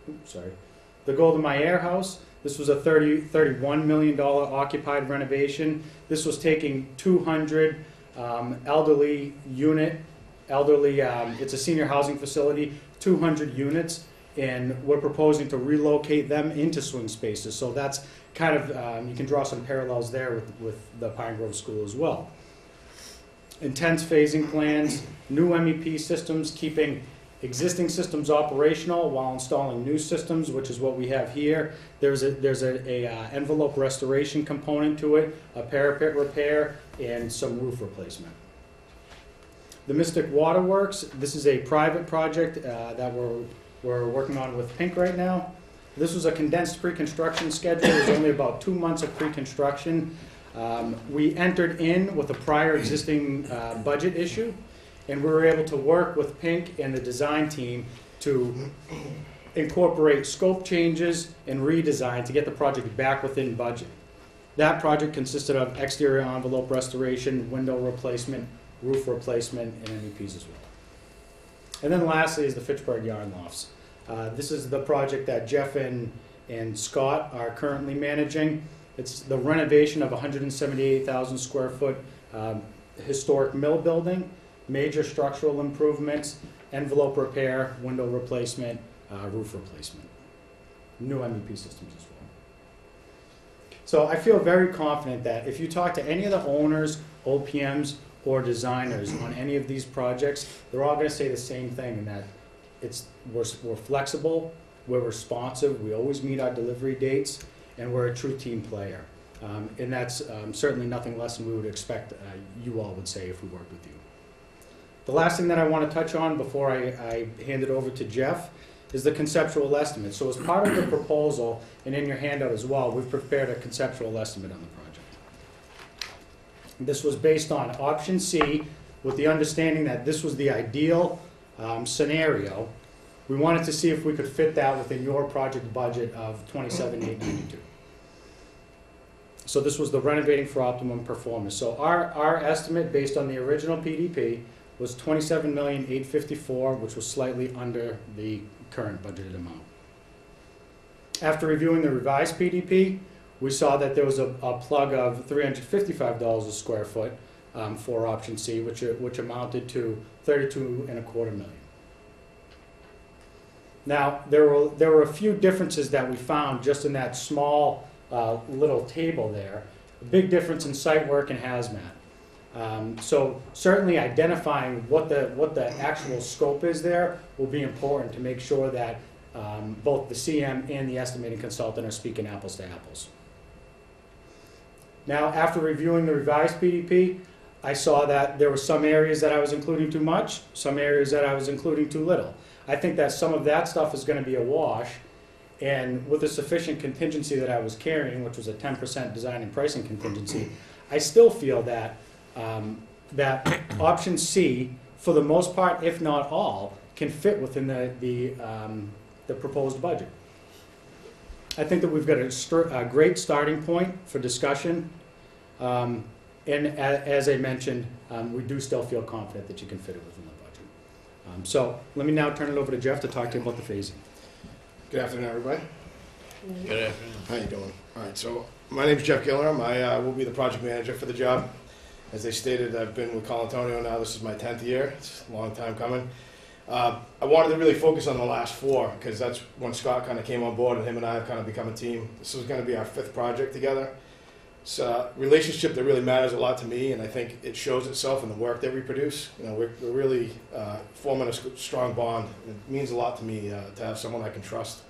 Oops, sorry. The Golden Meyer House, this was a $31 million occupied renovation. This was taking 200 elderly, it's a senior housing facility, 200 units, and we're proposing to relocate them into swing spaces. So that's kind of, you can draw some parallels there with the Pine Grove School as well. Intense phasing plans, new MEP systems, keeping existing systems operational while installing new systems, which is what we have here. There's a envelope restoration component to it, a parapet repair, and some roof replacement. The Mystic Waterworks, this is a private project that we're working on with Pink right now. This was a condensed pre-construction schedule. There's only about 2 months of pre-construction. We entered in with a prior existing budget issue, and we were able to work with Pink and the design team to incorporate scope changes and redesign to get the project back within budget. That project consisted of exterior envelope restoration, window replacement, roof replacement, and MEPs as well. And then lastly is the Fitchburg Yarn Lofts. This is the project that Jeff and Scott are currently managing. It's the renovation of 178,000 square foot historic mill building, major structural improvements, envelope repair, window replacement, roof replacement, new MEP systems as well. So I feel very confident that if you talk to any of the owners, OPMs, or designers on any of these projects, they're all going to say the same thing, in that we're flexible, we're responsive, we always meet our delivery dates, and we're a true team player. And that's certainly nothing less than we would expect you all would say if we worked with you. The last thing that I want to touch on before I hand it over to Jeff is the conceptual estimate. So as part of the proposal, and in your handout as well, we've prepared a conceptual estimate on the project. This was based on option C, with the understanding that this was the ideal scenario. We wanted to see if we could fit that within your project budget of $27,892. So this was the renovating for optimum performance. So our estimate based on the original PDP was $27,854,000, which was slightly under the current budgeted amount. After reviewing the revised PDP, we saw that there was a plug of $355 a square foot for option C, which amounted to $32.25 million. Now, there were a few differences that we found just in that small little table there. A big difference in site work and hazmat. So certainly identifying what the actual scope is there will be important to make sure that both the CM and the estimating consultant are speaking apples to apples. Now, after reviewing the revised PDP, I saw that there were some areas that I was including too much, some areas that I was including too little. I think that some of that stuff is going to be a wash, and with the sufficient contingency that I was carrying, which was a 10% design and pricing contingency, I still feel that that option C, for the most part, if not all, can fit within the proposed budget. I think that we've got a great starting point for discussion, and as I mentioned, we do still feel confident that you can fit it within the budget. So let me now turn it over to Jeff to talk to you about the phasing. Good afternoon, everybody. Good afternoon. How you doing? All right, so my name's Jeff Gilliam. I will be the project manager for the job. As they stated, I've been with Colantonio now. This is my 10th year. It's a long time coming. I wanted to really focus on the last 4 because that's when Scott kind of came on board and him and I have kind of become a team. This is going to be our 5th project together. It's a relationship that really matters a lot to me, and I think it shows itself in the work that we produce. You know, we're really forming a strong bond. It means a lot to me to have someone I can trust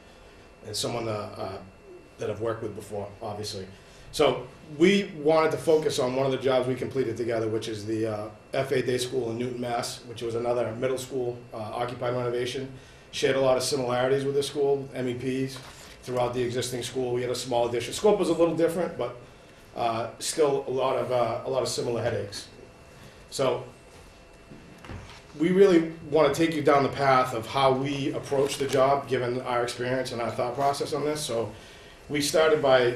and someone that I've worked with before, obviously. So we wanted to focus on one of the jobs we completed together, which is the FA Day School in Newton, Mass., which was another middle school occupied renovation. Shared a lot of similarities with the school, MEPs, throughout the existing school. We had a small addition. Scope was a little different, but still a lot of similar headaches. So we really want to take you down the path of how we approach the job, given our experience and our thought process on this. So we started by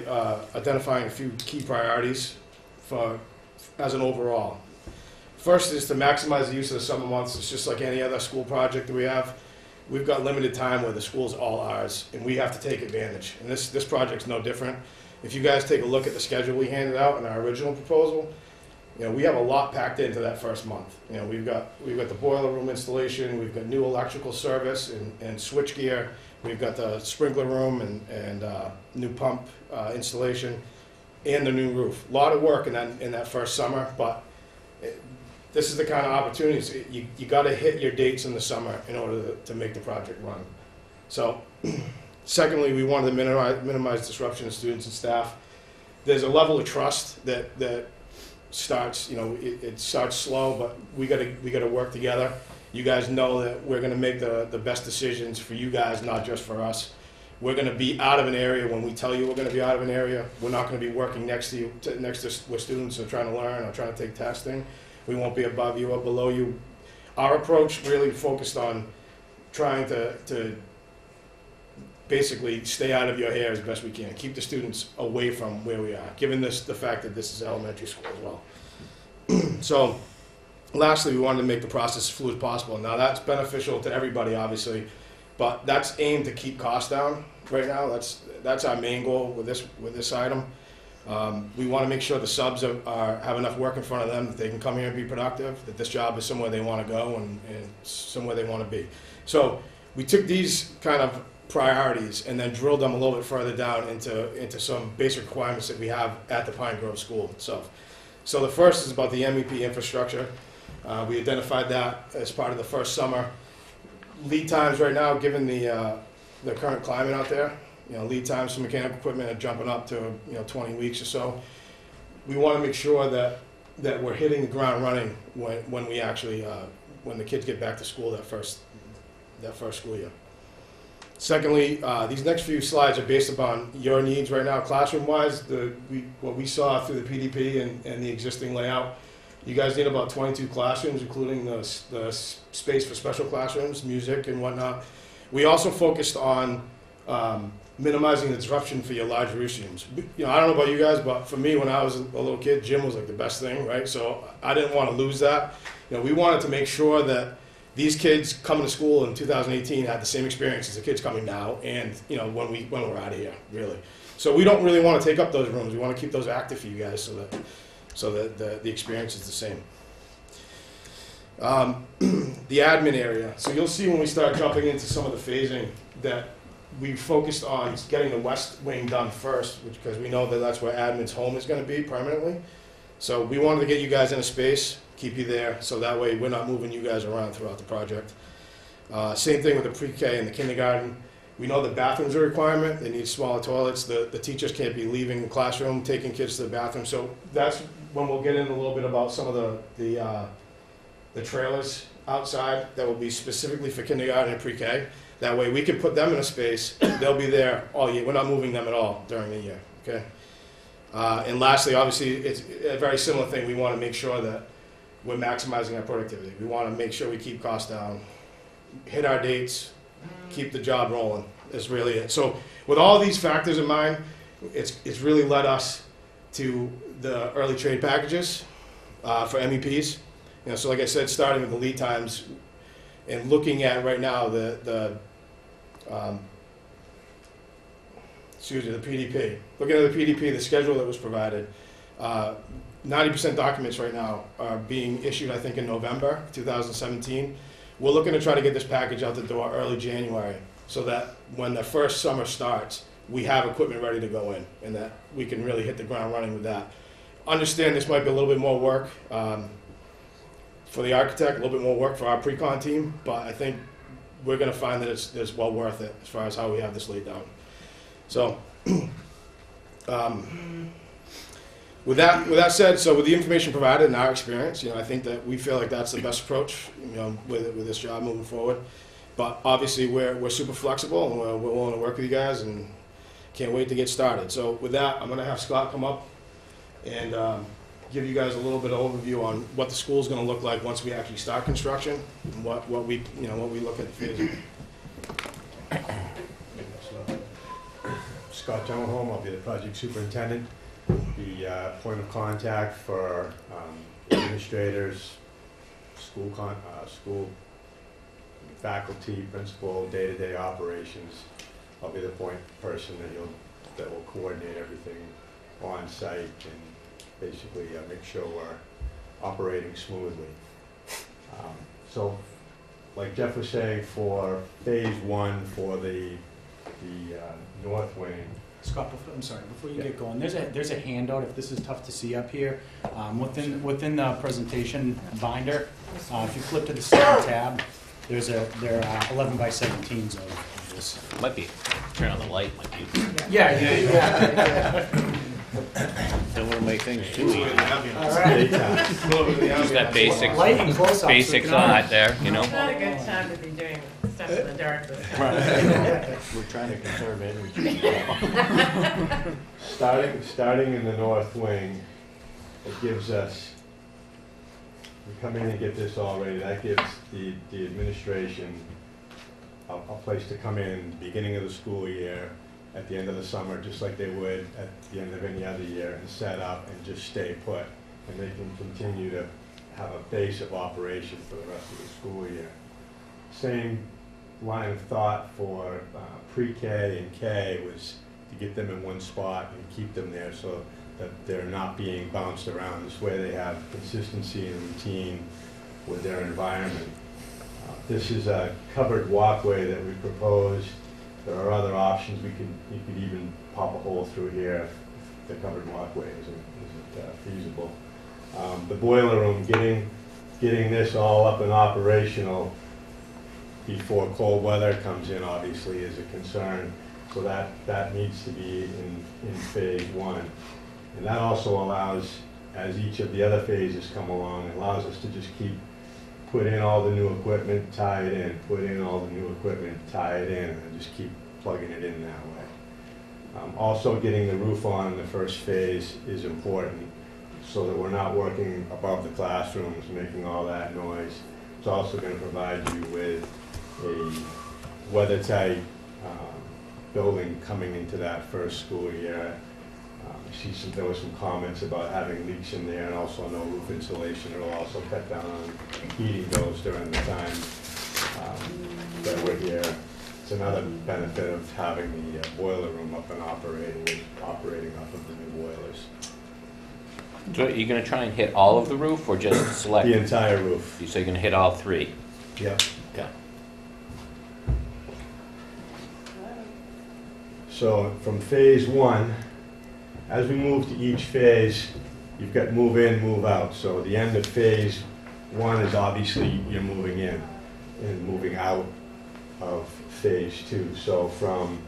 identifying a few key priorities as an overall. First is to maximize the use of the summer months. It's just like any other school project that we have. We've got limited time where the school's all ours, and we have to take advantage. And this project's no different. If you guys take a look at the schedule we handed out in our original proposal, you know, we have a lot packed into that first month. You know, we've got the boiler room installation, we've got new electrical service and switch gear, we've got the sprinkler room and new pump installation, and the new roof. A lot of work in that first summer, but this is the kind of opportunities. You got to hit your dates in the summer in order to make the project run. So, secondly, we wanted to minimize disruption to students and staff. There's a level of trust that starts, you know, it starts slow, but we gotta work together. You guys know that we're gonna make the best decisions for you guys, not just for us. We're gonna be out of an area when we tell you we're gonna be out of an area. We're not gonna be working next to you, where students are trying to learn or trying to take testing. We won't be above you or below you. Our approach really focused on trying to basically stay out of your hair as best we can. Keep the students away from where we are, given the fact that this is elementary school as well. So, lastly, we wanted to make the process as fluid as possible. Now, that's beneficial to everybody, obviously, but that's aimed to keep costs down right now. That's our main goal with this item. We want to make sure the subs have enough work in front of them that they can come here and be productive, that this job is somewhere they want to go and somewhere they want to be. So we took these kind of priorities and then drilled them a little bit further down into some basic requirements that we have at the Pine Grove School itself. So the first is about the MEP infrastructure. We identified that as part of the first summer. Lead times right now, given the current climate out there, you know, lead times for mechanical equipment are jumping up to 20 weeks or so. We want to make sure that we're hitting the ground running when we actually when the kids get back to school that first school year. Secondly, these next few slides are based upon your needs right now, classroom-wise. What we saw through the PDP and the existing layout, you guys need about 22 classrooms, including the space for special classrooms, music and whatnot. We also focused on minimizing the disruption for your large rooms. You know, I don't know about you guys, but for me, when I was a little kid, gym was like the best thing, right? So I didn't want to lose that. You know, we wanted to make sure that these kids coming to school in 2018 had the same experience as the kids coming now, and you know, when we're out of here, really. So we don't really want to take up those rooms. We want to keep those active for you guys, so that the experience is the same. The admin area. So you'll see when we start jumping into some of the phasing that we focused on getting the west wing done first, because we know that that's where admin's home is going to be permanently. So we wanted to get you guys in a space, keep you there, so that way we're not moving you guys around throughout the project. Same thing with the pre-K and the kindergarten. We know the bathrooms are a requirement. They need smaller toilets. The teachers can't be leaving the classroom, taking kids to the bathroom. So that's when we'll get in a little bit about some of the trailers outside that will be specifically for kindergarten and pre-K. That way we can put them in a space. They'll be there all year. We're not moving them at all during the year, okay? And lastly, obviously, it's a very similar thing. We want to make sure that we're maximizing our productivity. We want to make sure we keep costs down, hit our dates, keep the job rolling. That's really it. So with all these factors in mind, it's really led us to the early trade packages for MEPs. You know, so like I said, starting with the lead times and looking at right now the PDP. Looking at the PDP, the schedule that was provided, 90% documents right now are being issued, I think, in November 2017. We're looking to try to get this package out the door early January so that when the first summer starts, we have equipment ready to go in and that we can really hit the ground running with that. Understand this might be a little bit more work for the architect, a little bit more work for our pre-con team, but I think we're going to find that it's well worth it as far as how we have this laid down. So, with that said, so with the information provided and our experience, you know, I think that we feel like that's the best approach, you know, with this job moving forward. But obviously, we're super flexible and we're willing to work with you guys and can't wait to get started. So with that, I'm going to have Scott come up and give you guys a little bit of overview on what the school's gonna look like once we actually start construction, and what we look at phasing. Scott Gentleholm, I'll be the project superintendent, the point of contact for administrators, school faculty, principal, day-to-day operations. I'll be the point person that will coordinate everything on site and basically make sure we're operating smoothly. So, like Jeff was saying, for phase one for the north wing. Scott, before you get going, there's a handout, if this is tough to see up here, within the presentation binder, if you flip to the second tab, there are 11 by 17s of this. Might be, turn on the light, might be. Yeah. Don't want to make things too easy. All right. Just that basics on it there, you know? It's not a good time to be doing stuff in the dark this time. We're trying to conserve energy. Starting in the north wing, it gives us, we come in and get this all ready, that gives the administration a place to come in beginning of the school year, at the end of the summer, just like they would at the end of any other year, and set up and just stay put. And they can continue to have a base of operation for the rest of the school year. Same line of thought for pre-K and K was to get them in one spot and keep them there so that they're not being bounced around. This way they have consistency and routine with their environment. This is a covered walkway that we proposed. There are other options. You could even pop a hole through here if the covered walkway isn't feasible. The boiler room, getting this all up and operational before cold weather comes in obviously is a concern. So that needs to be in phase one. And that also allows, as each of the other phases come along, it allows us to just put in all the new equipment, tie it in, put in all the new equipment, tie it in, and just keep plugging it in that way. Also getting the roof on in the first phase is important so that we're not working above the classrooms, making all that noise. It's also going to provide you with a weather-tight building coming into that first school year. There were some comments about having leaks in there and also no roof insulation. It'll also cut down on heating bills during the time that we're here. It's another benefit of having the boiler room up and operating off of the new boilers. So you're gonna try and hit all of the roof or just select? The entire roof. So you're gonna hit all three? Yep. Yeah. So from phase one, as we move to each phase, you've got move in, move out. So the end of phase one is obviously you're moving in and moving out of phase two. So from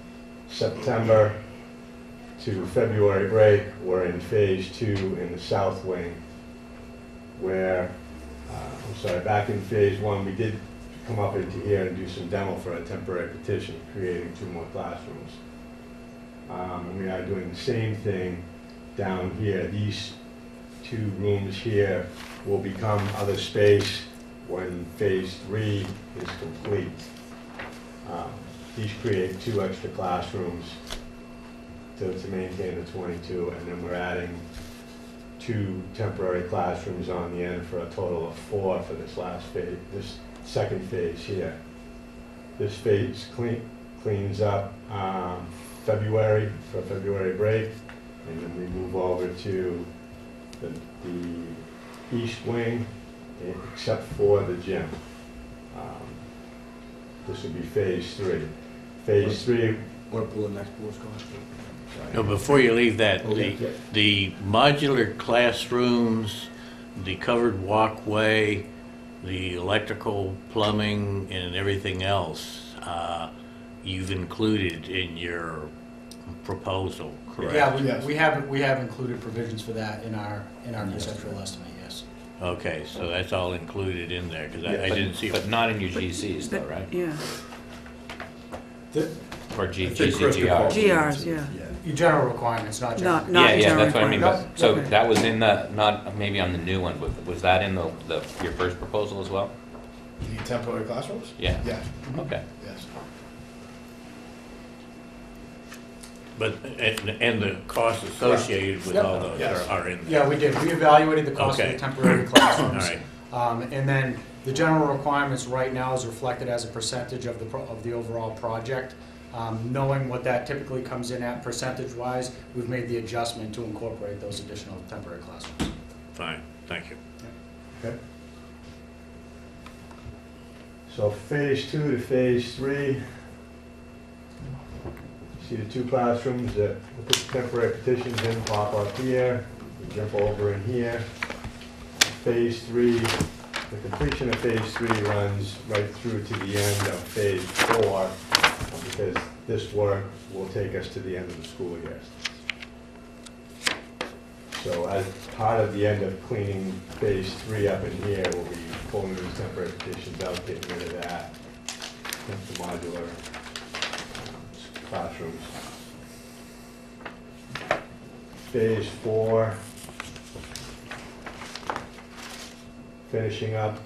September to February break, we're in phase two in the south wing, where, back in phase one, we did come up into here and do some demo for a temporary petition, creating 2 more classrooms. And we are doing the same thing down here. These 2 rooms here will become other space when phase 3 is complete. These create 2 extra classrooms to maintain the 22, and then we're adding 2 temporary classrooms on the end for a total of 4 for this last phase, this second phase here. This phase cleans up February for February break, and then we move over to the east wing, except for the gym. This would be phase 3. Phase 3. Want to pull the next board's No, before you leave that, the modular classrooms, the covered walkway, the electrical, plumbing, and everything else, you've included in your proposal, correct? Yeah, we have included provisions for that in our conceptual estimate, yes. Okay, so that's all included in there, because I didn't see it. But not in your GCs though, right? Yeah. Or I think Chris could GRs? probably GRs, yeah. Your general requirements, not general. Yeah, yeah, that's what I mean, general but, so requirement. that was in the, not maybe on the new one, but was that in your first proposal as well? The temporary classrooms? Yeah. Yeah, Okay. yes. But, and the costs associated with Yep. all those Yes. are in there? Yeah, we did. We evaluated the cost of Okay. the temporary classrooms. All right. And then the general requirements right now is reflected as a percentage of the overall project. Knowing what that typically comes in at percentage-wise, we've made the adjustment to incorporate those additional temporary classrooms. Fine, thank you. Okay. So phase 2 to phase 3. See the 2 classrooms that we put the temporary petitions in, pop up here, we jump over in here. Phase 3, the completion of phase 3 runs right through to the end of phase 4, because this work will take us to the end of the school year. So as part of the end of cleaning phase 3 up in here, we'll be pulling these temporary petitions out, getting rid of that, the modular classrooms. Phase 4, finishing up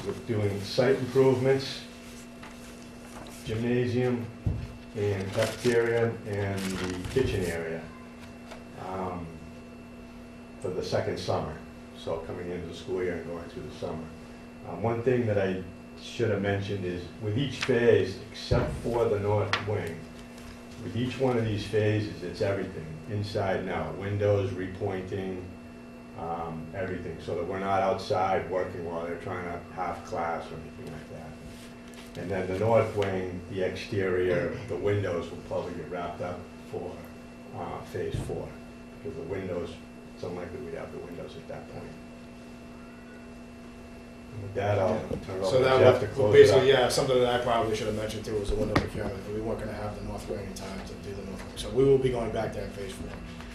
with doing site improvements, gymnasium and cafeteria and the kitchen area for the second summer. So coming into the school year and going through the summer. One thing that I should have mentioned is with each phase, except for the north wing, with each one of these phases, it's everything, inside and out, windows, repointing, everything, so that we're not outside working while they're trying to half class or anything like that. And then the north wing, the exterior, the windows will probably get wrapped up for phase 4, because the windows, it's unlikely we'd have the windows at that point. And with that, I'll turn it So over to that Jeff to would, close basically, it up. yeah, something that I probably should have mentioned too was the window procurement, but we weren't gonna have the north wing in time to do the north wing. So we will be going back there in phase 4,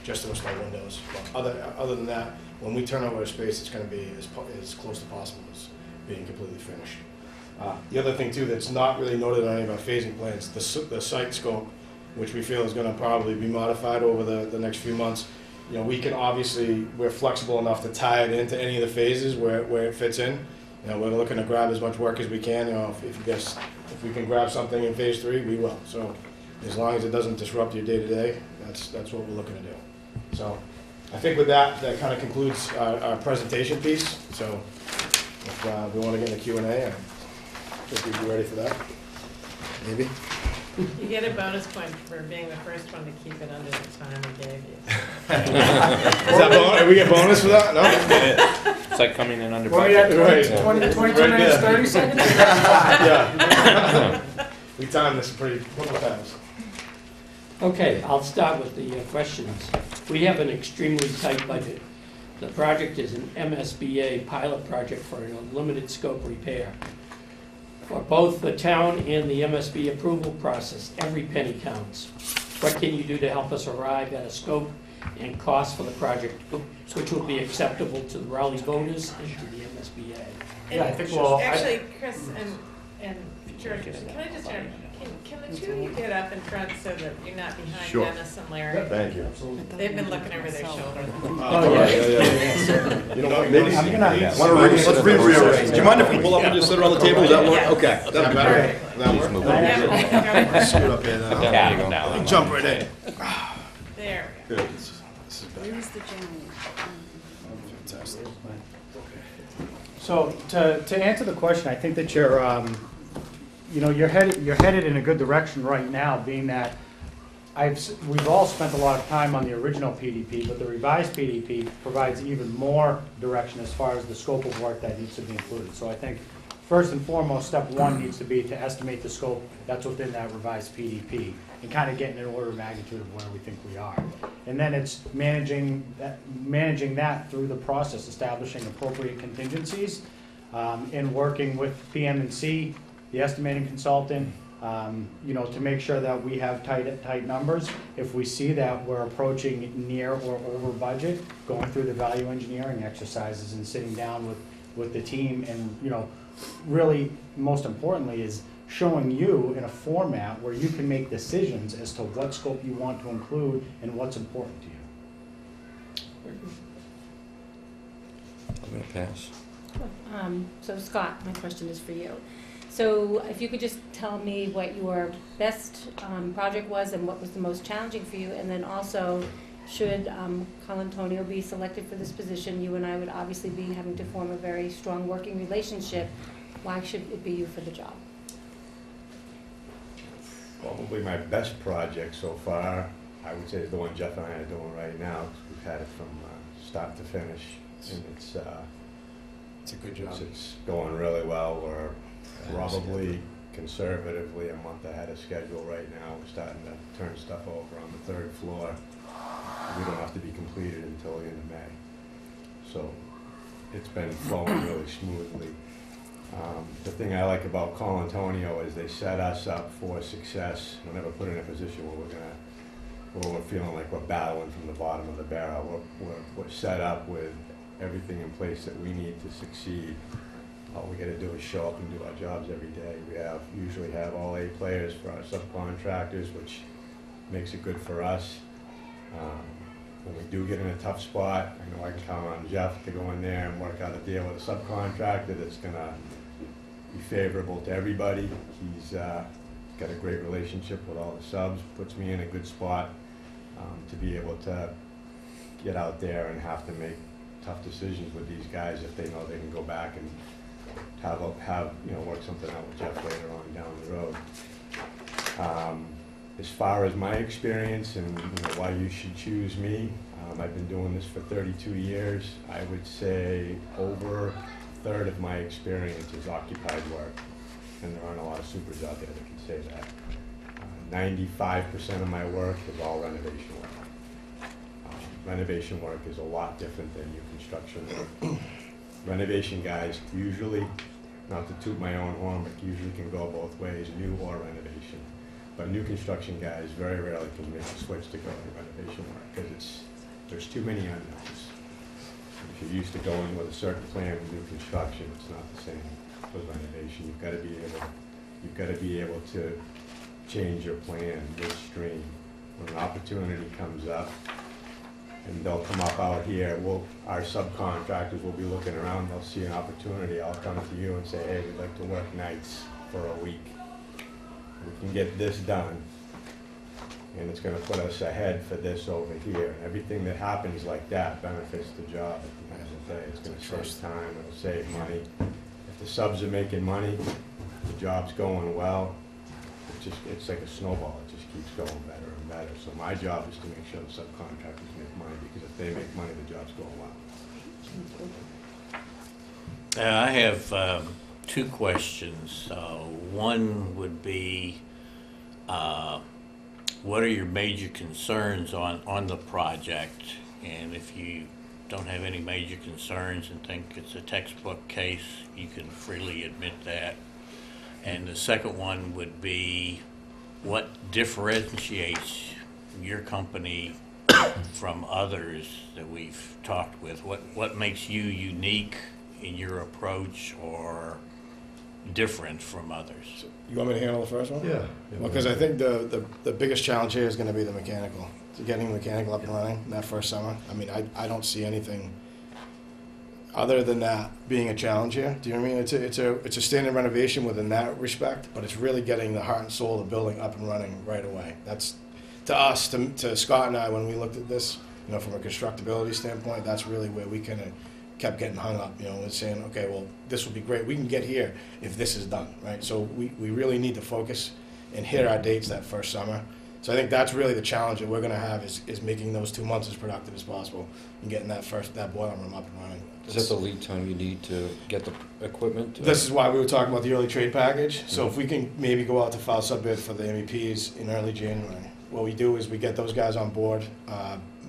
just to install windows. But other than that, when we turn over a space, it's gonna be as close to possible as being completely finished. The other thing too that's not really noted on any of our phasing plans, the site scope, which we feel is gonna probably be modified over the next few months. You know, we can obviously, we're flexible enough to tie it into any of the phases where it fits in. You know, we're looking to grab as much work as we can. You know, if we can grab something in phase 3, we will. So as long as it doesn't disrupt your day-to-day, that's what we're looking to do. So I think with that kind of concludes our presentation piece. So if we want to get in the Q&A, I think we'd be ready for that. Maybe. You get a bonus point for being the first one to keep it under the time we gave you. Is that bonus? We get bonus for that? No? It's like coming in under What are we budget. at, 22 minutes, 30 seconds? Yeah. We timed this pretty couple times. Okay, I'll start with the questions. We have an extremely tight budget. The project is an MSBA pilot project for a limited scope repair. For both the town and the MSB approval process, every penny counts. What can you do to help us arrive at a scope and cost for the project which will be acceptable to the Raleigh voters and to the MSBA? Yeah, I think we'll. Actually, Chris and George, can I just interrupt? Can the two of you get up in front so that you're not behind Sure. Dennis and Larry? Thank you. They've been looking over their shoulder. You know, maybe, I'm gonna- let's rearrange. Do you mind if we pull up and just sit around the table? Does that work? Yeah. Okay. Is that better? Does that work? Move Yeah. Scoot up here now. Yeah, you go. Now. Jump right in. There. Good. This is better. Where's the general? Fantastic. So to answer the question, I think that you're headed in a good direction right now, being that we've all spent a lot of time on the original PDP, but the revised PDP provides even more direction as far as the scope of work that needs to be included. So I think first and foremost, step one needs to be to estimate the scope that's within that revised PDP and kind of getting an order of magnitude of where we think we are. And then it's managing that through the process, establishing appropriate contingencies, and working with PM&C, the estimating consultant, to make sure that we have tight numbers. If we see that we're approaching near or over budget, going through the value engineering exercises and sitting down with the team and, really most importantly is showing you in a format where you can make decisions as to what scope you want to include and what's important to you. I'm gonna pass. So Scott, my question is for you. So if you could just tell me what your best project was and what was the most challenging for you, and then also, should Colantonio be selected for this position, you and I would obviously be having to form a very strong working relationship. Why should it be you for the job? Probably my best project so far, I would say, is the one Jeff and I are doing right now, 'cause we've had it from start to finish, and it's a good job. It's going really well. We're probably conservatively a month ahead of schedule right now. We're starting to turn stuff over on the 3rd floor. We don't have to be completed until the end of May. So it's been flowing really smoothly. The thing I like about Colantonio is they set us up for success. We're never put in a position where we're feeling like we're battling from the bottom of the barrel. We're set up with everything in place that we need to succeed. All we gotta do is show up and do our jobs every day. We usually have all A players for our subcontractors, which makes it good for us. When we do get in a tough spot, I know I can count on Jeff to go in there and work out a deal with a subcontractor that's gonna be favorable to everybody. He's got a great relationship with all the subs, puts me in a good spot to be able to get out there and have to make tough decisions with these guys if they know they can go back and have work something out with Jeff later on down the road. As far as my experience and why you should choose me, I've been doing this for 32 years. I would say over a third of my experience is occupied work, and there aren't a lot of supers out there that can say that. 95% of my work is all renovation work. Renovation work is a lot different than new construction work. Renovation guys usually, not to toot my own horn, but usually can go both ways, new or renovation. But new construction guys very rarely can make a switch to go to renovation work because there's too many unknowns. If you're used to going with a certain plan with new construction, it's not the same with renovation. You've got to be able to change your plan midstream. When an opportunity comes up, and they'll come up out here, our subcontractors will be looking around, they'll see an opportunity, I'll come to you and say, hey, we'd like to work nights for a week. We can get this done, and it's gonna put us ahead for this over here. And everything that happens like that benefits the job at the end of the day. It's gonna save time, it'll save money. If the subs are making money, the job's going well, it's like a snowball, it just keeps going better and better. So my job is to make sure the subcontractors make money, because if they make money, the job's going well. I have 2 questions. One would be, what are your major concerns on the project? And if you don't have any major concerns and think it's a textbook case, you can freely admit that. And the second one would be, what differentiates your company from others that we've talked with? What makes you unique in your approach or different from others? You want me to handle the first one? Yeah. Well, because I think the biggest challenge here is going to be the mechanical, getting the mechanical up and running that first summer. I mean, I don't see anything other than that being a challenge here. Do you know what I mean? It's a standard renovation within that respect, but it's really getting the heart and soul of the building up and running right away. That's, to us, to Scott and I, when we looked at this, from a constructability standpoint, that's really where we kind of kept getting hung up, and saying, okay, well, this will be great. We can get here if this is done, right? So we really need to focus and hit our dates that first summer. So I think that's really the challenge that we're going to have is making those 2 months as productive as possible and getting that boiler room up and running. Is that the lead time you need to get the equipment? This is why we were talking about the early trade package. So if we can maybe go out to file sub-bid for the MEPs in early January, what we do is we get those guys on board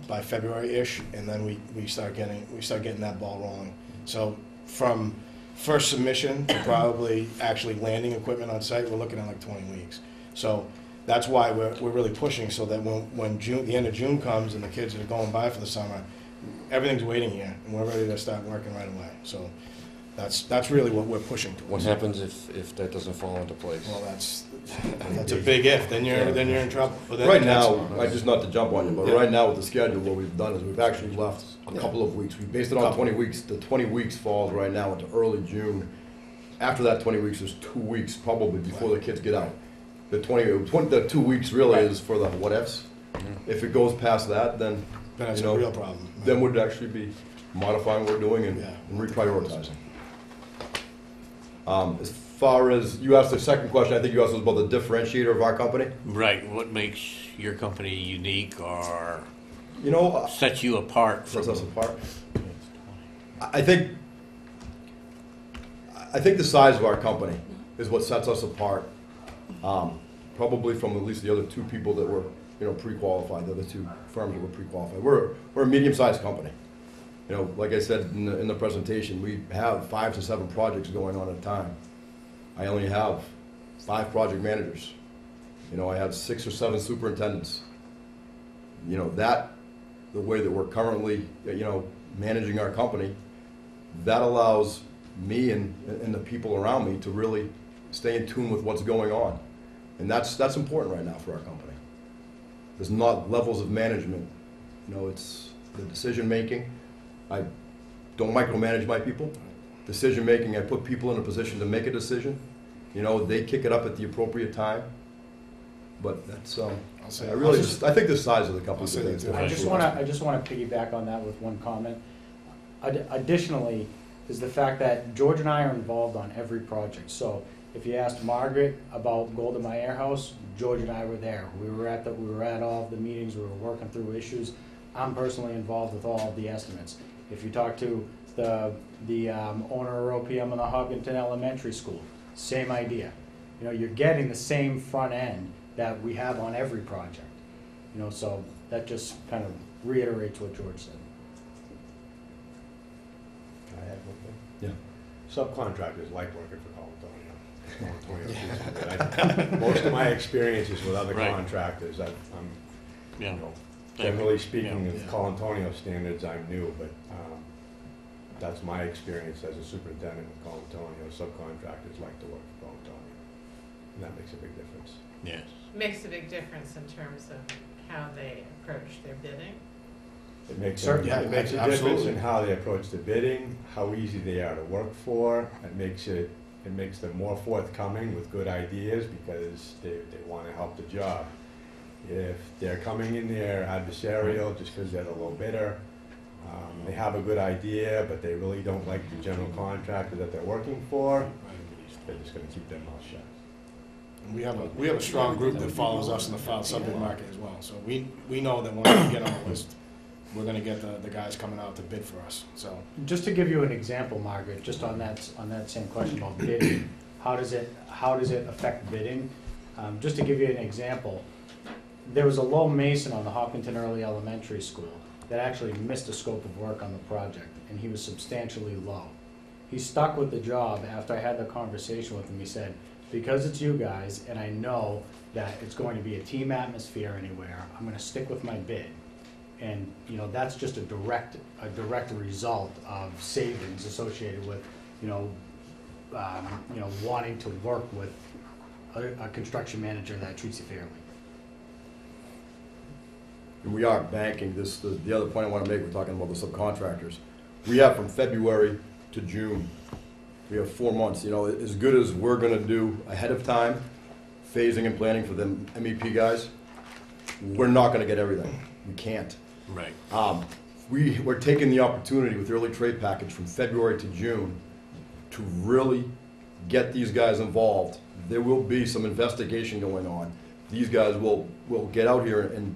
by February-ish, and then we start getting that ball rolling. So from first submission to probably actually landing equipment on site, we're looking at like 20 weeks. So that's why we're really pushing, so that when the end of June comes and the kids are going by for the summer, everything's waiting here, and we're ready to start working right away. So That's really what we're pushing towards. What happens if that doesn't fall into place? Well, that's a big if, then you're in trouble. But then Right that's- now, just not to jump on you, but Yeah. right now with the schedule, what we've done is we've actually left a couple of weeks. We based it on 20 weeks. The 20 weeks falls right now into early June. After that 20 weeks, there's 2 weeks probably before the kids get out. The 2 weeks really is for the what ifs. If it goes past that, then Then it's a real problem. Then we'd actually be modifying what we're doing and reprioritizing. As far as, you asked the second question, I think you asked us about the differentiator of our company. Right, what makes your company unique or sets you apart? Sets us apart? I think the size of our company is what sets us apart, probably from at least the other 2 people that were, pre-qualified, the other 2 firms that were pre-qualified. We're a medium-sized company. Like I said in the presentation, we have 5 to 7 projects going on at a time. I only have 5 project managers. I have 6 or 7 superintendents. The way that we're currently, managing our company, that allows me and the people around me to really stay in tune with what's going on. And that's important right now for our company. There's not levels of management. It's the decision-making. I don't micromanage my people. Decision-making, I put people in a position to make a decision. They kick it up at the appropriate time. But that's, I think the size of the company. I just want to piggyback on that with one comment. Additionally, is the fact that George and I are involved on every project. So if you asked Margaret about Golda Meir House, George and I were there. We were at all of the meetings. We were working through issues. I'm personally involved with all of the estimates. If you talk to the owner of OPM in the Hopkinton Elementary School, same idea. You're getting the same front end that we have on every project. So that just kind of reiterates what George said. Can I add one thing? Yeah. Subcontractors like working for Colantonio. Most of my experiences with other contractors, generally speaking, with Colantonio standards, I'm new, but that's my experience as a superintendent with Colantonio. Subcontractors like to work for Colantonio, and that makes a big difference. Yes. Makes a big difference in terms of how they approach their bidding. It makes a difference in how they approach the bidding, how easy they are to work for. It makes them more forthcoming with good ideas because they want to help the job. If they're coming in there adversarial just because they're the low bidder, they have a good idea, but they really don't like the general contractor that they're working for, they're just going to keep their mouth shut. We have a strong group that follows us in the subject market as well. So we know that when we get on the list, we're going to get the guys coming out to bid for us. So just to give you an example, Margaret, just on that same question about bidding, how does it affect bidding? Just to give you an example, there was a low mason on the Hopkinton Early Elementary School that actually missed the scope of work on the project, and he was substantially low. He stuck with the job. After I had the conversation with him, he said, because it's you guys, and I know that it's going to be a team atmosphere anywhere, I'm going to stick with my bid. And that's just a direct result of savings associated with wanting to work with a construction manager that treats you fairly. And we are banking this. The other point I want to make, we're talking about the subcontractors. We have from February to June. We have 4 months. As good as we're going to do ahead of time, phasing and planning for the MEP guys, we're not going to get everything. We can't. Right. We're taking the opportunity with the early trade package from February to June to really get these guys involved. There will be some investigation going on. These guys will get out here and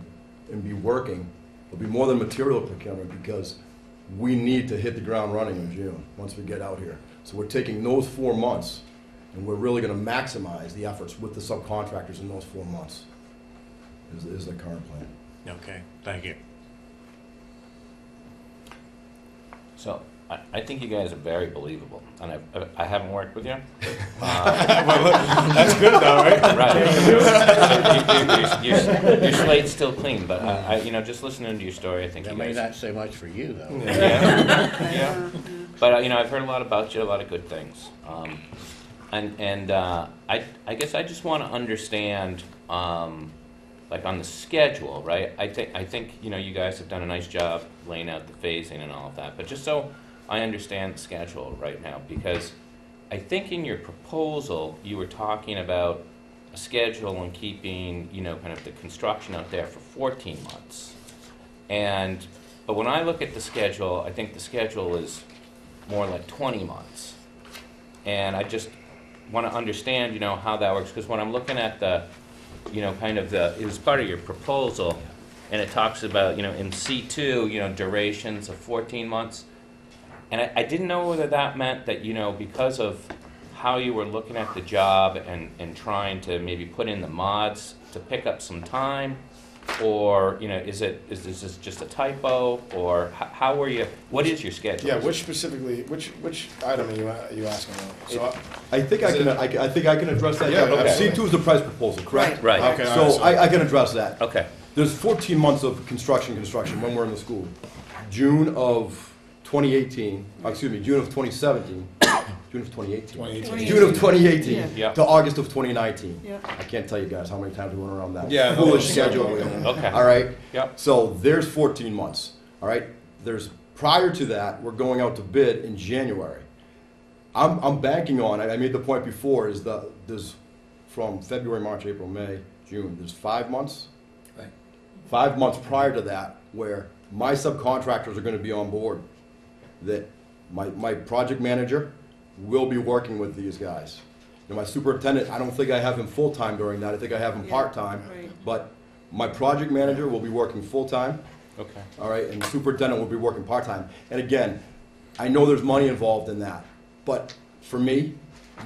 be working. There'll be more than material procurement because we need to hit the ground running in June once we get out here. So we're taking those 4 months and we're really going to maximize the efforts with the subcontractors in those 4 months is the current plan. Okay, thank you. So, I think you guys are very believable, and I haven't worked with you. That's good though, right? Right. Your slate's still clean, but just listening to your story, I think that you may guys... not say much for you, though. Yeah. But, you know, I've heard a lot about you, a lot of good things. I guess I just want to understand, like on the schedule, right? I think, you know, you guys have done a nice job laying out the phasing and all of that, but just so I understand the schedule right now, because I think in your proposal, you were talking about a schedule and keeping, you know, kind of the construction out there for 14 months. But when I look at the schedule, I think the schedule is more like 20 months. And I just want to understand, you know, how that works, because when I'm looking at the, you know, kind of it was part of your proposal, and it talks about, you know, in C2, you know, durations of 14 months. And I didn't know whether that meant that, you know, because of how you were looking at the job and trying to maybe put in the mods to pick up some time, or, you know, is this just a typo, or how were you, what is your schedule? Yeah, which item are you asking about? So I think I can address that. Yeah, okay. C2 is the price proposal, correct? Right. Okay, So I can address that. Okay. There's 14 months of construction when we're in the school. June of 2018, June of 2017, June of 2018. June of 2018 Yeah. to August of 2019. Yeah. I can't tell you guys how many times we went around that. Yeah, Foolish no, schedule. Okay. All right? Yep. So there's 14 months. All right? Prior to that, we're going out to bid in January. I'm banking on, I made the point before, there's from February, March, April, May, June, there's 5 months. Right. 5 months prior to that where my subcontractors are going to be on board. That my project manager will be working with these guys. You know, my superintendent, I don't think I have him full-time during that. I think I have him part-time. right. But my project manager will be working full-time. Okay. All right, and the superintendent will be working part-time. And again, I know there's money involved in that. But for me,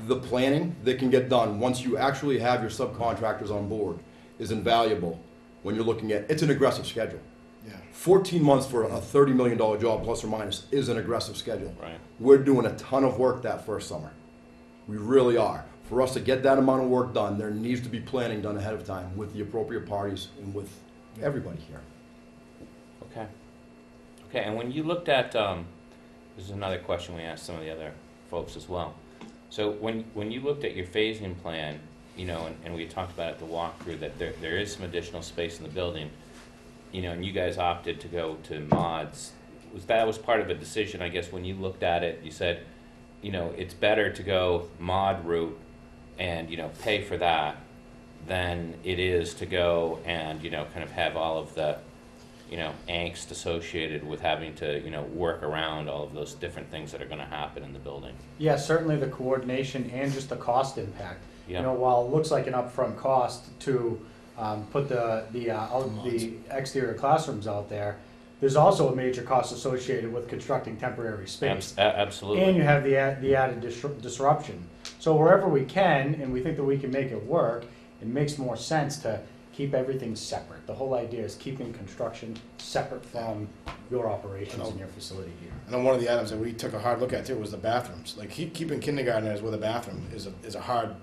the planning that can get done once you actually have your subcontractors on board is invaluable when you're looking at, it's an aggressive schedule. Yeah. 14 months for a $30 million job, plus or minus, is an aggressive schedule. Right. We're doing a ton of work that first summer. We really are. For us to get that amount of work done, there needs to be planning done ahead of time with the appropriate parties and with everybody here. Okay. Okay, and when you looked at, this is another question we asked some of the other folks as well. So when you looked at your phasing plan, you know, and we talked about at the walkthrough that there is some additional space in the building, you know, and you guys opted to go to mods. That was part of a decision, I guess, when you looked at it, you said, you know, it's better to go mod route and, you know, pay for that than it is to go and, you know, kind of have all of the, you know, angst associated with having to, you know, work around all of those different things that are going to happen in the building. Yeah, certainly the coordination and just the cost impact. Yeah. You know, while it looks like an upfront cost to put the exterior classrooms out there, there's also a major cost associated with constructing temporary space. Absolutely. And you have the added disruption. So wherever we can, and we think that we can make it work, it makes more sense to keep everything separate. The whole idea is keeping construction separate from your operations and your facility here. I know one of the items that we took a hard look at too was the bathrooms. Like keeping kindergartners with a bathroom is a hard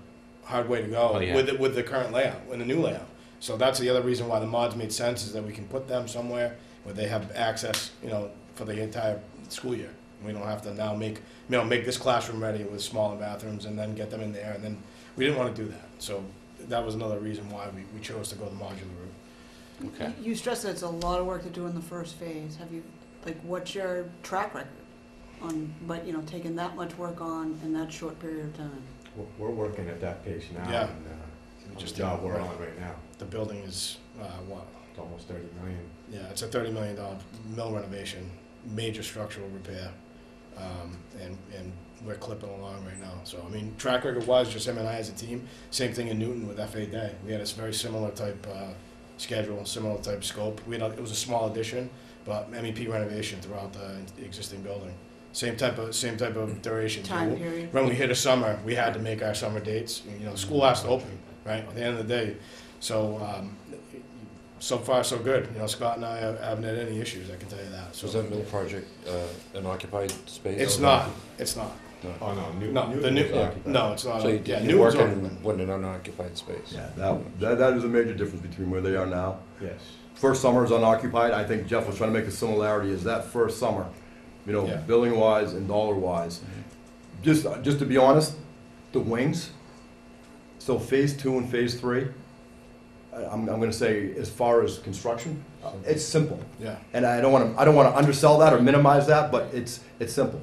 way to go with the current layout, with the new layout. So that's the other reason why the mods made sense, is that we can put them somewhere where they have access, you know, for the entire school year. We don't have to now make this classroom ready with smaller bathrooms and then get them in there, and then we didn't want to do that. So that was another reason why we chose to go the modular route. Okay. You stress that it's a lot of work to do in the first phase. Have you, what's your track record on, taking that much work on in that short period of time? We're working at that pace now. Yeah. And, just the job we're on right now. The building is, what? It's almost 30 million. Yeah, it's a $30 million mill renovation, major structural repair, and we're clipping along right now. So, I mean, track record-wise, just him and I as a team, same thing in Newton with FA Day. We had a very similar type schedule, similar type scope. It was a small addition, but MEP renovation throughout the existing building. Same type of duration. Time period. When we hit a summer, we had to make our summer dates. You know, the school has to open, right, at the end of the day. So, so far, so good. You know, Scott and I haven't had any issues, I can tell you that. So is that mill project an occupied space? It's not. It's not. No. Oh, no. No, no, it's not. So you're working with an unoccupied space. Yeah, that is a major difference between where they are now. Yes. First summer is unoccupied. I think Jeff was trying to make a similarity, is that first summer, you know, Yeah. billing wise and dollar wise. Just to be honest, the wings, so phase 2 and phase 3, I'm gonna say as far as construction, it's simple. Yeah. And I don't wanna undersell that or minimize that, but it's simple.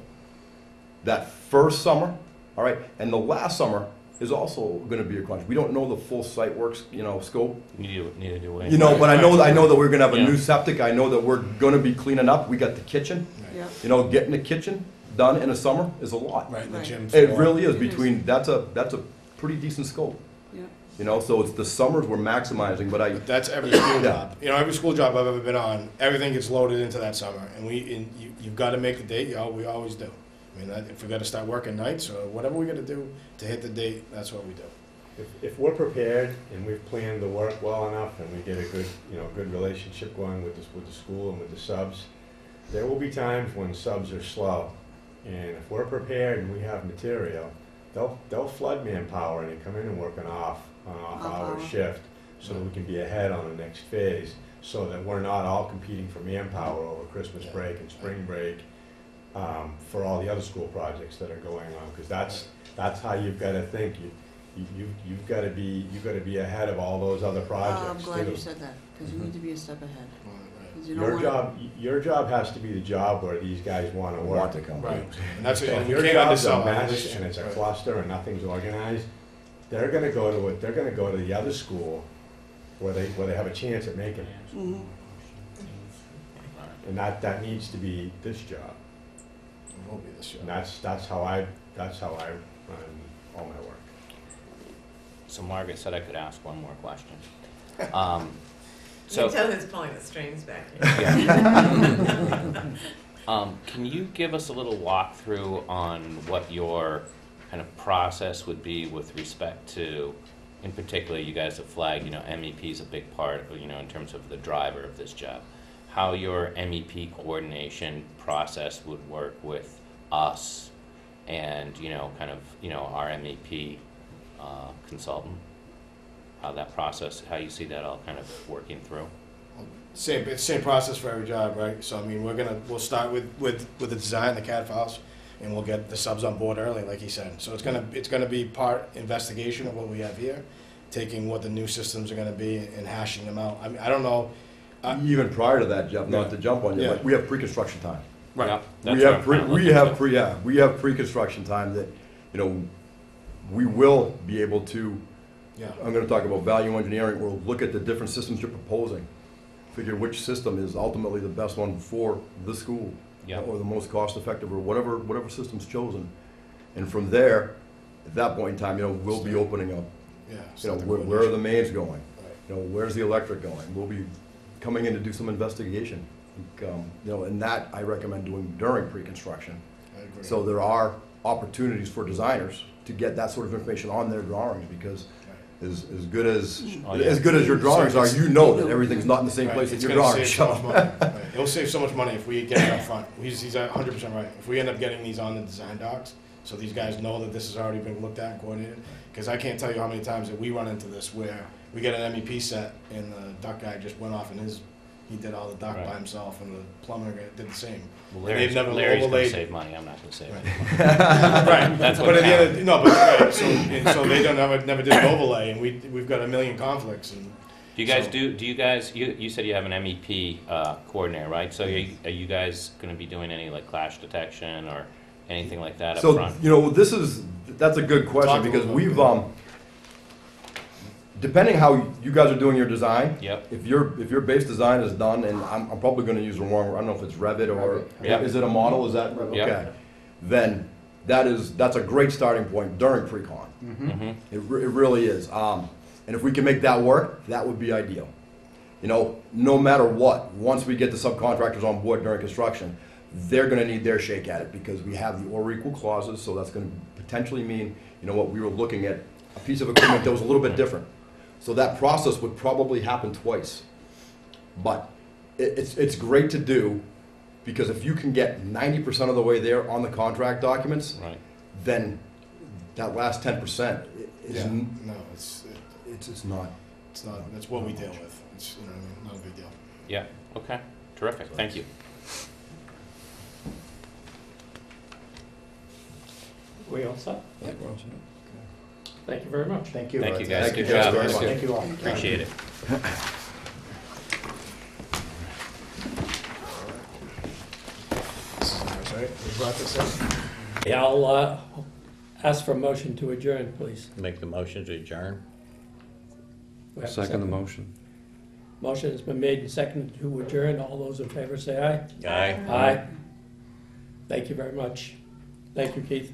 That first summer, all right, and the last summer is also gonna be a crunch. We don't know the full site works, you know, scope. Need to do it. You know, but I know that we're gonna have a Yeah. new septic, I know that we're gonna be cleaning up, we got the kitchen. Yeah. You know, getting the kitchen done in a summer is a lot. Right, the gym It floor. really is between, that's a pretty decent scope. Yeah. You know, so it's the summers we're maximizing, but That's every school Yeah. job. You know, every school job I've ever been on, everything gets loaded into that summer, and you've got to make the date. We always do. I mean, if we got to start working nights or whatever we got to do to hit the date, that's what we do. If we're prepared and we've planned the work well enough and we get a good relationship going with the school and with the subs, there will be times when subs are slow. And if we're prepared and we have material, they'll flood manpower and come in and work an off-hour shift so that we can be ahead on the next phase, so that we're not all competing for manpower over Christmas break and spring break for all the other school projects that are going on. Because that's how you've got to think. You've got to be ahead of all those other projects. I'm glad too. you said that, because you need to be a step ahead. 'Cause you don't Your wanna- your job has to be the job where these guys want to work. Want to come. Right. And that's So and if we your can't job's a undersell it. mess and it's a cluster and nothing's organized, they're gonna go to it, they're gonna go to the other school where they have a chance at making it. Mhm. And that needs to be this job. It will be this year. And that's how I run all my work. So Margaret said I could ask one more question. You can tell his pulling the strings back Yeah. here. Can you give us a little walkthrough on what your kind of process would be with respect to, in particular, you guys have flagged, MEP is a big part, in terms of the driver of this job. How your MEP coordination process would work with us and, our MEP consultant? How that process, how you see that all kind of working through? It's the same process for every job, right? So I mean, we'll start with the design, the CAD files, and we'll get the subs on board early, like he said. So it's gonna be part investigation of what we have here, taking what the new systems are gonna be and hashing them out. I mean, I don't know. Even prior to that, Jeff, not Yeah. to jump on you, Yeah. but we have pre-construction time. Right. Yeah, that's We what have I'm kinda looking at. we have pre-construction time that, we will be able to. Yeah. I'm going to talk about value engineering. We'll look at the different systems you're proposing, figure which system is ultimately the best one for the school, Yeah. or the most cost-effective, or whatever system's chosen. And from there, at that point in time, we'll be opening up. Yeah. Where are the mains going? Where's the electric going? We'll be coming in to do some investigation. And that I recommend doing during pre-construction. I agree. So there are opportunities for designers to get that sort of information on their drawings, because as good as your drawings are, that everything's not in the same Right. place that It's your gonna drawings save so show. much money. Right. It'll save so much money if we get it up front. He's 100% right. If we end up getting these on the design docs, so these guys know that this has already been looked at and coordinated. Because I can't tell you how many times that we run into this where we get an MEP set and the duct guy just went off and he did all the duct by himself, and the plumber did the same. Well, And they've never Larry's gonna overlaid. save money, I'm not gonna save Right. money. Right. That's what But at the end counts. of, no, but right, so they never did an overlay, and we've got a million conflicts. And Do you guys so- do you guys, you said you have an MEP coordinator, right? So are you guys gonna be doing any like clash detection or anything like that up So, front? that's a good question, Talk a because little we've, bit. depending how you guys are doing your design. Yep. If your base design is done, and I'm probably gonna use the wrong, I don't know if it's Revit or, Yep. is it a model, is that, Yep. okay. Then that's a great starting point during pre-con. Mhm. It really is. And if we can make that work, that would be ideal. No matter what, once we get the subcontractors on board during construction, they're gonna need their shake at it, because we have the or equal clauses, so that's gonna potentially mean, we were looking at a piece of equipment that was a little bit different. So that process would probably happen twice. But it's great to do, because if you can get 90% of the way there on the contract documents, Right. then that last 10% is Yeah, no, it's not. it's not. That's what we deal with. It's not a big deal. Yeah, okay, terrific, thank you. We all set? Yeah, we're all set. Thank you very much. Thank you. Thank you, guys. Thank you Good guys job. very much. Thank you all. Appreciate it. Sorry, we brought this up. Yeah, I'll ask for a motion to adjourn, please. Make the motion to adjourn. We have a Second the motion. Motion has been made and seconded to adjourn. All those in favor say aye. Aye. Aye. Thank you very much. Thank you, Keith.